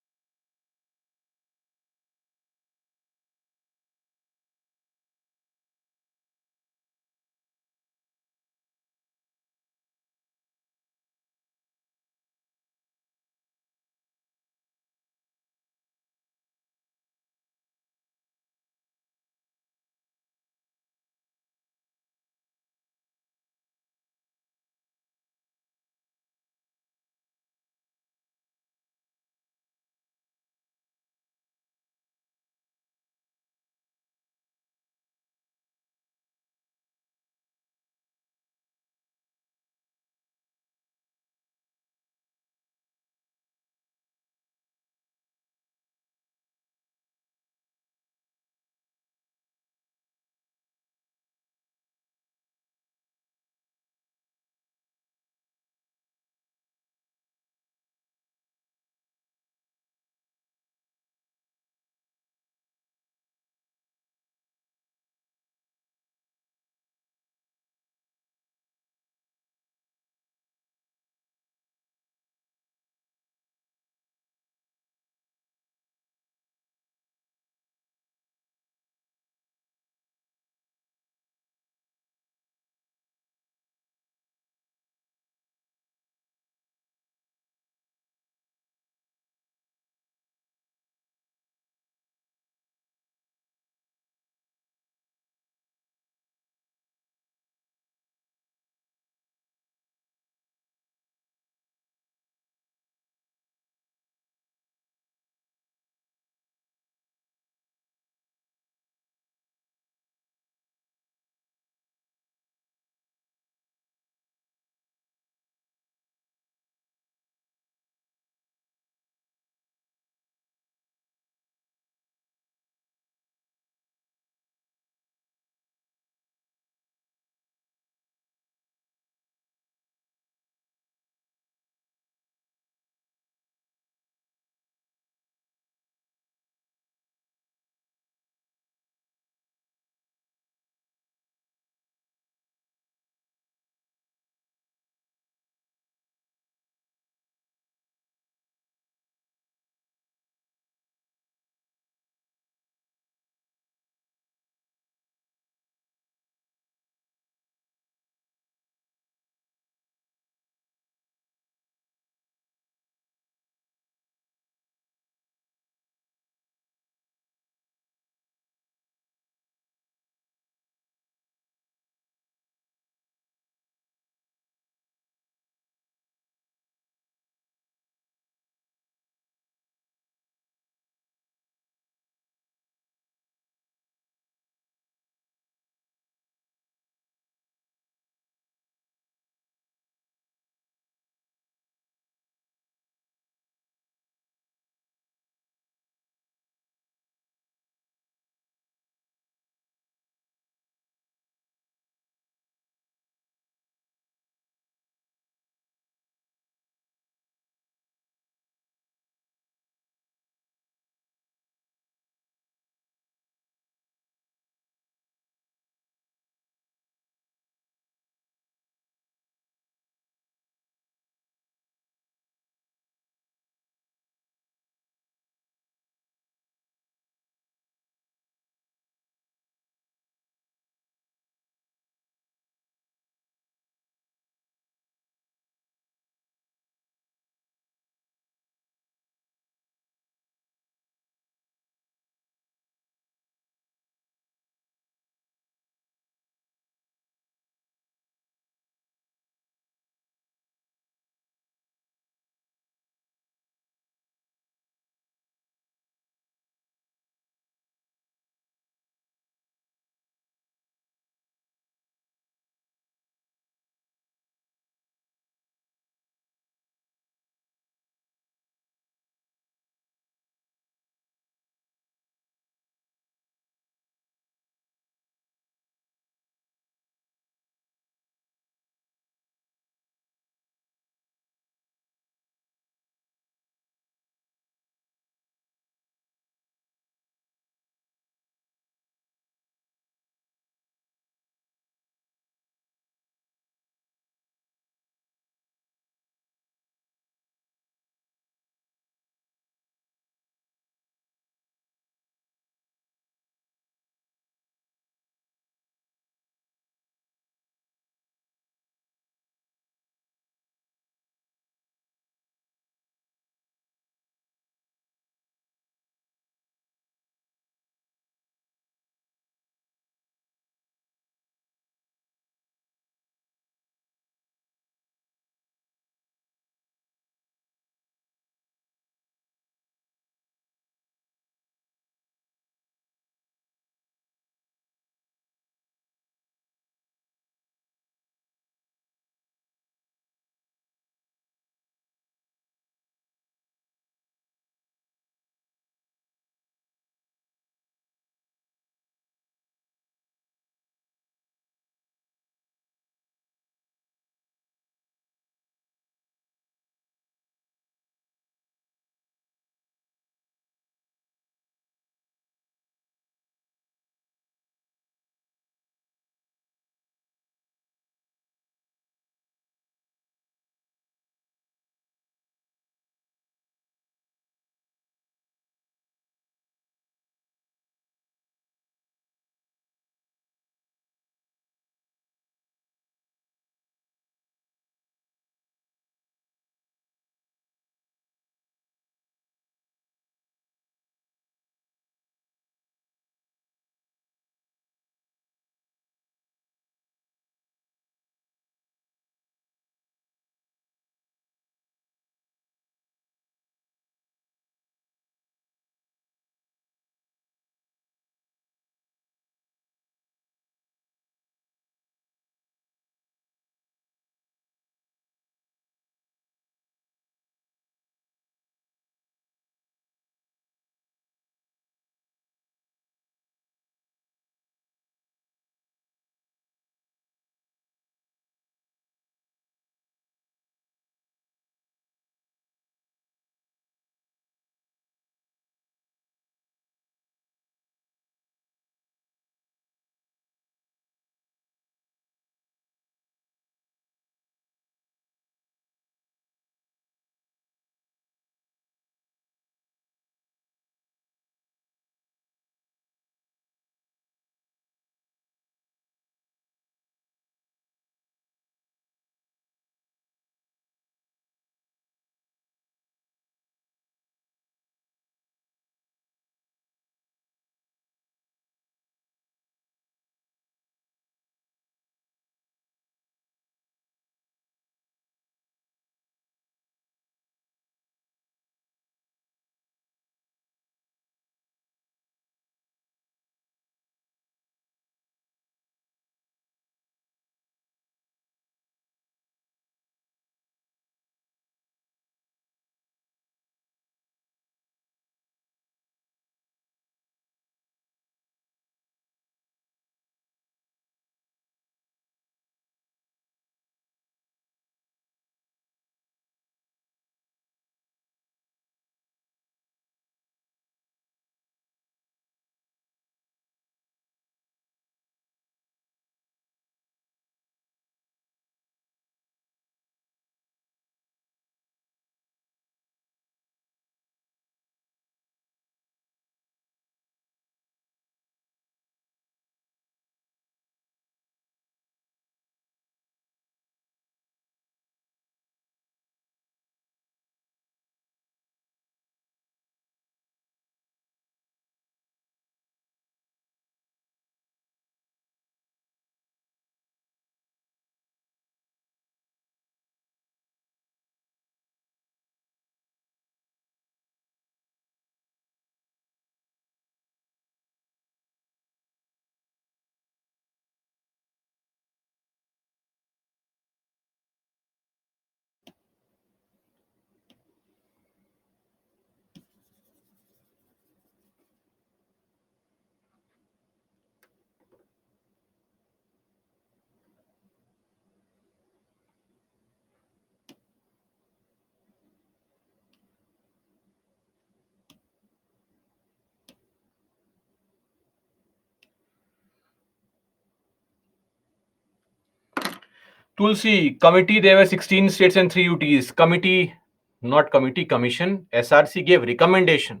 Tulsi, committee, there were 16 states and 3 UTs. Committee, not committee, commission. SRC gave recommendation.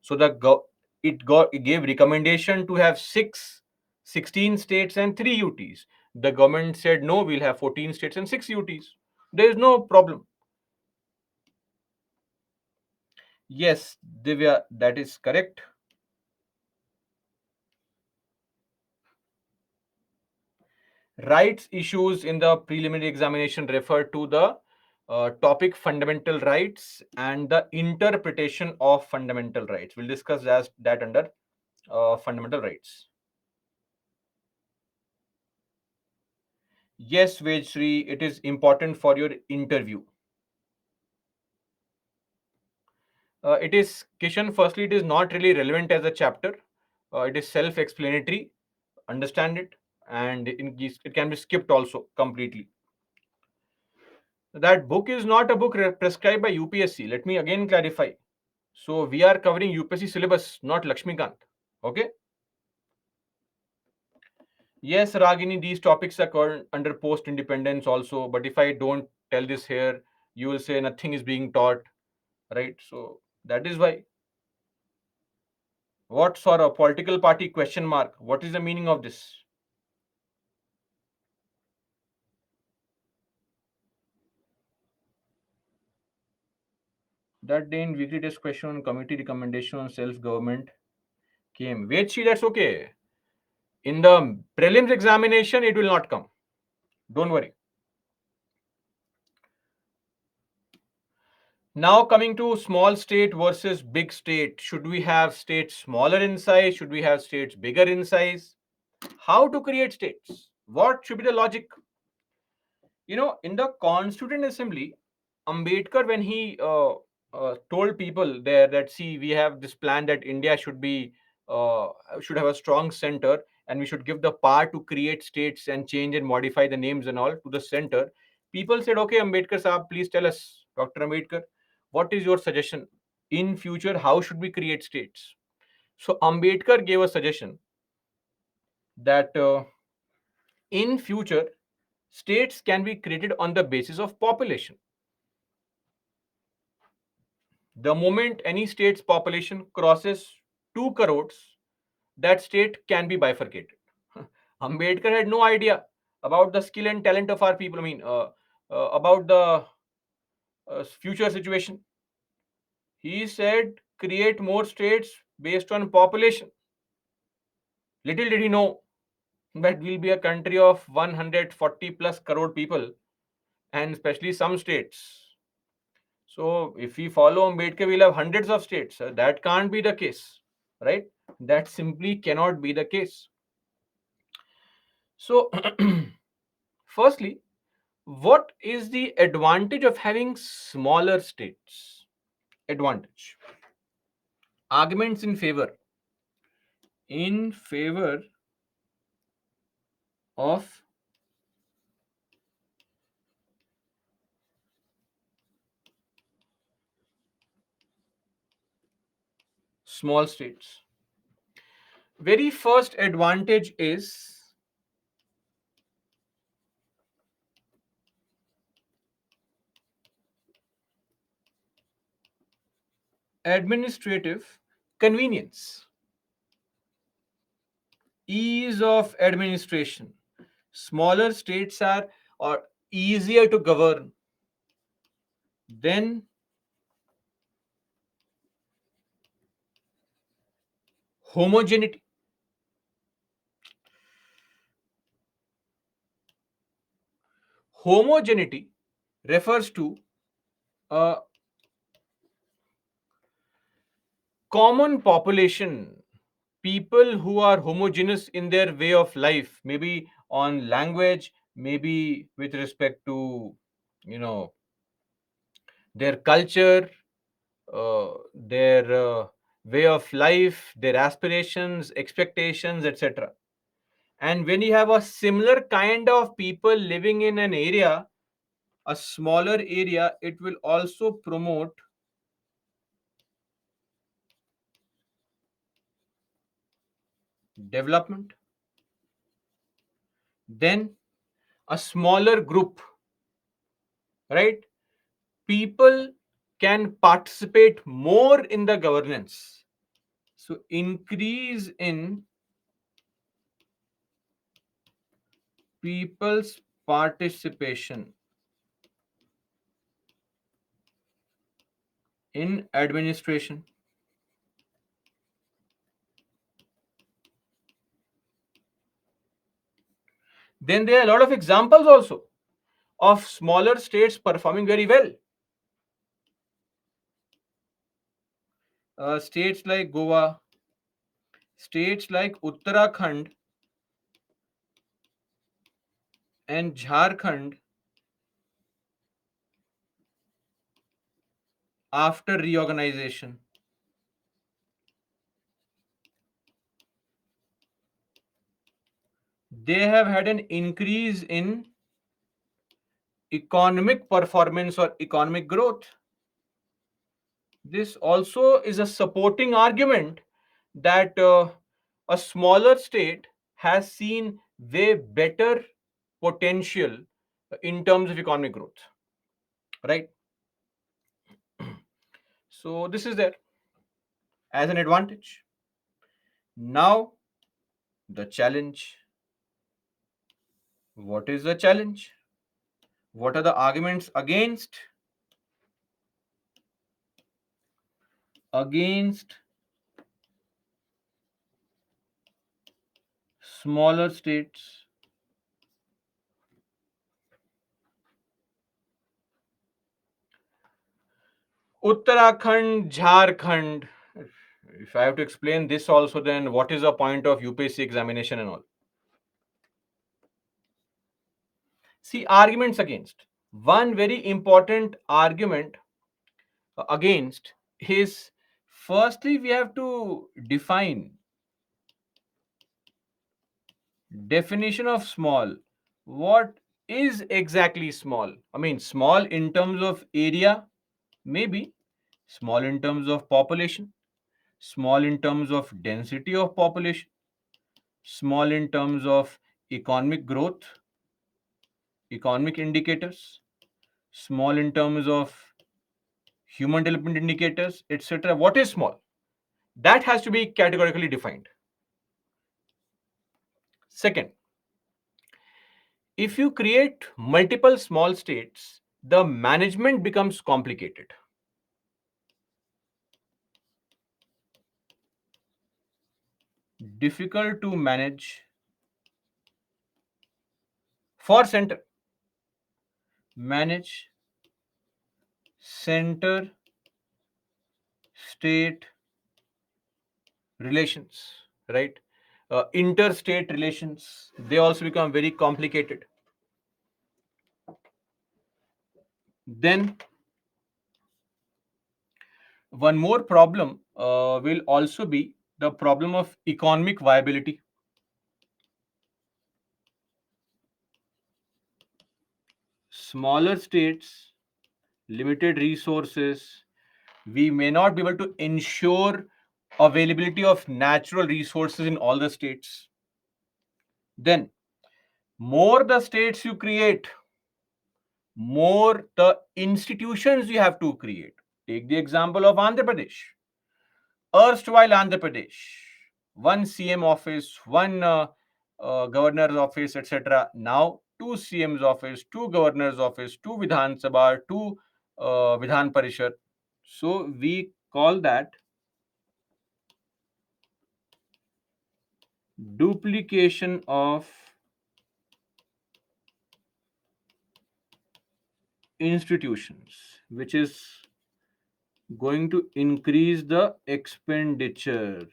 So it gave recommendation to have 16 states and 3 UTs. The government said no, we'll have 14 states and 6 UTs. There is no problem. Yes, Divya, that is correct. Rights issues in the preliminary examination refer to the topic fundamental rights and the interpretation of fundamental rights. We'll discuss that under fundamental rights. Yes, Vejshri, it is important for your interview. It is, Kishan, firstly, it is not really relevant as a chapter. It is self explanatory. Understand it, and it can be skipped also completely. That book is not a book prescribed by UPSC. Let me again clarify. So we are covering UPSC syllabus, not Lakshmikant. Okay? Yes, Ragini, these topics are covered under post independence also. But if I don't tell this here, you will say nothing is being taught, right? So that is why. What sort of political party question mark? What is the meaning of this? That day in weekly test question on committee recommendation on self government came. Wait, see, that's okay. In the prelims examination, it will not come. Don't worry. Now coming to small state versus big state. Should we have states smaller in size? Should we have states bigger in size? How to create states? What should be the logic? In the Constituent Assembly, Ambedkar, when he told people there that, see, we have this plan that India uh, should have a strong center, and we should give the power to create states and change and modify the names and all to the center. People said, okay, Ambedkar Saab, please tell us, Dr. Ambedkar, what is your suggestion in future? How should we create states? So Ambedkar gave a suggestion that in future states can be created on the basis of population. The moment any state's population crosses 2 crores, that state can be bifurcated. Ambedkar had no idea about the skill and talent of our people. About the future situation. He said, create more states based on population. Little did he know that we'll be a country of 140 plus crore people, and especially some states. So, if we follow Ambedkar, we'll have hundreds of states. That can't be the case, right? That simply cannot be the case. So, firstly, what is the advantage of having smaller states? Advantage. Arguments in favor of small states. Very first advantage is administrative convenience, ease of administration. Smaller states are easier to govern than homogeneity. Homogeneity refers to a common population, people who are homogeneous in their way of life, maybe on language, maybe with respect to, you know, their culture, their way of life, their aspirations, expectations, etc. And when you have a similar kind of people living in an area, a smaller area, it will also promote development. Then a smaller group, right? People can participate more in the governance. So, increase in people's participation in administration. Then there are a lot of examples also of smaller states performing very well. States like Goa, states like Uttarakhand and Jharkhand, after reorganization, they have had an increase in economic performance or economic growth. This also is a supporting argument that a smaller state has seen way better potential in terms of economic growth, right? So, this is there as an advantage. Now, the challenge. What is the challenge? What are the arguments against smaller states? Uttarakhand, Jharkhand. If I have to explain this also, then what is the point of UPSC examination and all? See, arguments against. One very important argument against is, firstly, we have to define definition of small. What is exactly small? I mean, small in terms of area, maybe, small in terms of population, small in terms of density of population, small in terms of economic growth, economic indicators, small in terms of human development indicators, etc. What is small? That has to be categorically defined. Second, if you create multiple small states, the management becomes complicated. Difficult to manage for center. Manage center state relations, right? Interstate relations, they also become very complicated. Then, one more problem will also be the problem of economic viability. Smaller states, limited resources, we may not be able to ensure availability of natural resources in all the states. Then, more the states you create, more the institutions you have to create. Take the example of Andhra Pradesh. Erstwhile Andhra Pradesh, one CM office, one governor's office, etc. Now, two CM's office, two governor's office, two Vidhan Sabha, two Vidhan Parishad. So, we call that duplication of institutions, which is going to increase the expenditure,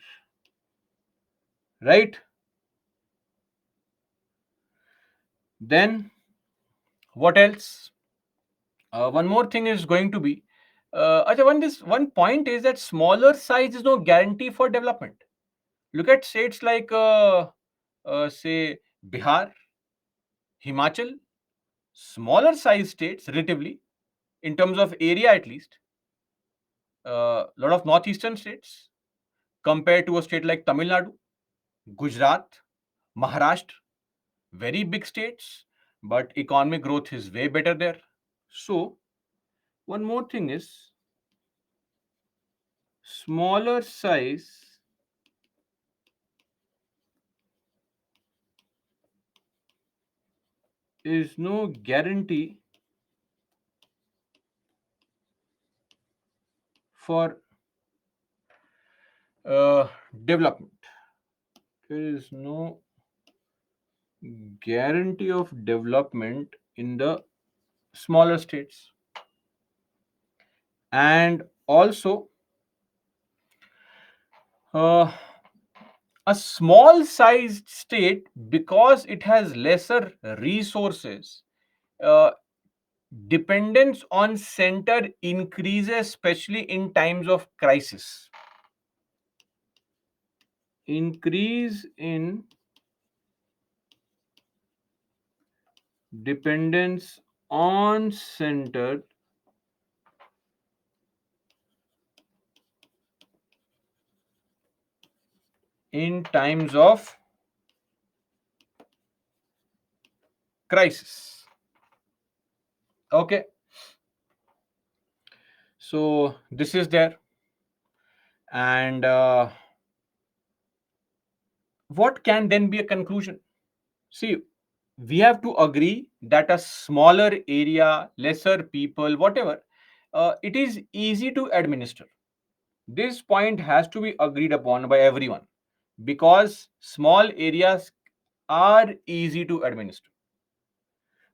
right? Then, what else? One more thing is going to be, one point is that smaller size is no guarantee for development. Look at states like, say, Bihar, Himachal, smaller size states relatively, in terms of area at least. A lot of northeastern states compared to a state like Tamil Nadu, Gujarat, Maharashtra, very big states. but economic growth is way better there. So, one more thing is smaller size is no guarantee for uh, development. There is no guarantee of development in the smaller states. And also, uh, a small sized state, because it has lesser resources, uh, dependence on center increases, especially in times of crisis. Increase in dependence on center in times of crisis. Okay, so this is there. And what can then be a conclusion? See, we have to agree that a smaller area, lesser people, whatever, it is easy to administer. This point has to be agreed upon by everyone, because small areas are easy to administer.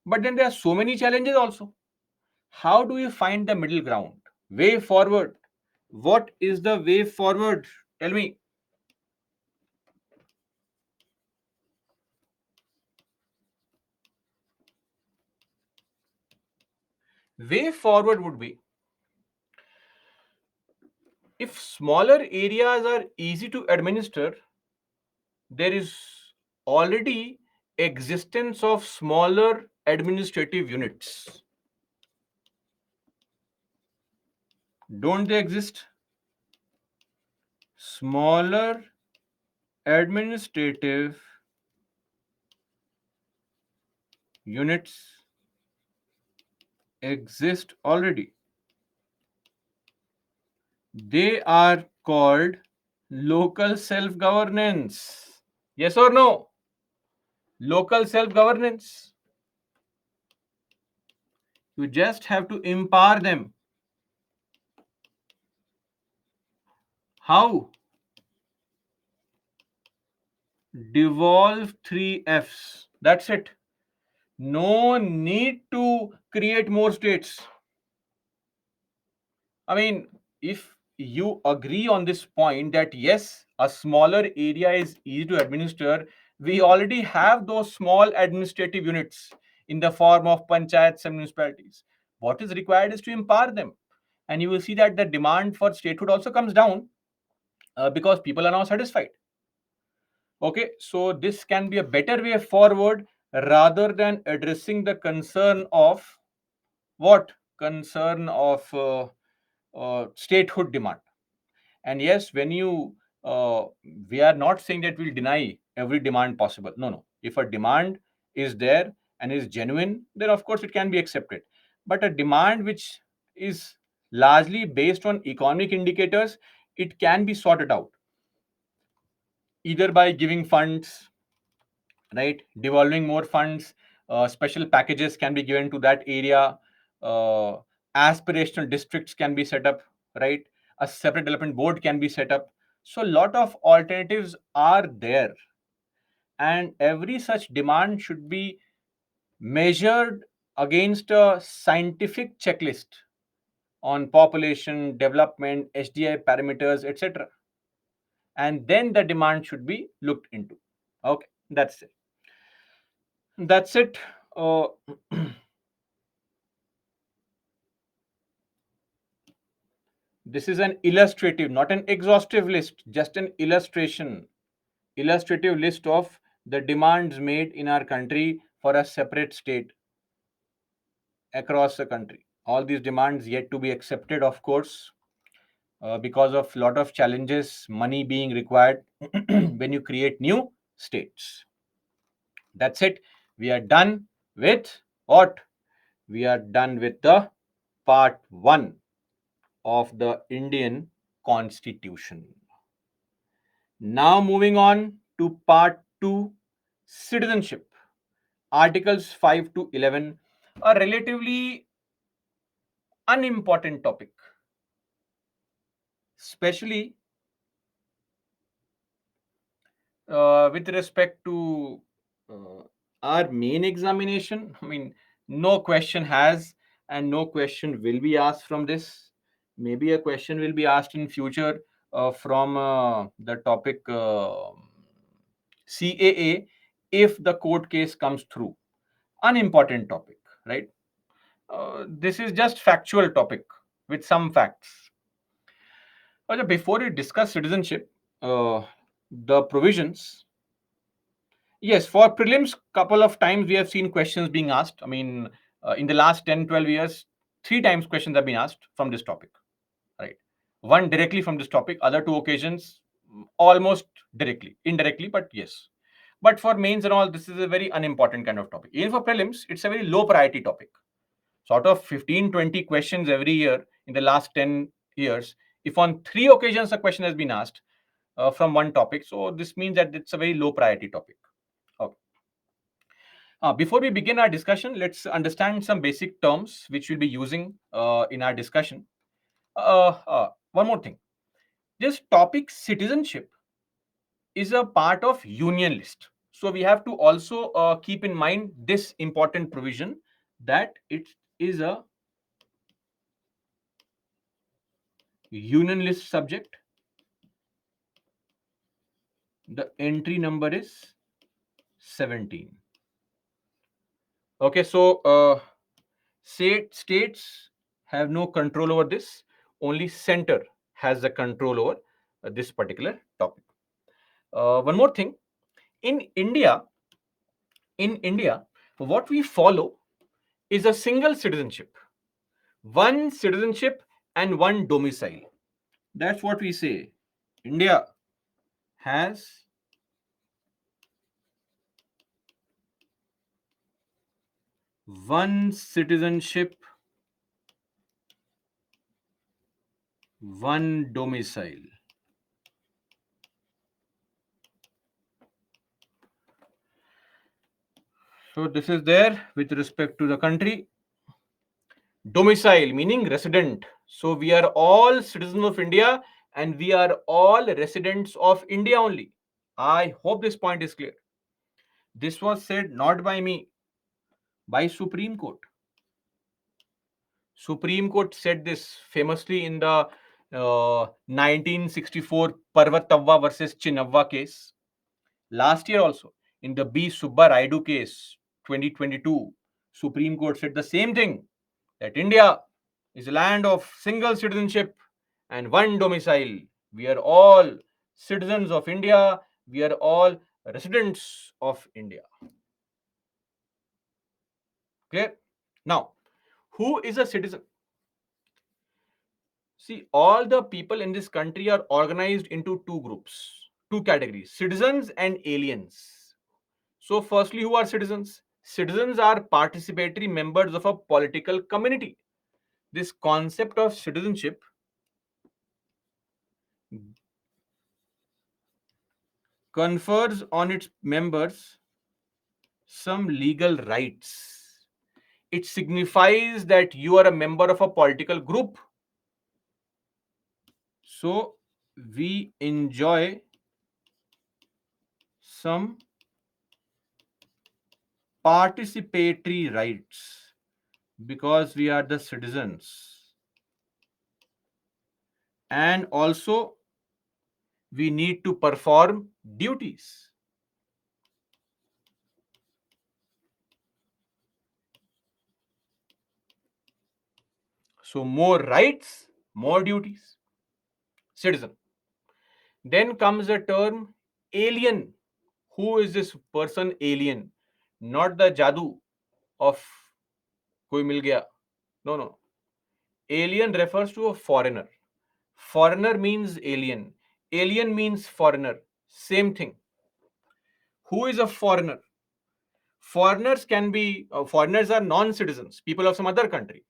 But then there are so many challenges also. How do you find the middle ground? Way forward. What is the way forward? Tell me. Way forward would be, if smaller areas are easy to administer, there is already existence of smaller administrative units. Don't they exist? Smaller administrative units exist already. They are called local self governance. Yes or no? Local self governance. You just have to empower them. How? Devolve three F's. That's it. No need to create more states. I mean, if you agree on this point that yes, a smaller area is easy to administer, we already have those small administrative units in the form of panchayats and municipalities. What is required is to empower them. And you will see that the demand for statehood also comes down, because people are now satisfied. Okay, so this can be a better way forward rather than addressing the concern of what? Concern of statehood demand. And yes, when you we are not saying that we'll deny every demand possible. No, no. If a demand is there and is genuine, then of course it can be accepted. But a demand which is largely based on economic indicators, it can be sorted out either by giving funds, right? Devolving more funds, special packages can be given to that area, uh, aspirational districts can be set up, right? A separate development board can be set up. So, a lot of alternatives are there, and every such demand should be measured against a scientific checklist on population, development, HDI parameters, etc. And then the demand should be looked into. Okay, that's it. That's it. Uh, This is an illustrative, not an exhaustive list, just an illustrative list of the demands made in our country for a separate state across the country. All these demands yet to be accepted, of course, because of lot of challenges, money being required when you create new states. That's it. We are done with what? We are done with the part 1 of the Indian Constitution. Now, moving on to part 2, citizenship. Articles 5 to 11, a relatively unimportant topic, especially with respect to uh, our main examination. I mean, no question has and no question will be asked from this. Maybe a question will be asked in future from the topic CAA if the court case comes through. Unimportant topic, right? This is just factual topic with some facts. Before we discuss citizenship, the provisions. Yes, for prelims, couple of times we have seen questions being asked. I mean, in the last 10, 12 years, three times questions have been asked from this topic, right? One directly from this topic, other two occasions almost directly, indirectly, but yes. But for mains and all, this is a very unimportant kind of topic. Even for prelims, it's a very low priority topic. So out of 15, 20 questions every year in the last 10 years, if on three occasions a question has been asked from one topic, so this means that it's a very low priority topic. Okay. Before we begin our discussion, let's understand some basic terms which we'll be using in our discussion. One more thing. This topic citizenship is a part of union list. So we have to also keep in mind this important provision that it is a union list subject. The entry number is 17. Okay, so states have no control over this. Only center has the control over this particular topic. One more thing, in India, in India, what we follow is a single citizenship, one citizenship and one domicile. That's what we say. India has one citizenship, one domicile. So this is there with respect to the country. Domicile meaning resident. So we are all citizens of India and we are all residents of India only. I hope this point is clear. This was said not by me, by Supreme Court. Supreme Court said this famously in the 1964 Parvatavva versus Chinnavva case. Last year also, in the B. Subba Raidu case, 2022, Supreme Court said the same thing, that India is a land of single citizenship and one domicile. We are all citizens of India. We are all residents of India. Clear? Now, who is a citizen? See, all the people in this country are organized into two groups, two categories, citizens and aliens. So, firstly, who are citizens? Citizens are participatory members of a political community. This concept of citizenship confers on its members some legal rights. It signifies that you are a member of a political group. So, we enjoy some participatory rights because we are the citizens. And also, we need to perform duties. So, more rights, more duties. Citizen. Then comes the term alien. Who is this person alien? Not the jadoo of koi mil gaya. No, no. Alien refers to a foreigner. Foreigner means alien. Alien means foreigner. Same thing. Who is a foreigner? Foreigners are non-citizens, people of some other country,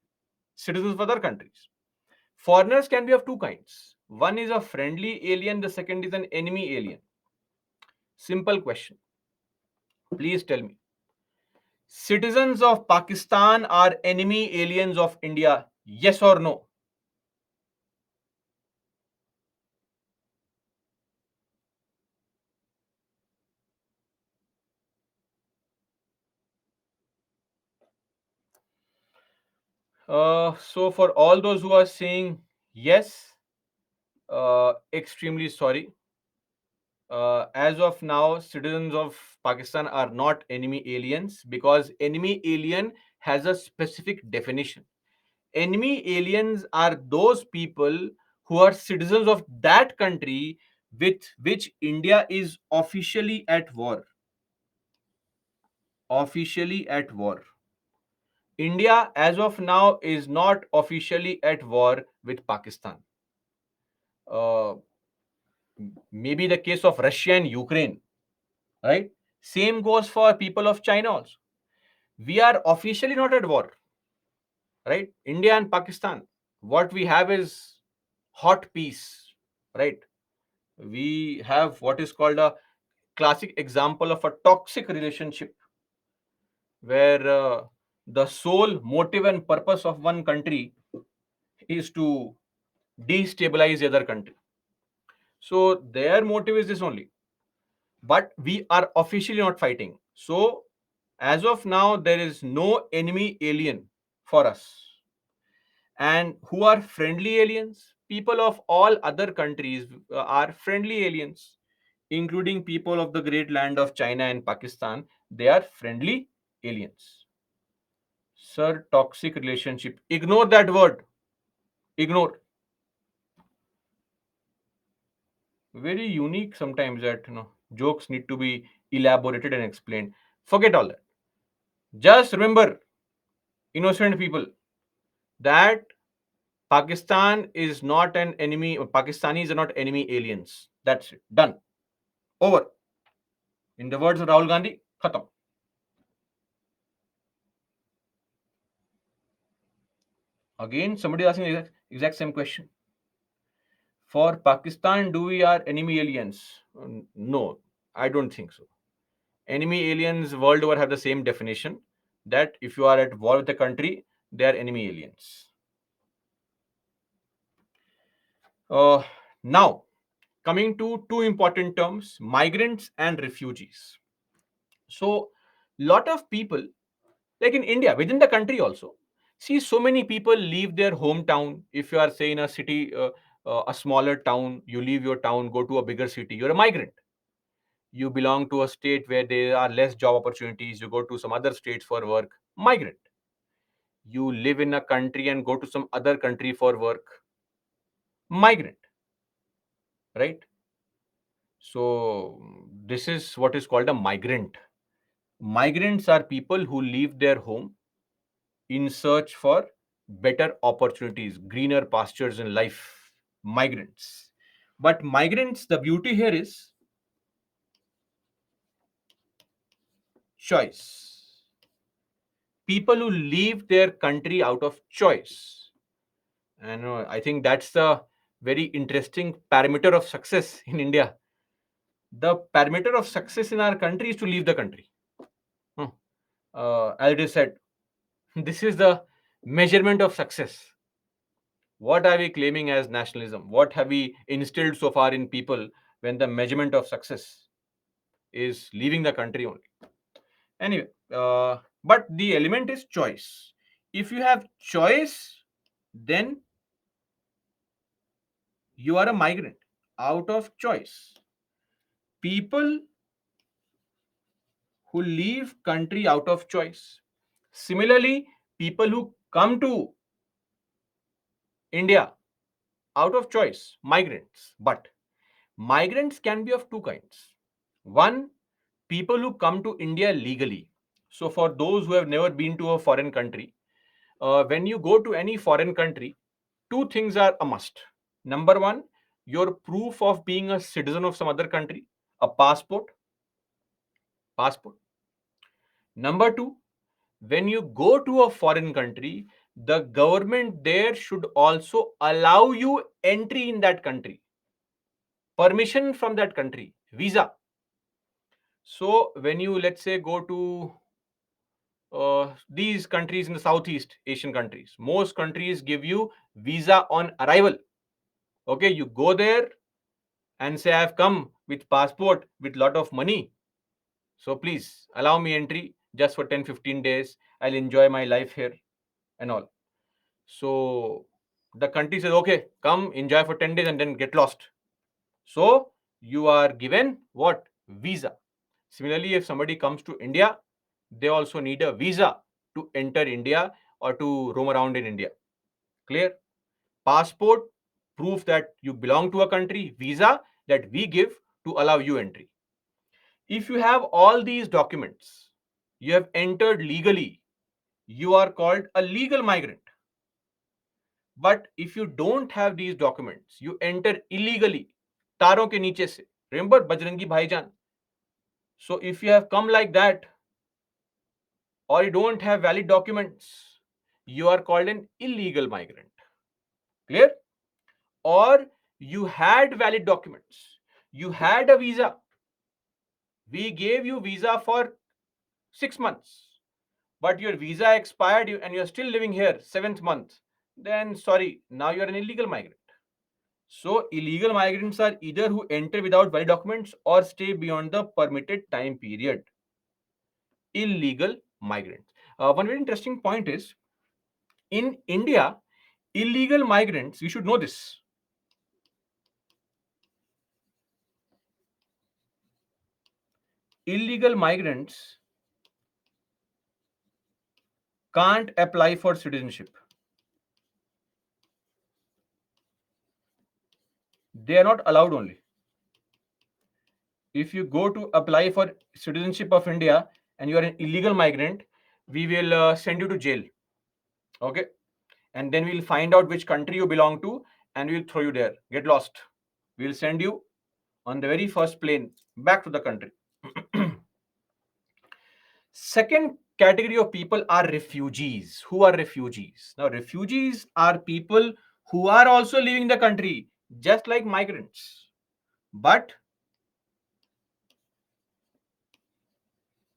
citizens of other countries. Foreigners can be of two kinds. One is a friendly alien, the second is an enemy alien. Simple question. Please tell me. Citizens of Pakistan are enemy aliens of India? Yes or no? So for all those who are saying yes, extremely sorry. As of now, citizens of Pakistan are not enemy aliens because enemy alien has a specific definition. Enemy aliens are those people who are citizens of that country with which India is officially at war. Officially at war. India, as of now, is not officially at war with Pakistan. Uh, Maybe the case of Russia and Ukraine, right? Same goes for people of China also. We are officially not at war, right? India and Pakistan. What we have is hot peace, right? We have what is called a classic example of a toxic relationship where the sole motive and purpose of one country is to destabilize the other country. So their motive is this only. But we are officially not fighting. So as of now, there is no enemy alien for us. And who are friendly aliens? People of all other countries are friendly aliens, including people of the great land of China and Pakistan. They are friendly aliens. Sir, toxic relationship. Ignore that word. Ignore. Very unique sometimes that jokes need to be elaborated and explained. Forget all that. Just remember, innocent people, that Pakistan is not an enemy. Pakistanis are not enemy aliens. That's it. Done. Over. In the words of Rahul Gandhi, khatam. Again, somebody asking the exact same question. For Pakistan, do we are enemy aliens? No, I don't think so. Enemy aliens world over have the same definition that if you are at war with a country, they are enemy aliens. Uh, Now, coming to two important terms, migrants and refugees. So, lot of people, like in India, within the country also, see so many people leave their hometown. If you are, say, in a city, a smaller town, you leave your town, go to a bigger city, you're a migrant. You belong to a state where there are less job opportunities, you go to some other states for work, migrant. You live in a country and go to some other country for work, migrant, right? So, this is what is called a migrant. Migrants are people who leave their home in search for better opportunities, greener pastures in life. Migrants. But migrants, the beauty here is choice. People who leave their country out of choice. And I think that's the very interesting parameter of success in India. The parameter of success in our country is to leave the country. Hmm. As it is said, this is the measurement of success. What are we claiming as nationalism? What have we instilled so far in people when the measurement of success is leaving the country only? Anyway, but the element is choice. If you have choice, then you are a migrant out of choice. People who leave country out of choice. Similarly, people who come to India out of choice, migrants. But migrants can be of two kinds. One, people who come to India legally. So, for those who have never been to a foreign country, when you go to any foreign country, two things are a must. Number one, your proof of being a citizen of some other country, a passport. Passport. Number two, when you go to a foreign country, the government there should also allow you entry in that country, permission from that country, visa. So when you, let's say, go to these countries in the Southeast Asian countries, most countries give you visa on arrival. Okay, you go there and say, I've come with passport with lot of money, so please allow me entry just for 10-15 days. I'll enjoy my life here and all. So the country says, okay, come enjoy for 10 days and then get lost. So you are given what? Visa. Similarly, if somebody comes to India, they also need a visa to enter India or to roam around in India. Clear? Passport, proof that you belong to a country, visa that we give to allow you entry. If you have all these documents, you have entered legally, you are called a legal migrant. But if you don't have these documents, you enter illegally, तारों के नीचे से. Remember Bajrangi Bhaijaan? So if you have come like that, or you don't have valid documents, you are called an illegal migrant. Clear? Or you had valid documents, you had a visa, we gave you visa for 6 months, but your visa expired and you're still living here 7th month, then sorry, now you're an illegal migrant. So illegal migrants are either who enter without valid documents or stay beyond the permitted time period. Illegal migrants. One very interesting point is, in India, illegal migrants, you should know this. Illegal migrants can't apply for citizenship. They are not allowed only. If you go to apply for citizenship of India and you are an illegal migrant, we will send you to jail. Okay? And then we'll find out which country you belong to and we'll throw you there. Get lost. We'll send you on the very first plane back to the country. Second category of people are refugees. Who are refugees? Now, refugees are people who are also leaving the country, just like migrants, but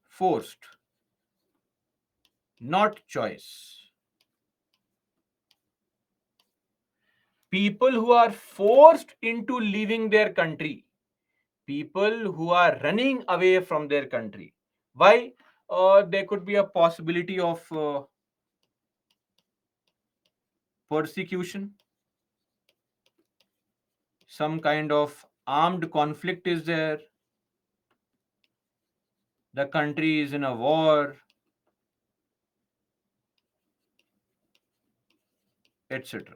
forced, not choice. People who are forced into leaving their country, people who are running away from their country. Why? There could be a possibility of persecution, some kind of armed conflict is there, the country is in a war, etc.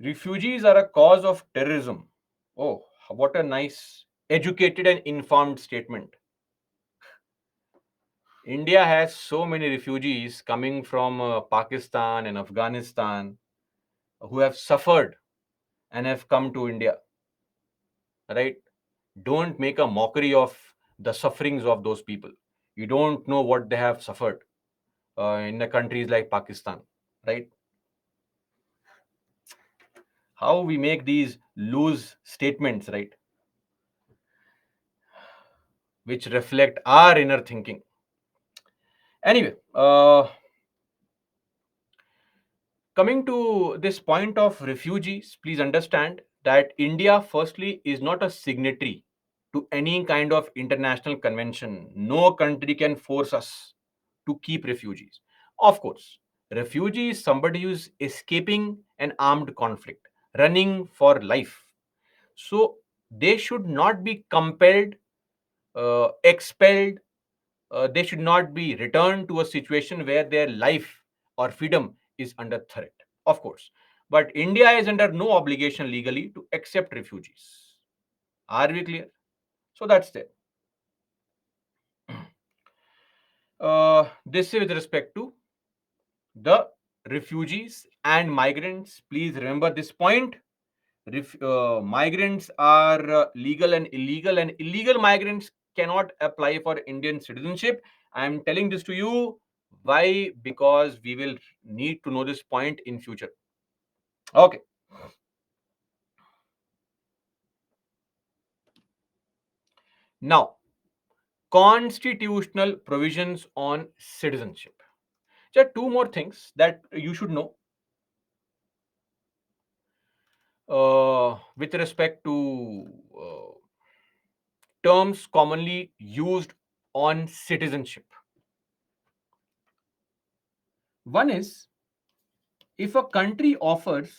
Refugees are a cause of terrorism. Oh, what a nice, educated, and informed statement. India has so many refugees coming from Pakistan and Afghanistan who have suffered and have come to India. Right? Don't make a mockery of the sufferings of those people. You don't know what they have suffered in the countries like Pakistan. Right? How we make these loose statements, right? Which reflect our inner thinking. Anyway, coming to this point of refugees, please understand that India, firstly, is not a signatory to any kind of international convention. No country can force us to keep refugees. Of course, refugee is somebody who is escaping an armed conflict, running for life. So they should not be compelled, expelled, they should not be returned to a situation where their life or freedom is under threat, of course. But India is under no obligation legally to accept refugees. Are we clear? So that's there. This is with respect to the refugees and migrants. Please remember this point. Migrants are legal and illegal, and illegal migrants cannot apply for Indian citizenship. I am telling this to you. Why? Because we will need to know this point in future. Okay. Now, constitutional provisions on citizenship. There are two more things that you should know with respect to terms commonly used on citizenship. One is, if a country offers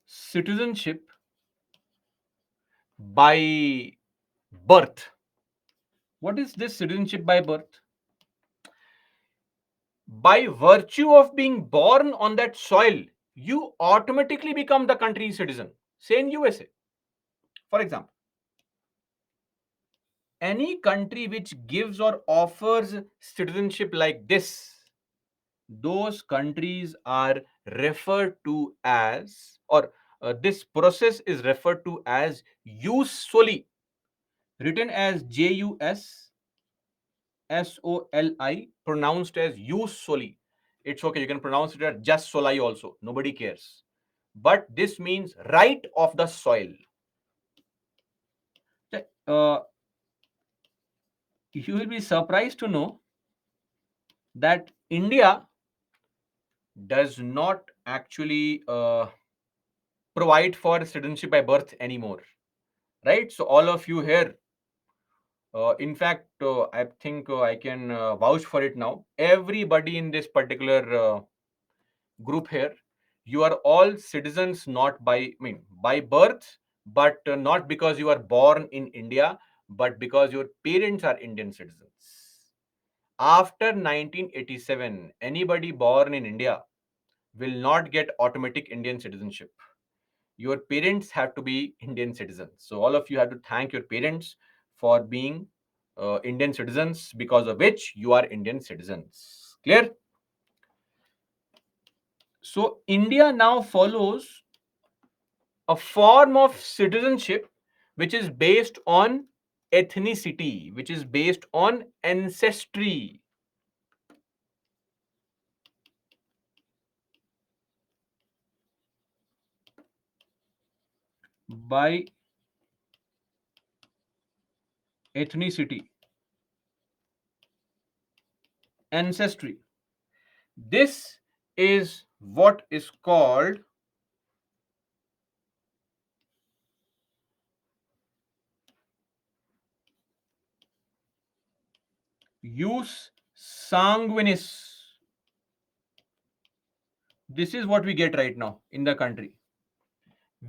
citizenship by birth. What is this citizenship by birth? By virtue of being born on that soil, you automatically become the country's citizen. Say in USA, for example, any country which gives or offers citizenship like this, those countries are referred to as, or this process is referred to as jus soli, written as JUSSOLI, pronounced as jus soli. It's okay, you can pronounce it as just soli also, nobody cares. But this means right of the soil. Uh, you will be surprised to know that India does not actually provide for citizenship by birth anymore, right? So all of you here, in fact, I think I can vouch for it now. Everybody in this particular group here, you are all citizens, not by, I mean, by birth, but not because you are born in India, but because your parents are Indian citizens. After 1987, anybody born in India will not get automatic Indian citizenship. Your parents have to be Indian citizens. So all of you have to thank your parents for being Indian citizens, because of which you are Indian citizens. Clear? So India now follows a form of citizenship which is based on ethnicity, which is based on ancestry. By ethnicity, ancestry. This is what is called jus sanguinis. This is what we get right now in the country.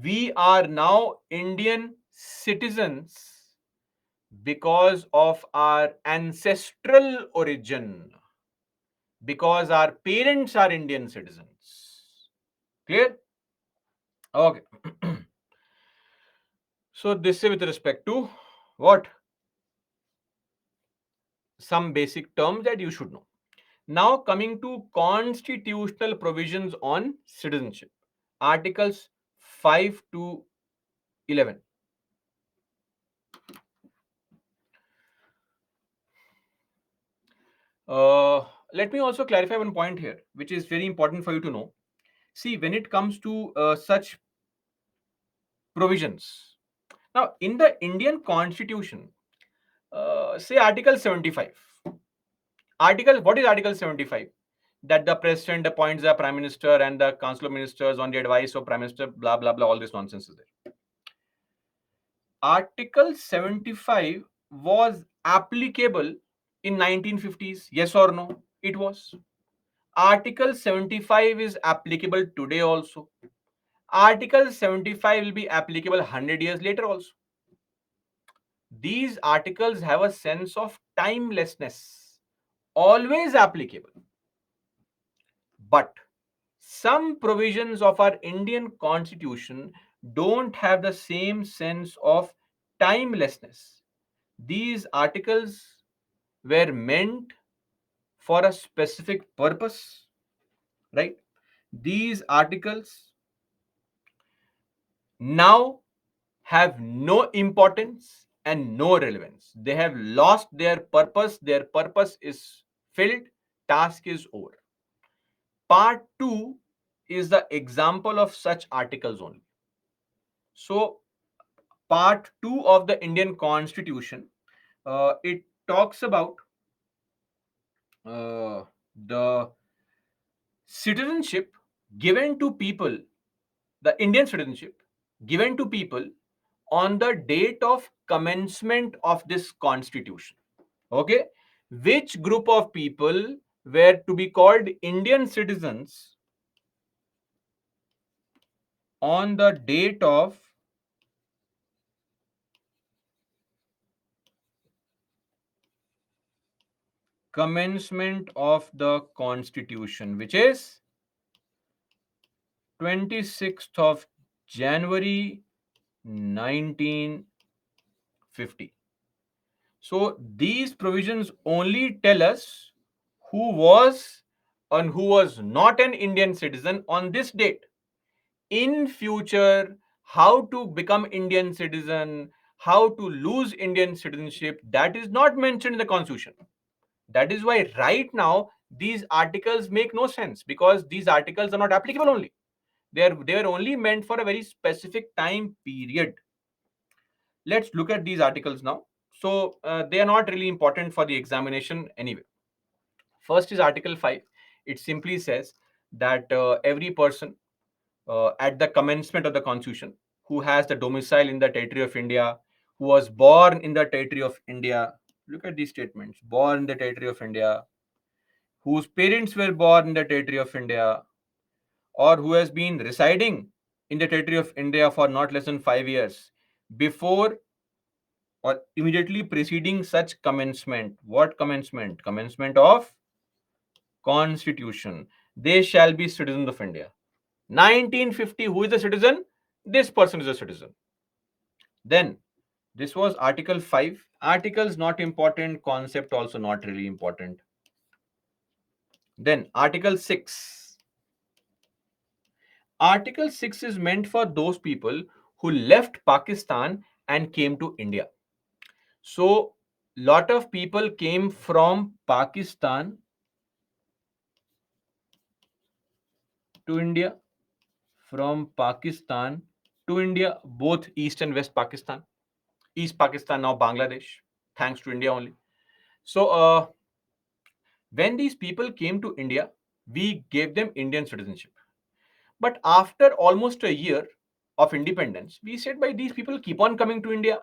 We are now Indian citizens because of our ancestral origin, because our parents are Indian citizens. Clear? Okay. So this is with respect to what? Some basic terms that you should know. Now coming to constitutional provisions on citizenship. Articles 5 to 11. Let me also clarify one point here, which is very important for you to know. See, when it comes to such provisions, now in the Indian Constitution, say Article 75. What is Article 75? That the president appoints the prime minister and the council of ministers on the advice of prime minister, blah blah blah. All this nonsense is there. Article 75 was applicable in 1950s. Yes or no? It was. Article 75 is applicable today also. Article 75 will be applicable 100 years later also. These articles have a sense of timelessness, always applicable. But some provisions of our Indian Constitution don't have the same sense of timelessness. These articles were meant for a specific purpose, right? These articles now have no importance and no relevance. They have lost their purpose. Their purpose is filled. Task is over. Part 2 is the example of such articles only. So, part 2 of the Indian Constitution, it talks about the citizenship given to people, the Indian citizenship given to people on the date of commencement of this constitution. Okay, which group of people were to be called Indian citizens on the date of commencement of the constitution, which is 26th of January 1950. So these provisions only tell us who was and who was not an Indian citizen on this date. In future, how to become Indian citizen, how to lose Indian citizenship, that is not mentioned in the constitution. That is why right now these articles make no sense, because these articles are not applicable only. They are only meant for a very specific time period. Let's look at these articles now. So they are not really important for the examination anyway. First is Article 5. It simply says that every person at the commencement of the constitution who has the domicile in the territory of India, who was born in the territory of India, look at these statements: born in the territory of India, whose parents were born in the territory of India, or who has been residing in the territory of India for not less than 5 years before or immediately preceding such commencement. What commencement? Commencement of constitution. They shall be citizens of India. 1950, who is a citizen? This person is a citizen. Then this was Article 5. Articles not important, concept also not really important. Then Article 6. Article 6 is meant for those people who left Pakistan and came to India. So, lot of people came from Pakistan to India, from Pakistan to India, both East and West Pakistan. East Pakistan, now Bangladesh, thanks to India only. So, when these people came to India, we gave them Indian citizenship. But after almost a year of independence, we said, by these people keep on coming to India.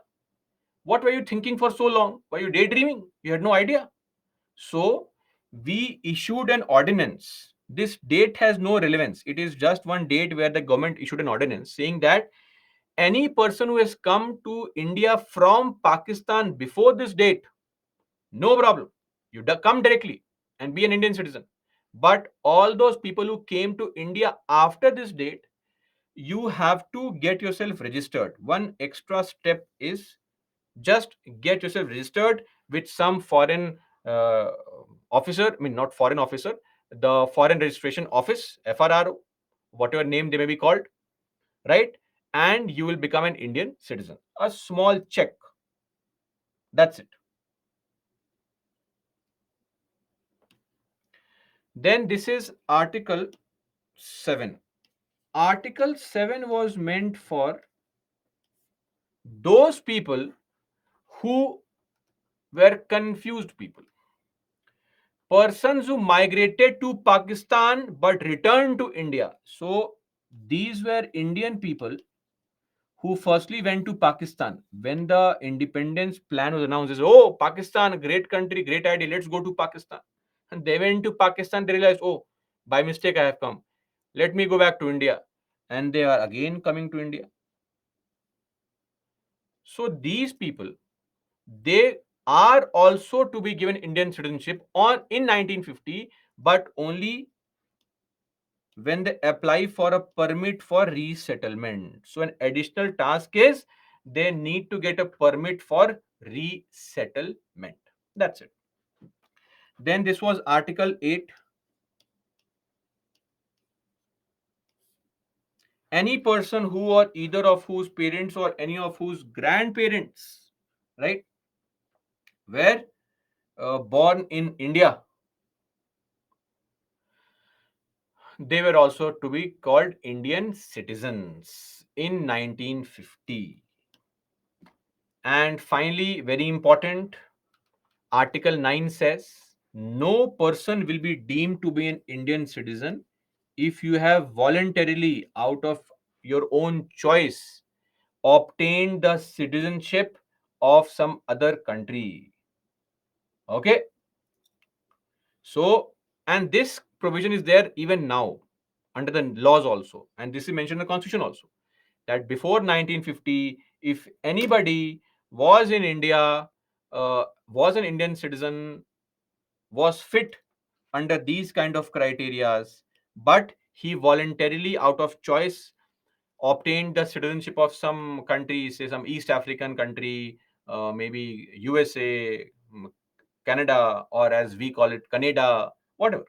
What were you thinking for so long? Were you daydreaming? You had no idea. So we issued an ordinance. This date has no relevance. It is just one date where the government issued an ordinance saying that any person who has come to India from Pakistan before this date, no problem. You come directly and be an Indian citizen. But all those people who came to India after this date, you have to get yourself registered. One extra step is just get yourself registered with some foreign uh, officer. I mean, not foreign officer, the foreign registration office, FRRO, whatever name they may be called, right? And you will become an Indian citizen. A small check. That's it. Then this is Article 7. Article 7 was meant for those people who were confused people, persons who migrated to Pakistan but returned to India. So these were Indian people who firstly went to Pakistan when the independence plan was announced. As, oh, Pakistan, a great country, great idea, let's go to Pakistan. And they went to Pakistan, they realized, oh, by mistake I have come. Let me go back to India. And they are again coming to India. So these people, they are also to be given Indian citizenship on in 1950, but only when they apply for a permit for resettlement. So an additional task is they need to get a permit for resettlement. That's it. Then this was Article 8. any person who or either of whose parents or any of whose grandparents, right, were born in India, they were also to be called Indian citizens in 1950. And finally, very important, Article 9 says no person will be deemed to be an Indian citizen if you have voluntarily, out of your own choice, obtained the citizenship of some other country. Okay? So, and this provision is there even now under the laws also. And this is mentioned in the Constitution also, that before 1950, if anybody was in India, was an Indian citizen, was fit under these kind of criterias, but he voluntarily, out of choice, obtained the citizenship of some country, say some East African country, maybe USA, Canada, or as we call it, Canada, whatever,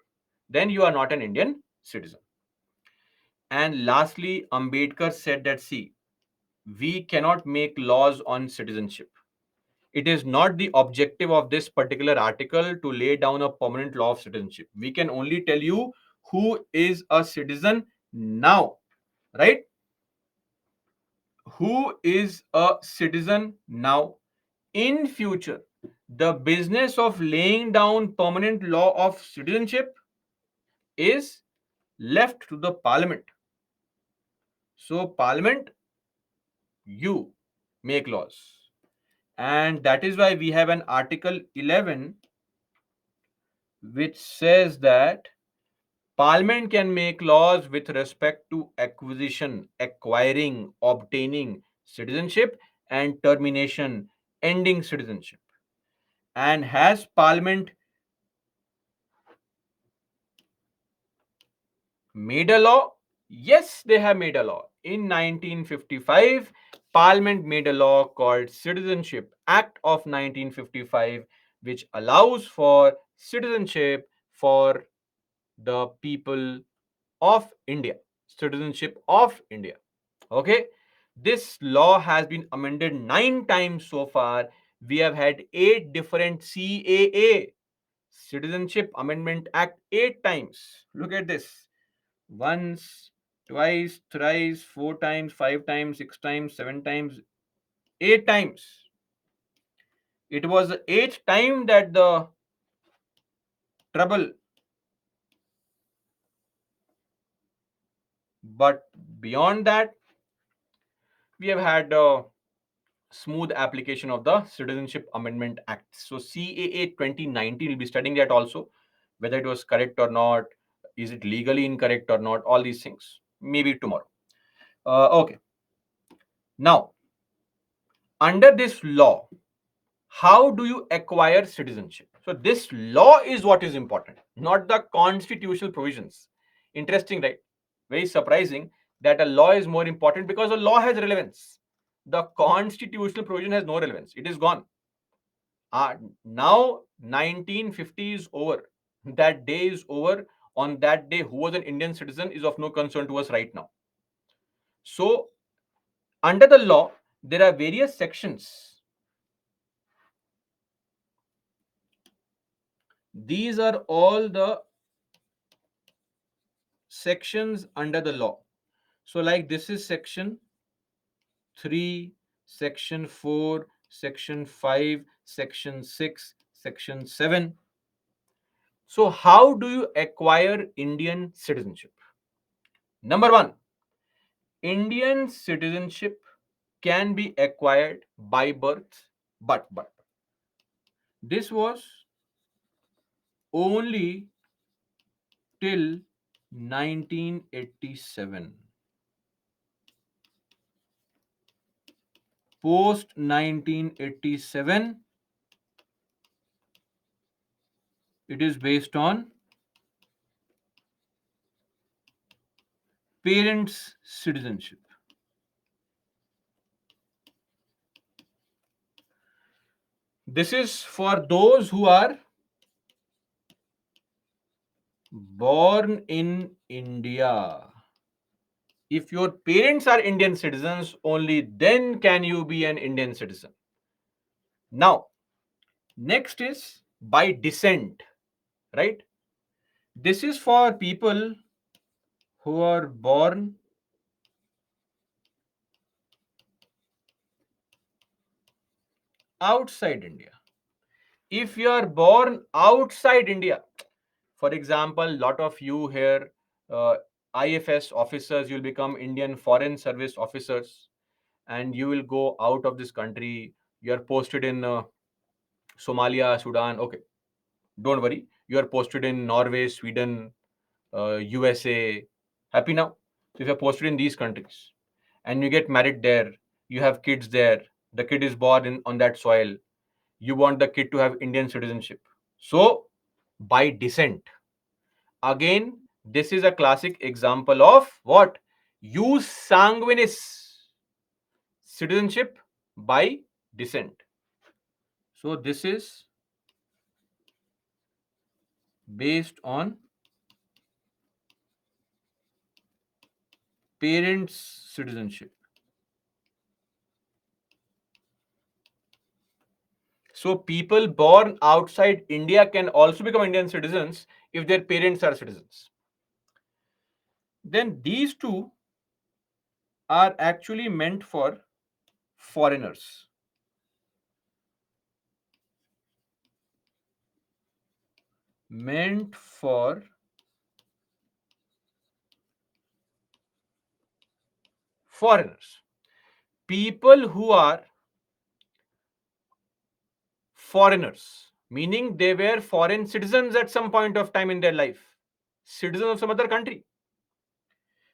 then you are not an Indian citizen. And lastly, Ambedkar said that, see, we cannot make laws on citizenship. It is not the objective of this particular article to lay down a permanent law of citizenship. We can only tell you who is a citizen now, right? Who is a citizen now. In future, the business of laying down permanent law of citizenship is left to the parliament. So, parliament, you make laws. And that is why we have an Article 11 which says that Parliament can make laws with respect to acquisition, acquiring, obtaining citizenship, and termination, ending citizenship. And has Parliament made a law? Yes, they have made a law. In 1955, Parliament made a law called Citizenship Act of 1955, which allows for citizenship for the people of India. Citizenship of India. Okay. This law has been amended 9 times so far. We have had 8 different CAA, Citizenship Amendment Act, 8 times. Look at this: once, twice, thrice, 4 times, 5 times, 6 times, 7 times, 8 times. It was the eighth time that the trouble, but beyond that, we have had smooth application of the Citizenship Amendment Act. So CAA 2019, we'll be studying that also, whether it was correct or not, is it legally incorrect or not, all these things. Maybe tomorrow. Okay. Now, under this law, how do you acquire citizenship? So this law is what is important, not the constitutional provisions. Interesting, right? Very surprising that a law is more important, because a law has relevance. The constitutional provision has no relevance. It is gone. Now 1950 is over. That day is over. On that day, who was an Indian citizen is of no concern to us right now. So, under the law, there are various sections. These are all the sections under the law. So, like this is section 3, section 4, section 5, section 6, section 7. So, how do you acquire Indian citizenship? Number one, Indian citizenship can be acquired by birth, but this was only till 1987. Post 1987, it is based on parents' citizenship. This is for those who are born in India. If your parents are Indian citizens, only then can you be an Indian citizen. Now, next is by descent, right? This is for people who are born outside India. If you are born outside India, for example, lot of you here, uh, IFS officers, you'll become Indian Foreign Service officers, and you will go out of this country. You are posted in Somalia, Sudan. Okay, don't worry. You are posted in Norway, Sweden, USA. Happy now? So if you're posted in these countries and you get married there, you have kids there, the kid is born in on that soil, you want the kid to have Indian citizenship. So by descent, again, this is a classic example of what? Jus sanguinis, citizenship by descent. So this is based on parents' citizenship. So people born outside India can also become Indian citizens if their parents are citizens. Then these two are actually meant for foreigners. Meant for foreigners. People who are foreigners, meaning they were foreign citizens at some point of time in their life, citizens of some other country.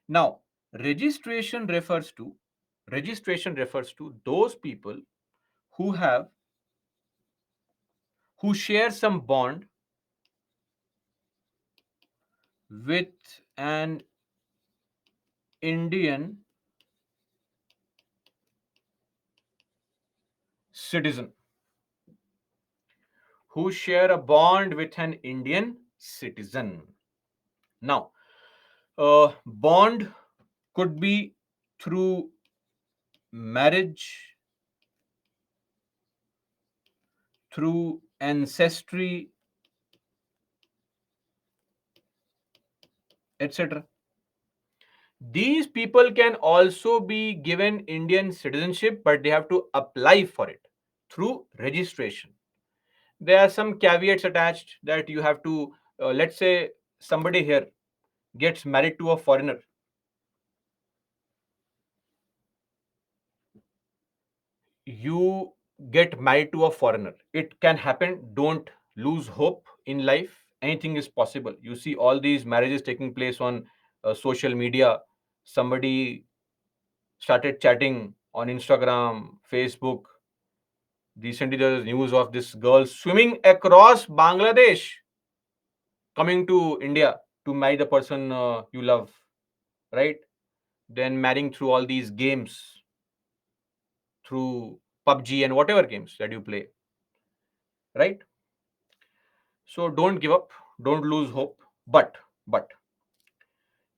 Now, registration refers to registration refers to those people who have who share some bond with an Indian citizen, who share a bond with an Indian citizen. Now, bond could be through marriage, through ancestry, etc. These people can also be given Indian citizenship, but they have to apply for it through registration. There are some caveats attached that you have to, let's say, somebody here gets married to a foreigner. You get married to a foreigner. It can happen. Don't lose hope in life. Anything is possible. You see all these marriages taking place on social media. Somebody started chatting on Instagram, Facebook. Recently, there was news of this girl swimming across Bangladesh, coming to India to marry the person you love, right? Then marrying through all these games, through PUBG and whatever games that you play, right? So don't give up, don't lose hope. But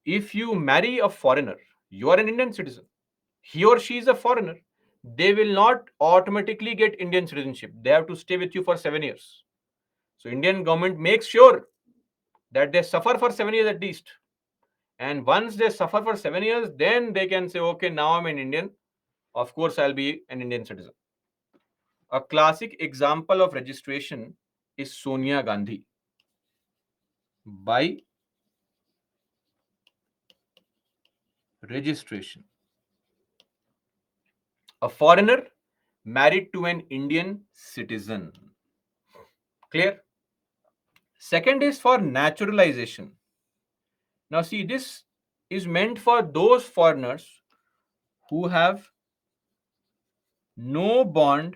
if you marry a foreigner, you are an Indian citizen. He or she is a foreigner. They will not automatically get Indian citizenship. They have to stay with you for 7 years. So Indian government makes sure that they suffer for 7 years at least. And once they suffer for 7 years, then they can say, okay, now I'm an Indian. Of course, I'll be an Indian citizen. A classic example of registration is Sonia Gandhi by registration. A foreigner married to an Indian citizen. Clear? Second is for naturalization. Now, see, this is meant for those foreigners who have no bond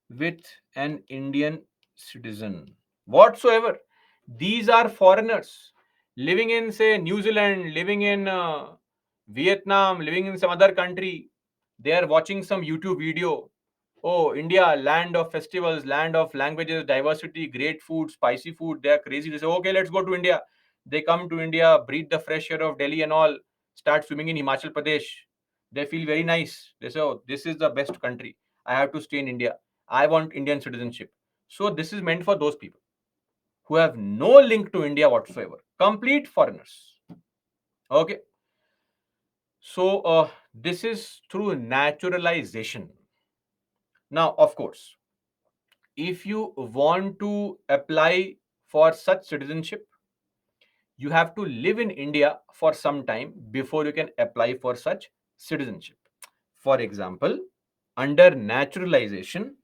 with an Indian citizen whatsoever. These are foreigners living in, say, New Zealand, living in Vietnam, living in some other country. They are watching some YouTube video. Oh, India, land of festivals, land of languages, diversity, great food, spicy food. They are crazy. They say, okay, let's go to India. They come to India, breathe the fresh air of Delhi and all. start swimming in Himachal Pradesh. They feel very nice. They say, oh, this is the best country. I have to stay in India. I want Indian citizenship. So this is meant for those people who have no link to India whatsoever. Complete foreigners. Okay. So this is through naturalization. Now, of course, if you want to apply for such citizenship, you have to live in India for some time before you can apply for such citizenship. For example, under naturalization,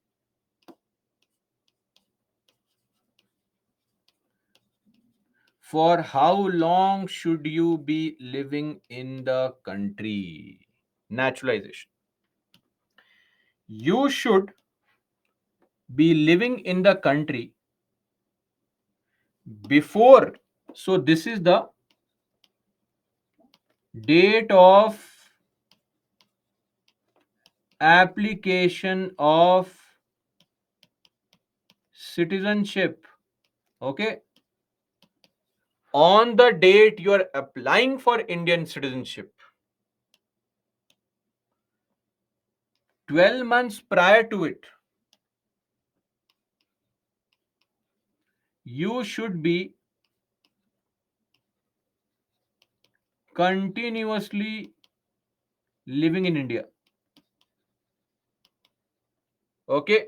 for how long should you be living in the country? Naturalization. You should be living in the country before. So, this is the date of application of citizenship. Okay. On the date you are applying for Indian citizenship, 12 months prior to it, you should be continuously living in India. Okay.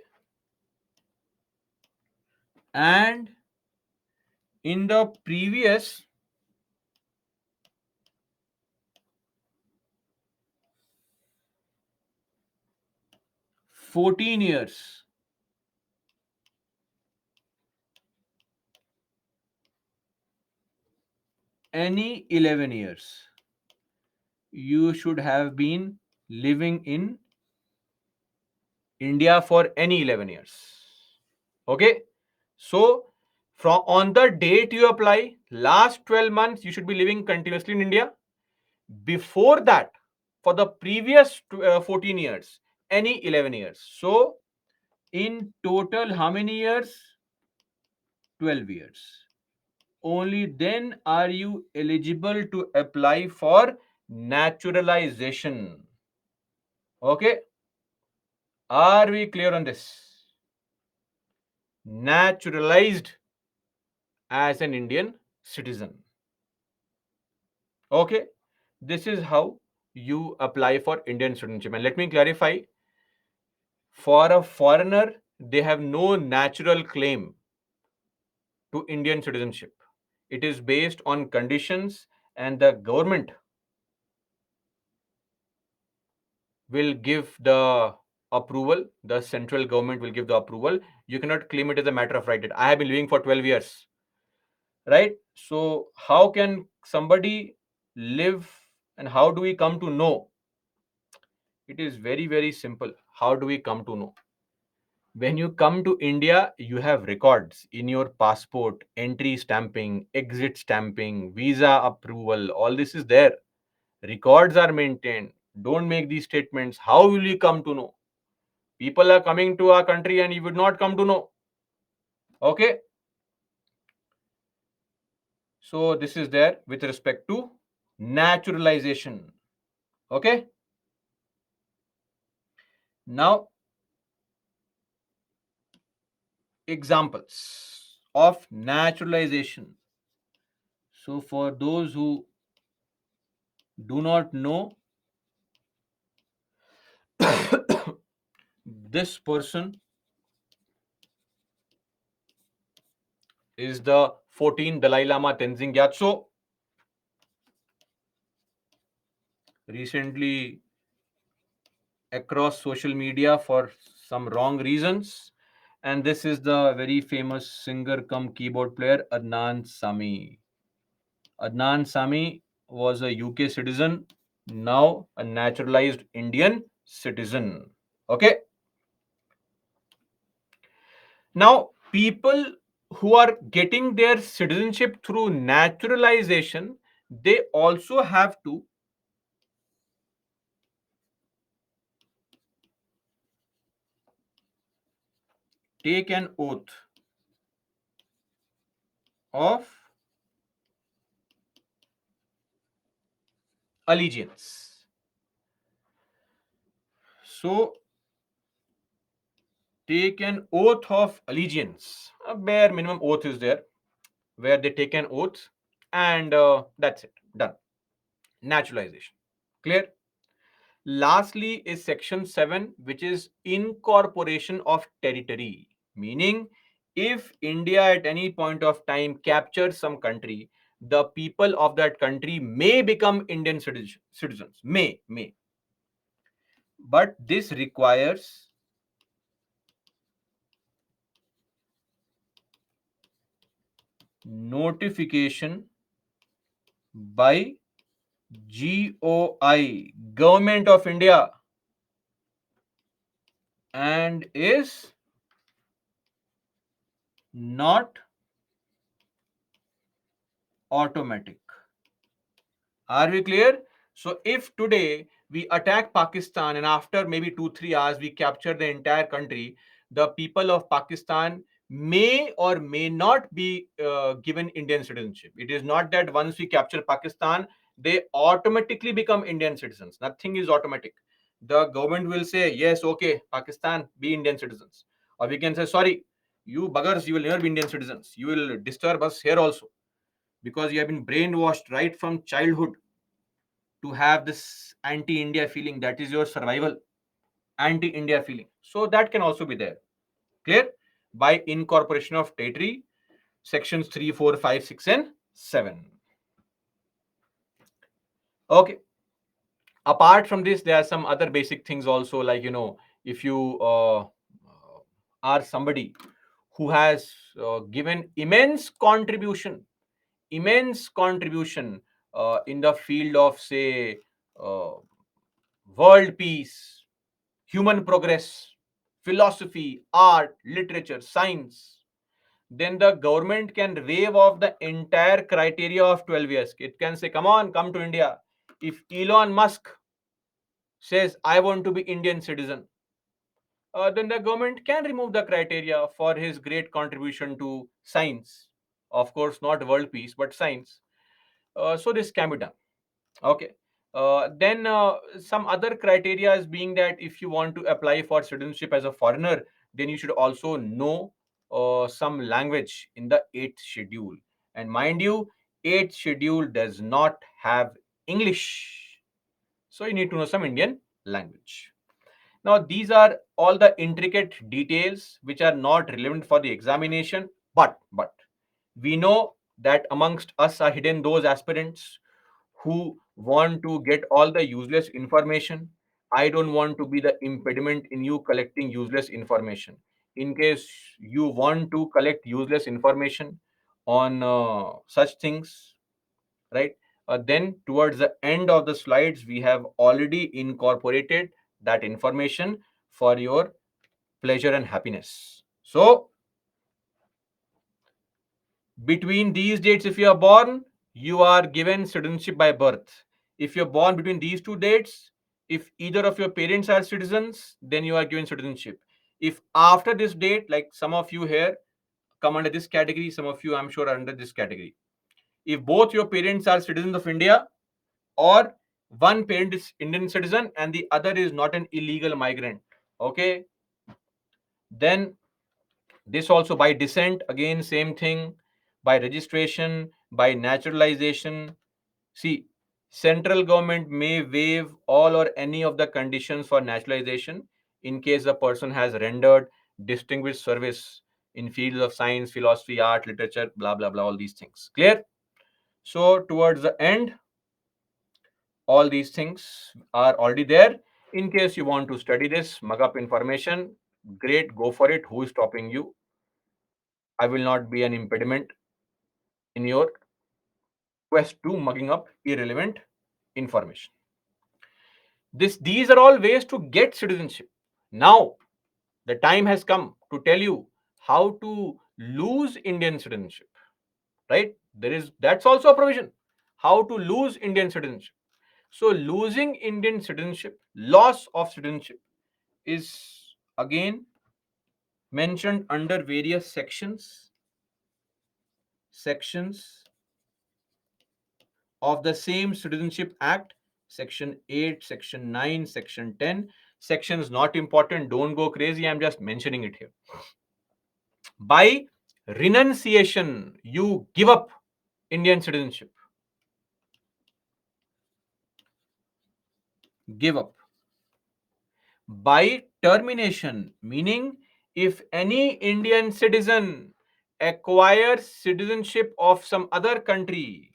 And in the previous 14 years, any 11 years, you should have been living in India for any 11 years. Okay. So, from on the date you apply, last 12 months, you should be living continuously in India. Before that, for the previous 14 years, any 11 years. So, in total, how many years? 12 years. Only then are you eligible to apply for naturalization. Okay. Are we clear on this? Naturalized as an Indian citizen. Okay. This is how you apply for Indian citizenship. And let me clarify, for a foreigner, they have no natural claim to Indian citizenship. It is based on conditions, and the government will give the approval. The central government will give the approval. You cannot claim it as a matter of right. I have been living for 12 years, right? So, how can somebody live, and how do we come to know? It is very, very simple. How do we come to know? When you come to India, you have records in your passport, entry stamping, exit stamping, visa approval, all this is there. Records are maintained. Don't make these statements. How will you come to know? People are coming to our country and you would not come to know. Okay. So, this is there with respect to naturalization. Okay. Now, examples of naturalization. So, for those who do not know, this person is the 14th Dalai Lama Tenzin Gyatso. Recently, across social media for some wrong reasons. And this is the very famous singer cum keyboard player Adnan Sami. Adnan Sami was a UK citizen, now a naturalized Indian citizen. Okay. Now, people who are getting their citizenship through naturalization, they also have to take an oath of allegiance. So, take an oath of allegiance. A bare minimum oath is there where they take an oath, and that's it. Done. Naturalization. Clear? Lastly is section 7, which is incorporation of territory, meaning if India at any point of time captures some country, the people of that country may become Indian citizens. May. But this requires notification by GOI, Government of India, and is not automatic. Are we clear? So, if today we attack Pakistan and after maybe 2 3 hours we capture the entire country, the people of Pakistan may or may not be given Indian citizenship. It is not that once we capture Pakistan, they automatically become Indian citizens. Nothing is automatic. The government will say, yes, okay, Pakistan, be Indian citizens. Or we can say, sorry, you buggers, you will never be Indian citizens. You will disturb us here also because you have been brainwashed right from childhood to have this anti-India feeling. That is your survival anti-India feeling. So that can also be there. Clear? By incorporation of territory, sections 3, 4, 5, 6, and 7. Okay. Apart from this, there are some other basic things also, like if you are somebody who has given immense contribution in the field of, say, uh, world peace, human progress, philosophy, art, literature, science, then the government can waive off the entire criteria of 12 years. It can say, come on, come to India. If Elon Musk says, I want to be Indian citizen, then the government can remove the criteria for his great contribution to science. Of course, not world peace, but science. So this can be done. Okay. Then some other criteria is being that if you want to apply for citizenship as a foreigner, then you should also know some language in the eighth schedule. And mind you, eighth schedule does not have English. So you need to know some Indian language. Now, these are all the intricate details which are not relevant for the examination, but we know that amongst us are hidden those aspirants who want to get all the useless information. I don't want to be the impediment in you collecting useless information. In case you want to collect useless information on such things, right? Then towards the end of the slides, we have already incorporated that information for your pleasure and happiness. So, between these dates, if you are born, you are given citizenship by birth. If you're born between these two dates, if either of your parents are citizens, then you are given citizenship. If after this date, like some of you here come under this category, some of you I'm sure are under this category. If both your parents are citizens of India, or one parent is Indian citizen and the other is not an illegal migrant, okay, then this also by descent, again, same thing, by registration, by naturalization. See, central government may waive all or any of the conditions for naturalization in case the person has rendered distinguished service in fields of science, philosophy, art, literature, blah, blah, blah, all these things. Clear? So, towards the end, all these things are already there. In case you want to study this, mug up information, great, go for it. Who is stopping you? I will not be an impediment in your quest to mugging up irrelevant information. These are all ways to get citizenship. Now, the time has come to tell you how to lose Indian citizenship. Right? That's also a provision. How to lose Indian citizenship. So, losing Indian citizenship, loss of citizenship, is again mentioned under various sections of the same Citizenship Act, Section 8, Section 9, Section 10. Sections not important. Don't go crazy. I'm just mentioning it here. By renunciation, you give up Indian citizenship. Give up. By termination, meaning if any Indian citizen acquires citizenship of some other country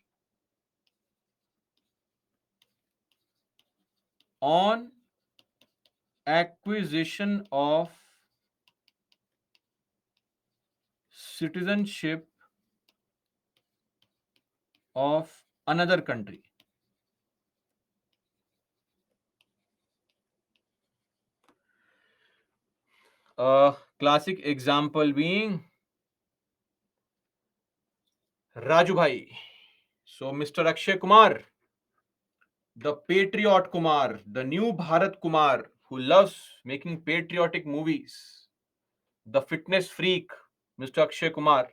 on acquisition of citizenship of another country. A classic example being Raju Bhai. So, Mr. Akshay Kumar, the patriot Kumar, the new Bharat Kumar, who loves making patriotic movies, the fitness freak, Mr. Akshay Kumar,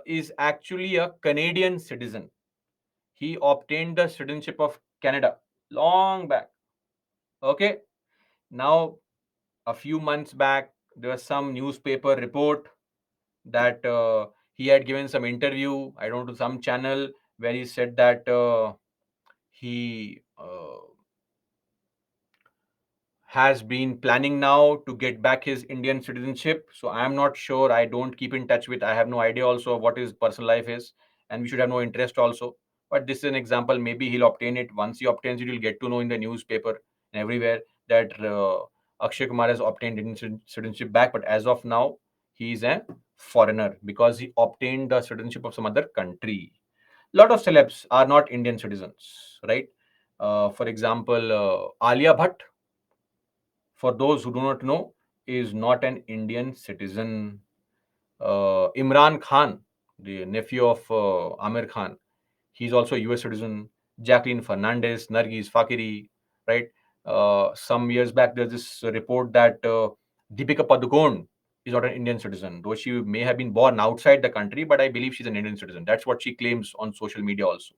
is actually a Canadian citizen. He obtained the citizenship of Canada long back. Okay, now a few months back, there was some newspaper report that he had given some interview, I don't know, to some channel where he said that he has been planning now to get back his Indian citizenship. So I am not sure. I don't keep in touch with. I have no idea also what his personal life is, and we should have no interest also. But this is an example. Maybe he'll obtain it. Once he obtains it, you'll get to know in the newspaper and everywhere that Akshay Kumar has obtained Indian citizenship back. But as of now, he is a foreigner because he obtained the citizenship of some other country. Lot of celebs are not Indian citizens, right? For example, Alia Bhatt, for those who do not know, is not an Indian citizen. Imran Khan, the nephew of Amir Khan, he's also a US citizen. Jacqueline Fernandez, Nargis Fakiri, right? Some years back, there's this report that Deepika Padukone is not an Indian citizen, though she may have been born outside the country, but I believe she's an Indian citizen. That's what she claims on social media also,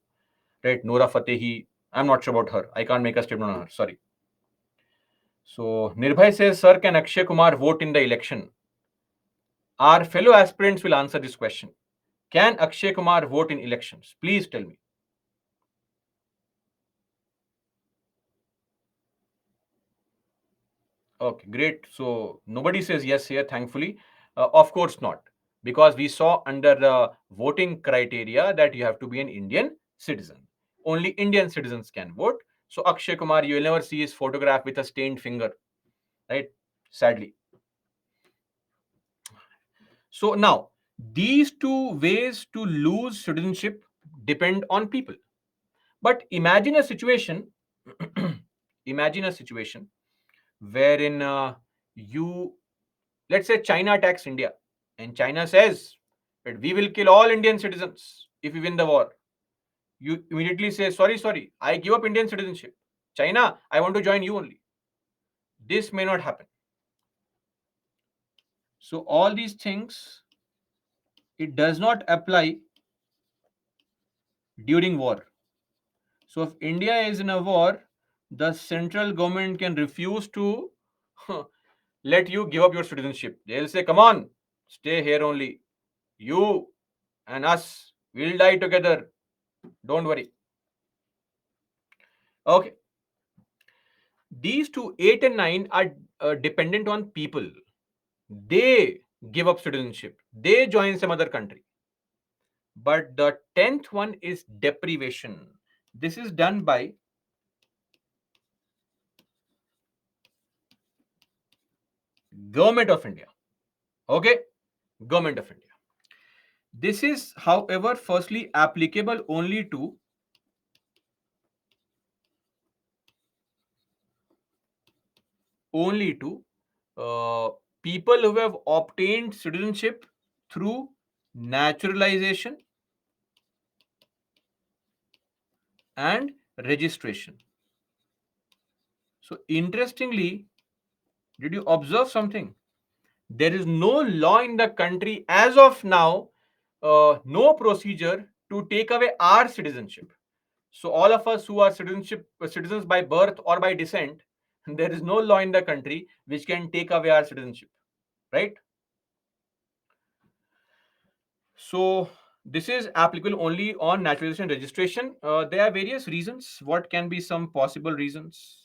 right? Noora Fatehi, I'm not sure about her. I can't make a statement on her. Sorry. So Nirbhay says, Sir, can Akshay Kumar vote in the election? Our fellow aspirants will answer this question. Can Akshay Kumar vote in elections? Please tell me. Okay, great. So nobody says yes here, thankfully. Of course not. Because we saw under the voting criteria that you have to be an Indian citizen. Only Indian citizens can vote. So Akshay Kumar, you will never see his photograph with a stained finger, right? Sadly. So now, these two ways to lose citizenship depend on people. But imagine a situation, imagine a situation wherein you, let's say China attacks India, and China says that we will kill all Indian citizens if we win the war. You immediately say, sorry, sorry, I give up Indian citizenship. China, I want to join you only. This may not happen. So all these things, it does not apply during war. So if India is in a war, the central government can refuse to let you give up your citizenship. They'll say, come on, stay here only. You and us will die together. Don't worry. Okay. These two, 8 and 9, are dependent on people. They give up citizenship, they join some other country. But the 10th one is deprivation. This is done by Government of India. Okay? Government of India. This is, however, firstly applicable only to uh, people who have obtained citizenship through naturalization and registration. So, interestingly, did you observe something? There is no law in the country as of now, no procedure to take away our citizenship. So all of us who are citizens by birth or by descent, there is no law in the country which can take away our citizenship, right? So this is applicable only on naturalization registration. There are various reasons. What can be some possible reasons?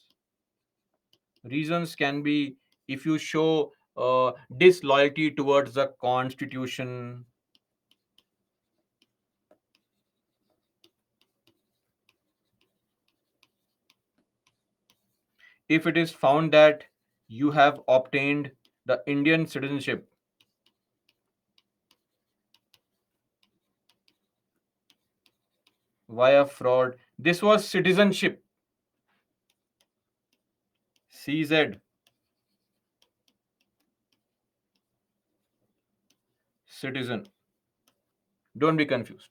Reasons can be if you show disloyalty towards the constitution, if it is found that you have obtained the Indian citizenship via fraud. This was citizenship, CZ, citizen. Don't be confused.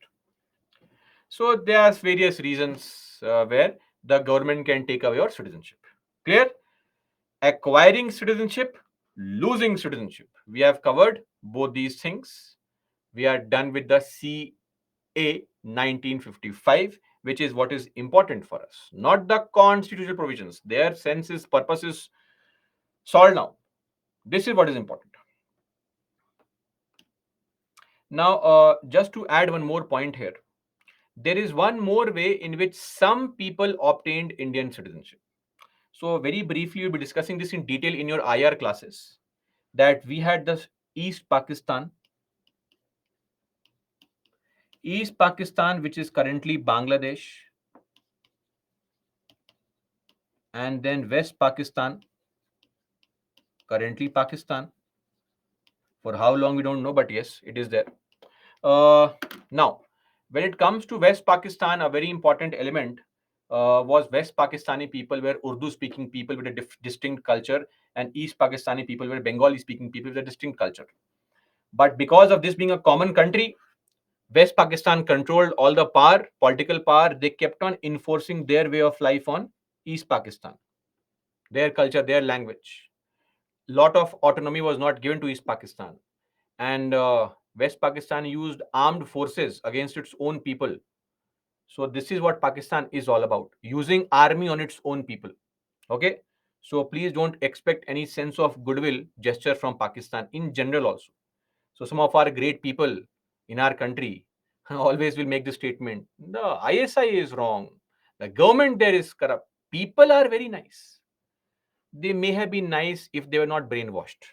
So there are various reasons where the government can take away your citizenship. Clear? Acquiring citizenship, losing citizenship. We have covered both these things. We are done with the CA 1955, which is what is important for us, not the constitutional provisions. Their sense is purpose is solved now. This is what is important. Now, just to add one more point here, there is one more way in which some people obtained Indian citizenship. So, very briefly, we'll be discussing this in detail in your IR classes. That we had the East Pakistan, which is currently Bangladesh, and then West Pakistan, currently Pakistan. For how long we don't know, but yes, it is there. Now, when it comes to West Pakistan, a very important element was West Pakistani people were Urdu speaking people with a distinct culture, and East Pakistani people were Bengali speaking people with a distinct culture. But because of this being a common country, West Pakistan controlled all the power, political power. They kept on enforcing their way of life on East Pakistan, their culture, their language. Lot of autonomy was not given to East Pakistan, and West Pakistan used armed forces against its own people. So this is what Pakistan is all about: using army on its own people. Okay, so please don't expect any sense of goodwill gesture from Pakistan in general also. So some of our great people in our country always will make the statement: the ISI is wrong, the government there is corrupt. People are very nice. They may have been nice if they were not brainwashed.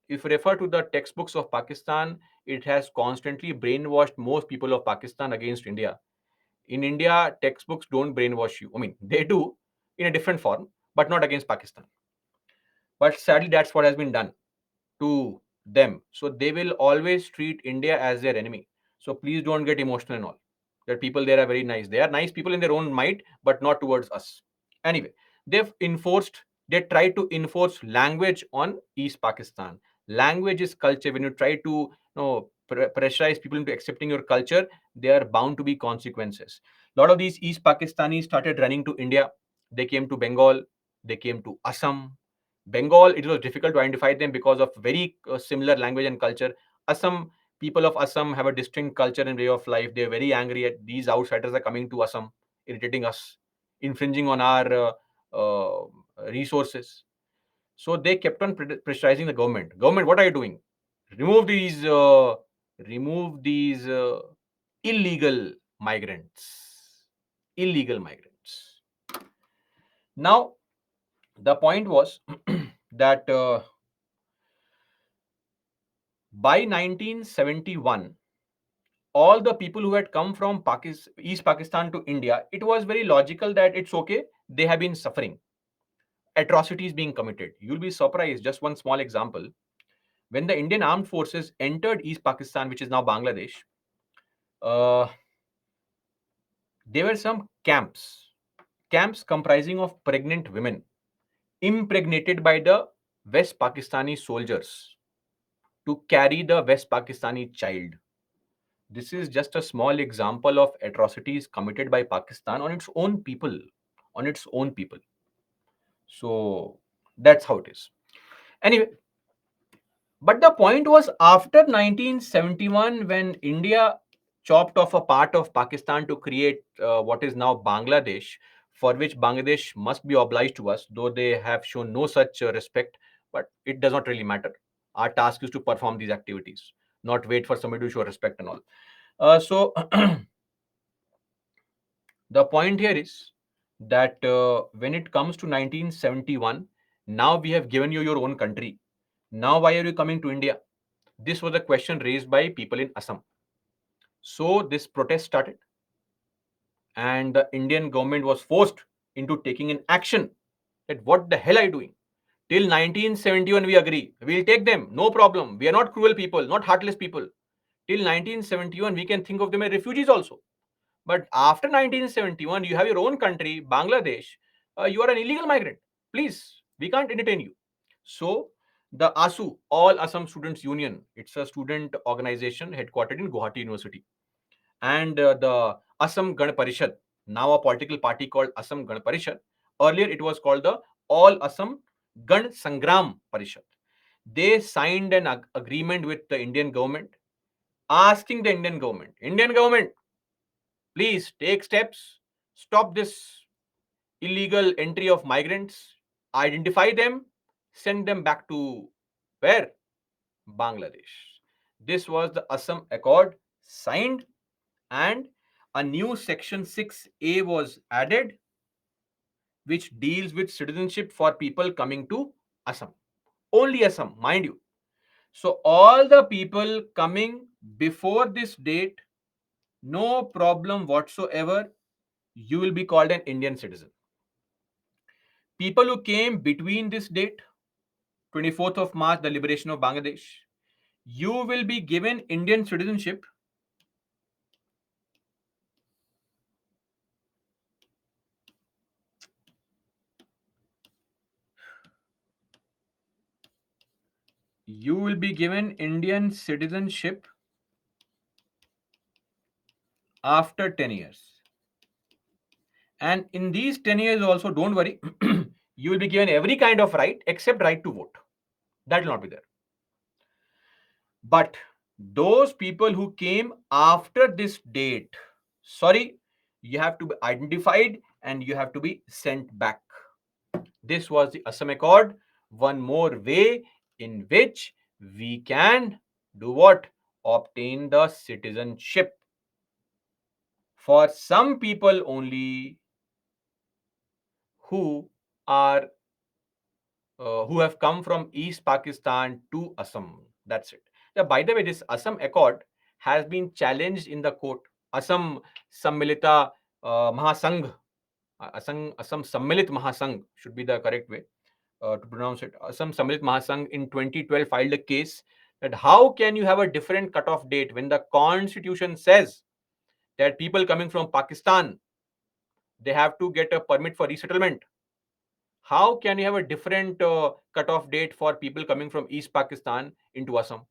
If you refer to the textbooks of Pakistan, it has constantly brainwashed most people of Pakistan against India. In India, textbooks don't brainwash you. I mean, they do in a different form, but not against Pakistan. But sadly, that's what has been done to them. So they will always treat India as their enemy. So please don't get emotional and all. That people there are very nice. They are nice people in their own might, but not towards us. Anyway, they try to enforce language on East Pakistan. Language is culture. When you try to pressurize people into accepting your culture, there are bound to be consequences. A lot of these East Pakistanis started running to India. They came to Bengal. They came to Assam. Bengal, it was difficult to identify them because of very similar language and culture. Assam, people of Assam have a distinct culture and way of life. They're very angry at these outsiders are coming to Assam, irritating us, infringing on our resources. So they kept on pressurizing the government. Government, what are you doing? Remove these, remove these illegal migrants. Illegal migrants. Now, the point was that by 1971, all the people who had come from East Pakistan to India, it was very logical that it's okay, they have been suffering, atrocities being committed. You'll be surprised, just one small example. When the Indian armed forces entered East Pakistan, which is now Bangladesh, uh, there were some camps comprising of pregnant women, impregnated by the West Pakistani soldiers to carry the West Pakistani child. This is just a small example of atrocities committed by Pakistan on its own people. On its own people. So that's how it is. Anyway, but the point was after 1971, when India chopped off a part of Pakistan to create what is now Bangladesh, for which Bangladesh must be obliged to us, though they have shown no such respect. But it does not really matter. Our task is to perform these activities, not wait for somebody to show respect and all. So the point here is that when it comes to 1971, now we have given you your own country. Now, why are you coming to India? This was a question raised by people in Assam. So this protest started, and the Indian government was forced into taking an action that what the hell are you doing? Till 1971, we agree. We'll take them, no problem. We are not cruel people, not heartless people. Till 1971, we can think of them as refugees also. But after 1971, you have your own country, Bangladesh. You are an illegal migrant. Please, we can't entertain you. So, the ASU, All Assam Students Union, it's a student organization headquartered in Guwahati University, and the Assam Gan Parishad, now a political party called Assam Gan Parishad. Earlier, it was called the All Assam Gan Sangram Parishad. They signed an agreement with the Indian government, asking the Indian government, please take steps, stop this illegal entry of migrants, identify them, send them back to where? Bangladesh. This was the Assam Accord signed, and a new section 6A was added, which deals with citizenship for people coming to Assam. Only Assam, mind you. So, all the people coming before this date, no problem whatsoever, you will be called an Indian citizen. People who came between this date, 24th of March, the liberation of Bangladesh, you will be given Indian citizenship. You will be given Indian citizenship after 10 years. And in these 10 years also, don't worry, you will be given every kind of right except right to vote. That will not be there. But those people who came after this date, sorry, you have to be identified and you have to be sent back. This was the Assam Accord, one more way in which we can do what? Obtain the citizenship. For some people only who are who have come from East Pakistan to Assam. That's it. Now, by the way, this Assam Accord has been challenged in the court. Assam Sammilita Mahasangh, Assam Sammilit Mahasangh should be the correct way to pronounce it. Assam Sammilit Mahasangh in 2012 filed a case that how can you have a different cutoff date when the constitution says that people coming from Pakistan, they have to get a permit for resettlement. How can you have a different cutoff date for people coming from East Pakistan into Assam?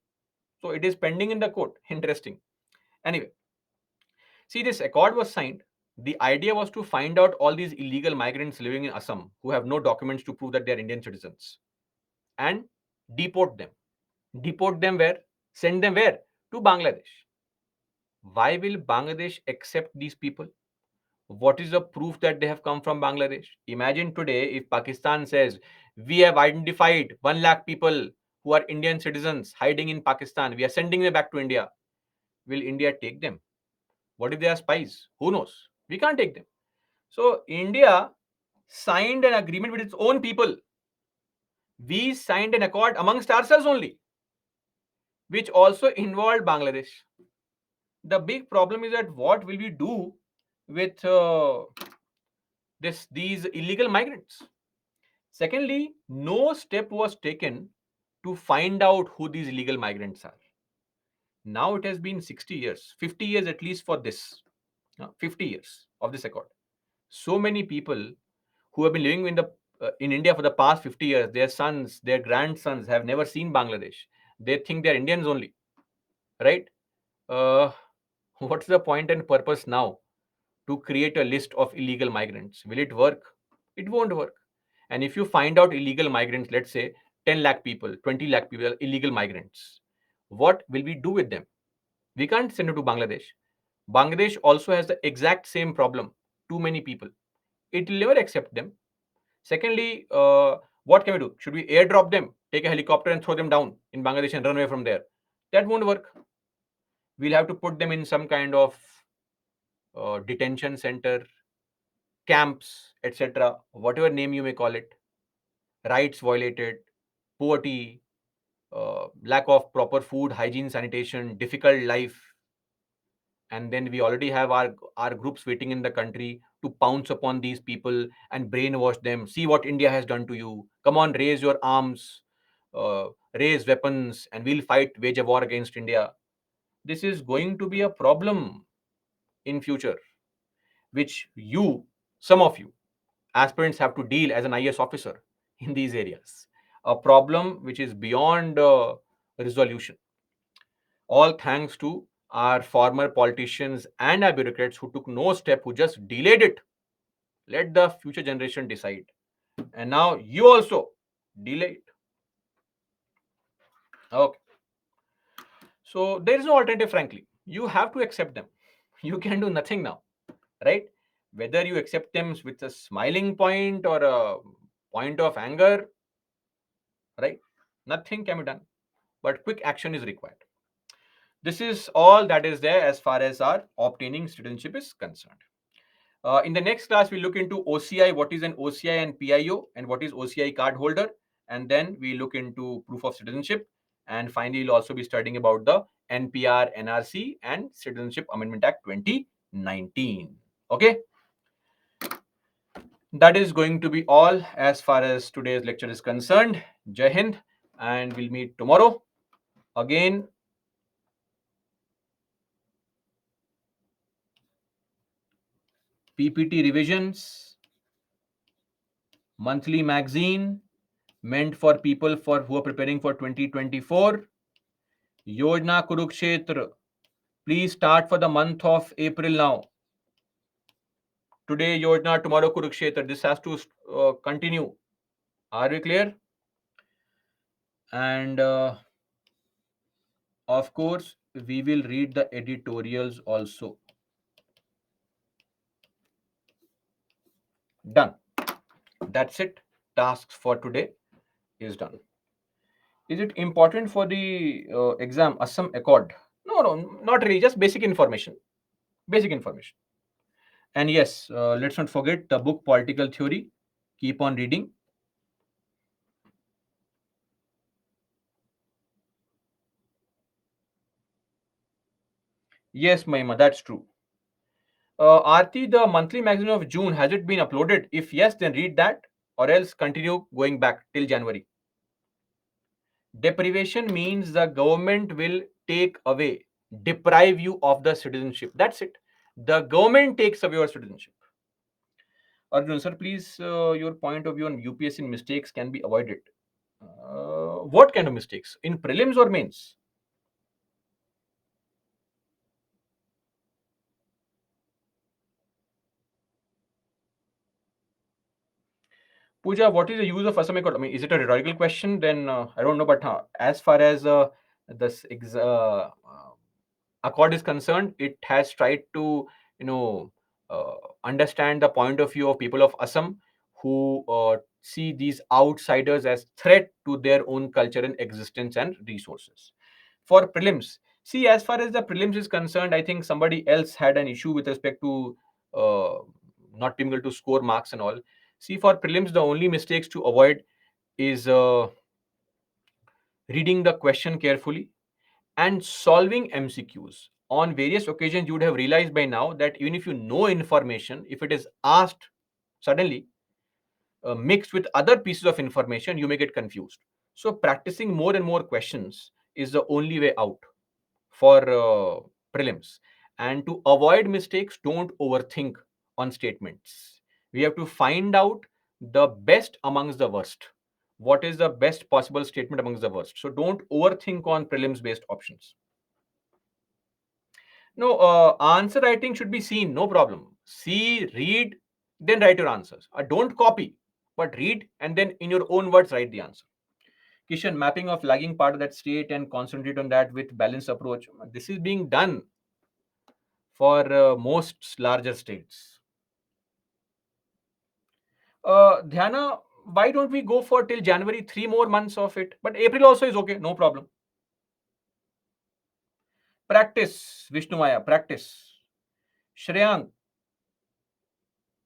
So it is pending in the court. Interesting. Anyway, see, this accord was signed. The idea was to find out all these illegal migrants living in Assam who have no documents to prove that they are Indian citizens and deport them. Deport them where? Send them where? To Bangladesh. Why will Bangladesh accept these people? What is the proof that they have come from Bangladesh? Imagine today if Pakistan says, we have identified 1 lakh people who are Indian citizens hiding in Pakistan. We are sending them back to India. Will India take them? What if they are spies? Who knows? We can't take them. So India signed an agreement with its own people. We signed an accord amongst ourselves only, which also involved Bangladesh. The big problem is that what will we do with these illegal migrants? Secondly, no step was taken to find out who these illegal migrants are. Now it has been 60 years, 50 years at least for this, 50 years of this accord. So many people who have been living in India for the past 50 years, their sons, their grandsons have never seen Bangladesh. They think they're Indians only, right? Uh, what's the point and purpose now to create a list of illegal migrants? Will it work? It won't work. And if you find out illegal migrants, let's say 10 lakh people, 20 lakh people, illegal migrants, what will we do with them? We can't send them to Bangladesh. Bangladesh also has the exact same problem. Too many people. It will never accept them. Secondly, what can we do? Should we airdrop them, take a helicopter and throw them down in Bangladesh and run away from there? That won't work. We'll have to put them in some kind of detention center, camps, etc., whatever name you may call it. Rights violated, poverty, lack of proper food, hygiene, sanitation, difficult life, and then we already have our groups waiting in the country to pounce upon these people and brainwash them. See what India has done to you. Come on, raise your arms, uh, raise weapons, and we'll fight, wage a war against India. This is going to be a problem in future, which some of you aspirants have to deal as an IS officer in these areas. A problem which is beyond resolution. All thanks to our former politicians and our bureaucrats who took no step, who just delayed it. Let the future generation decide. And now you also delay it. Okay. So there is no alternative, frankly. You have to accept them. You can do nothing now, right? Whether you accept them with a smiling point or a point of anger, right? Nothing can be done. But quick action is required. This is all that is there as far as our obtaining citizenship is concerned. In the next class, we look into OCI, what is an OCI and PIO, and what is OCI card holder. And then we look into proof of citizenship. And finally, we'll also be studying about the NPR, NRC, and Citizenship Amendment Act 2019. Okay, that is going to be all as far as today's lecture is concerned. Jai Hind, and we'll meet tomorrow. Again, PPT revisions, monthly magazine meant for people who are preparing for 2024. Yojana Kurukshetra. Please start for the month of April now. Today Yojana, tomorrow Kurukshetra. This has to continue. Are we clear? And of course, we will read the editorials also. Done. That's it. Tasks for today is done. Is it important for the exam Assam Accord? No, no, not really. Just basic information. Basic information. And yes, let's not forget the book Political Theory. Keep on reading. Yes, Mahima, that's true. Aarti, the monthly magazine of June, has it been uploaded? If yes, then read that, or else continue going back till January. Deprivation means the government will take away, deprive you of the citizenship. That's it. The government takes away your citizenship. Arjun, sir, please, your point of view on UPSC mistakes can be avoided. What kind of mistakes? In prelims or mains? Pooja, what is the use of Assam Accord? I mean, is it a rhetorical question? Then I don't know, but as far as this accord is concerned, it has tried to, you know, uh, understand the point of view of people of Assam who see these outsiders as threat to their own culture and existence and resources. For prelims, see, as far as the prelims is concerned, I think somebody else had an issue with respect to uh, not being able to score marks and all. See, for prelims, the only mistakes to avoid is reading the question carefully and solving MCQs. On various occasions, you would have realized by now that even if you know information, if it is asked suddenly, mixed with other pieces of information, you may get confused. So, practicing more and more questions is the only way out for prelims. And to avoid mistakes, don't overthink on statements. We have to find out the best amongst the worst. What is the best possible statement amongst the worst? So don't overthink on prelims based options. No, answer writing should be seen, no problem. See, read, then write your answers. Don't copy, but read and then in your own words write the answer. Kishan, mapping of lagging part of that state and concentrate on that with balanced approach. This is being done for most larger states. Dhyana, why don't we go for till January, 3 more months of it? But April also is okay, no problem. Practice, Vishnu practice. Shreyank,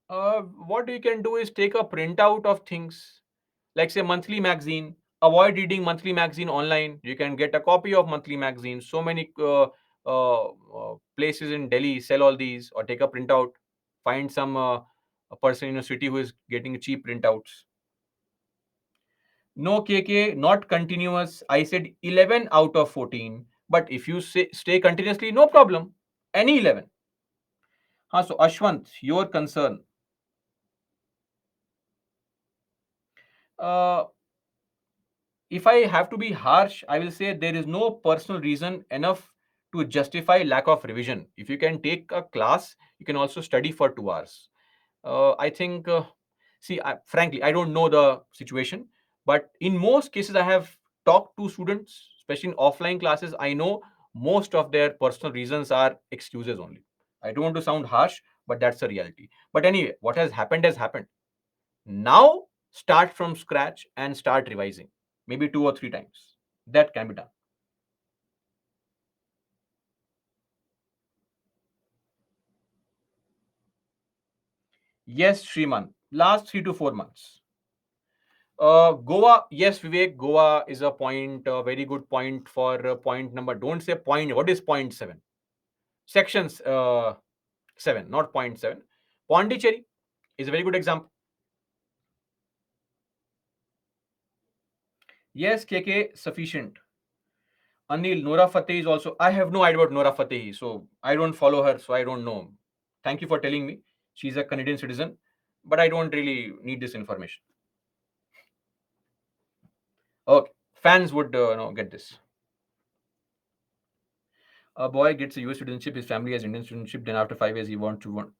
what you can do is take a printout of things, like say monthly magazine. Avoid reading monthly magazine online. You can get a copy of monthly magazine. So many places in Delhi sell all these, or take a printout. Find some a person in a city who is getting cheap printouts. No KK, not continuous. I said 11 out of 14. But if you stay continuously, no problem. Any 11. So Ashwant, your concern. Uh, if I have to be harsh, I will say there is no personal reason enough to justify lack of revision. If you can take a class, you can also study for 2 hours. I think, frankly, I don't know the situation, but in most cases, I have talked to students, especially in offline classes. I know most of their personal reasons are excuses only. I don't want to sound harsh, but that's the reality. But anyway, what has happened has happened. Now, start from scratch and start revising, maybe 2 or 3 times. That can be done. Yes, Shriman, last 3 to 4 months. Goa, yes, Vivek, Goa is a point, a very good point for point number. Don't say point. What is point seven? Sections seven, not point seven. Pondicherry is a very good example. Yes, KK, sufficient. Anil, Nora Fateh is also. I have no idea about Nora Fateh, so I don't follow her, so I don't know. Thank you for telling me. She's a Canadian citizen, but I don't really need this information. Okay, fans would get this. A boy gets a US citizenship, his family has Indian citizenship, then after 5 years he wants to want.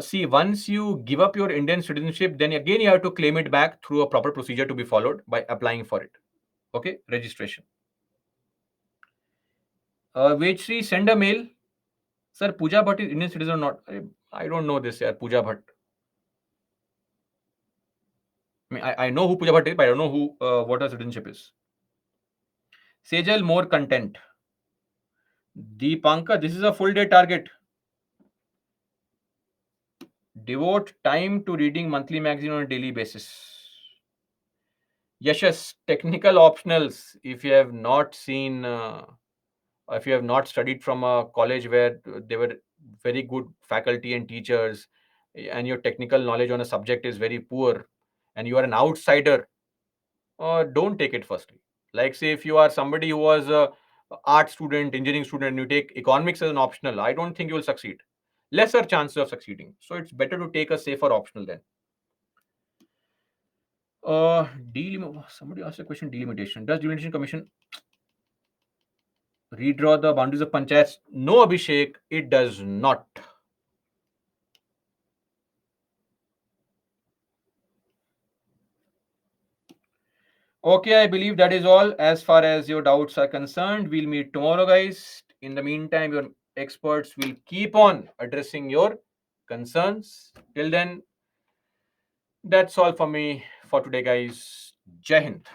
See, once you give up your Indian citizenship, then again you have to claim it back through a proper procedure to be followed by applying for it. Okay, registration. Vechri, send a mail. Sir, Pooja Bhatt is Indian citizen or not? I don't know this, yeah, Pooja Bhatt. I mean, I know who Pooja Bhatt is, but I don't know who what her citizenship is. Sejal, more content. Deepanka, this is a full day target. Devote time to reading monthly magazine on a daily basis. Yes, technical optionals. If you have not seen, if you have not studied from a college where there were very good faculty and teachers, and your technical knowledge on a subject is very poor, and you are an outsider, don't take it firstly. Like, say, if you are somebody who was a art student, engineering student, and you take economics as an optional, I don't think you will succeed. Lesser chances of succeeding. So it's better to take a safer optional then. Somebody asked a question, delimitation. Does delimitation commission redraw the boundaries of panchayats? No, Abhishek, it does not. Okay, I believe that is all as far as your doubts are concerned. We'll meet tomorrow, guys. In the meantime, your experts will keep on addressing your concerns. Till then, that's all for me for today, guys. Jai Hind.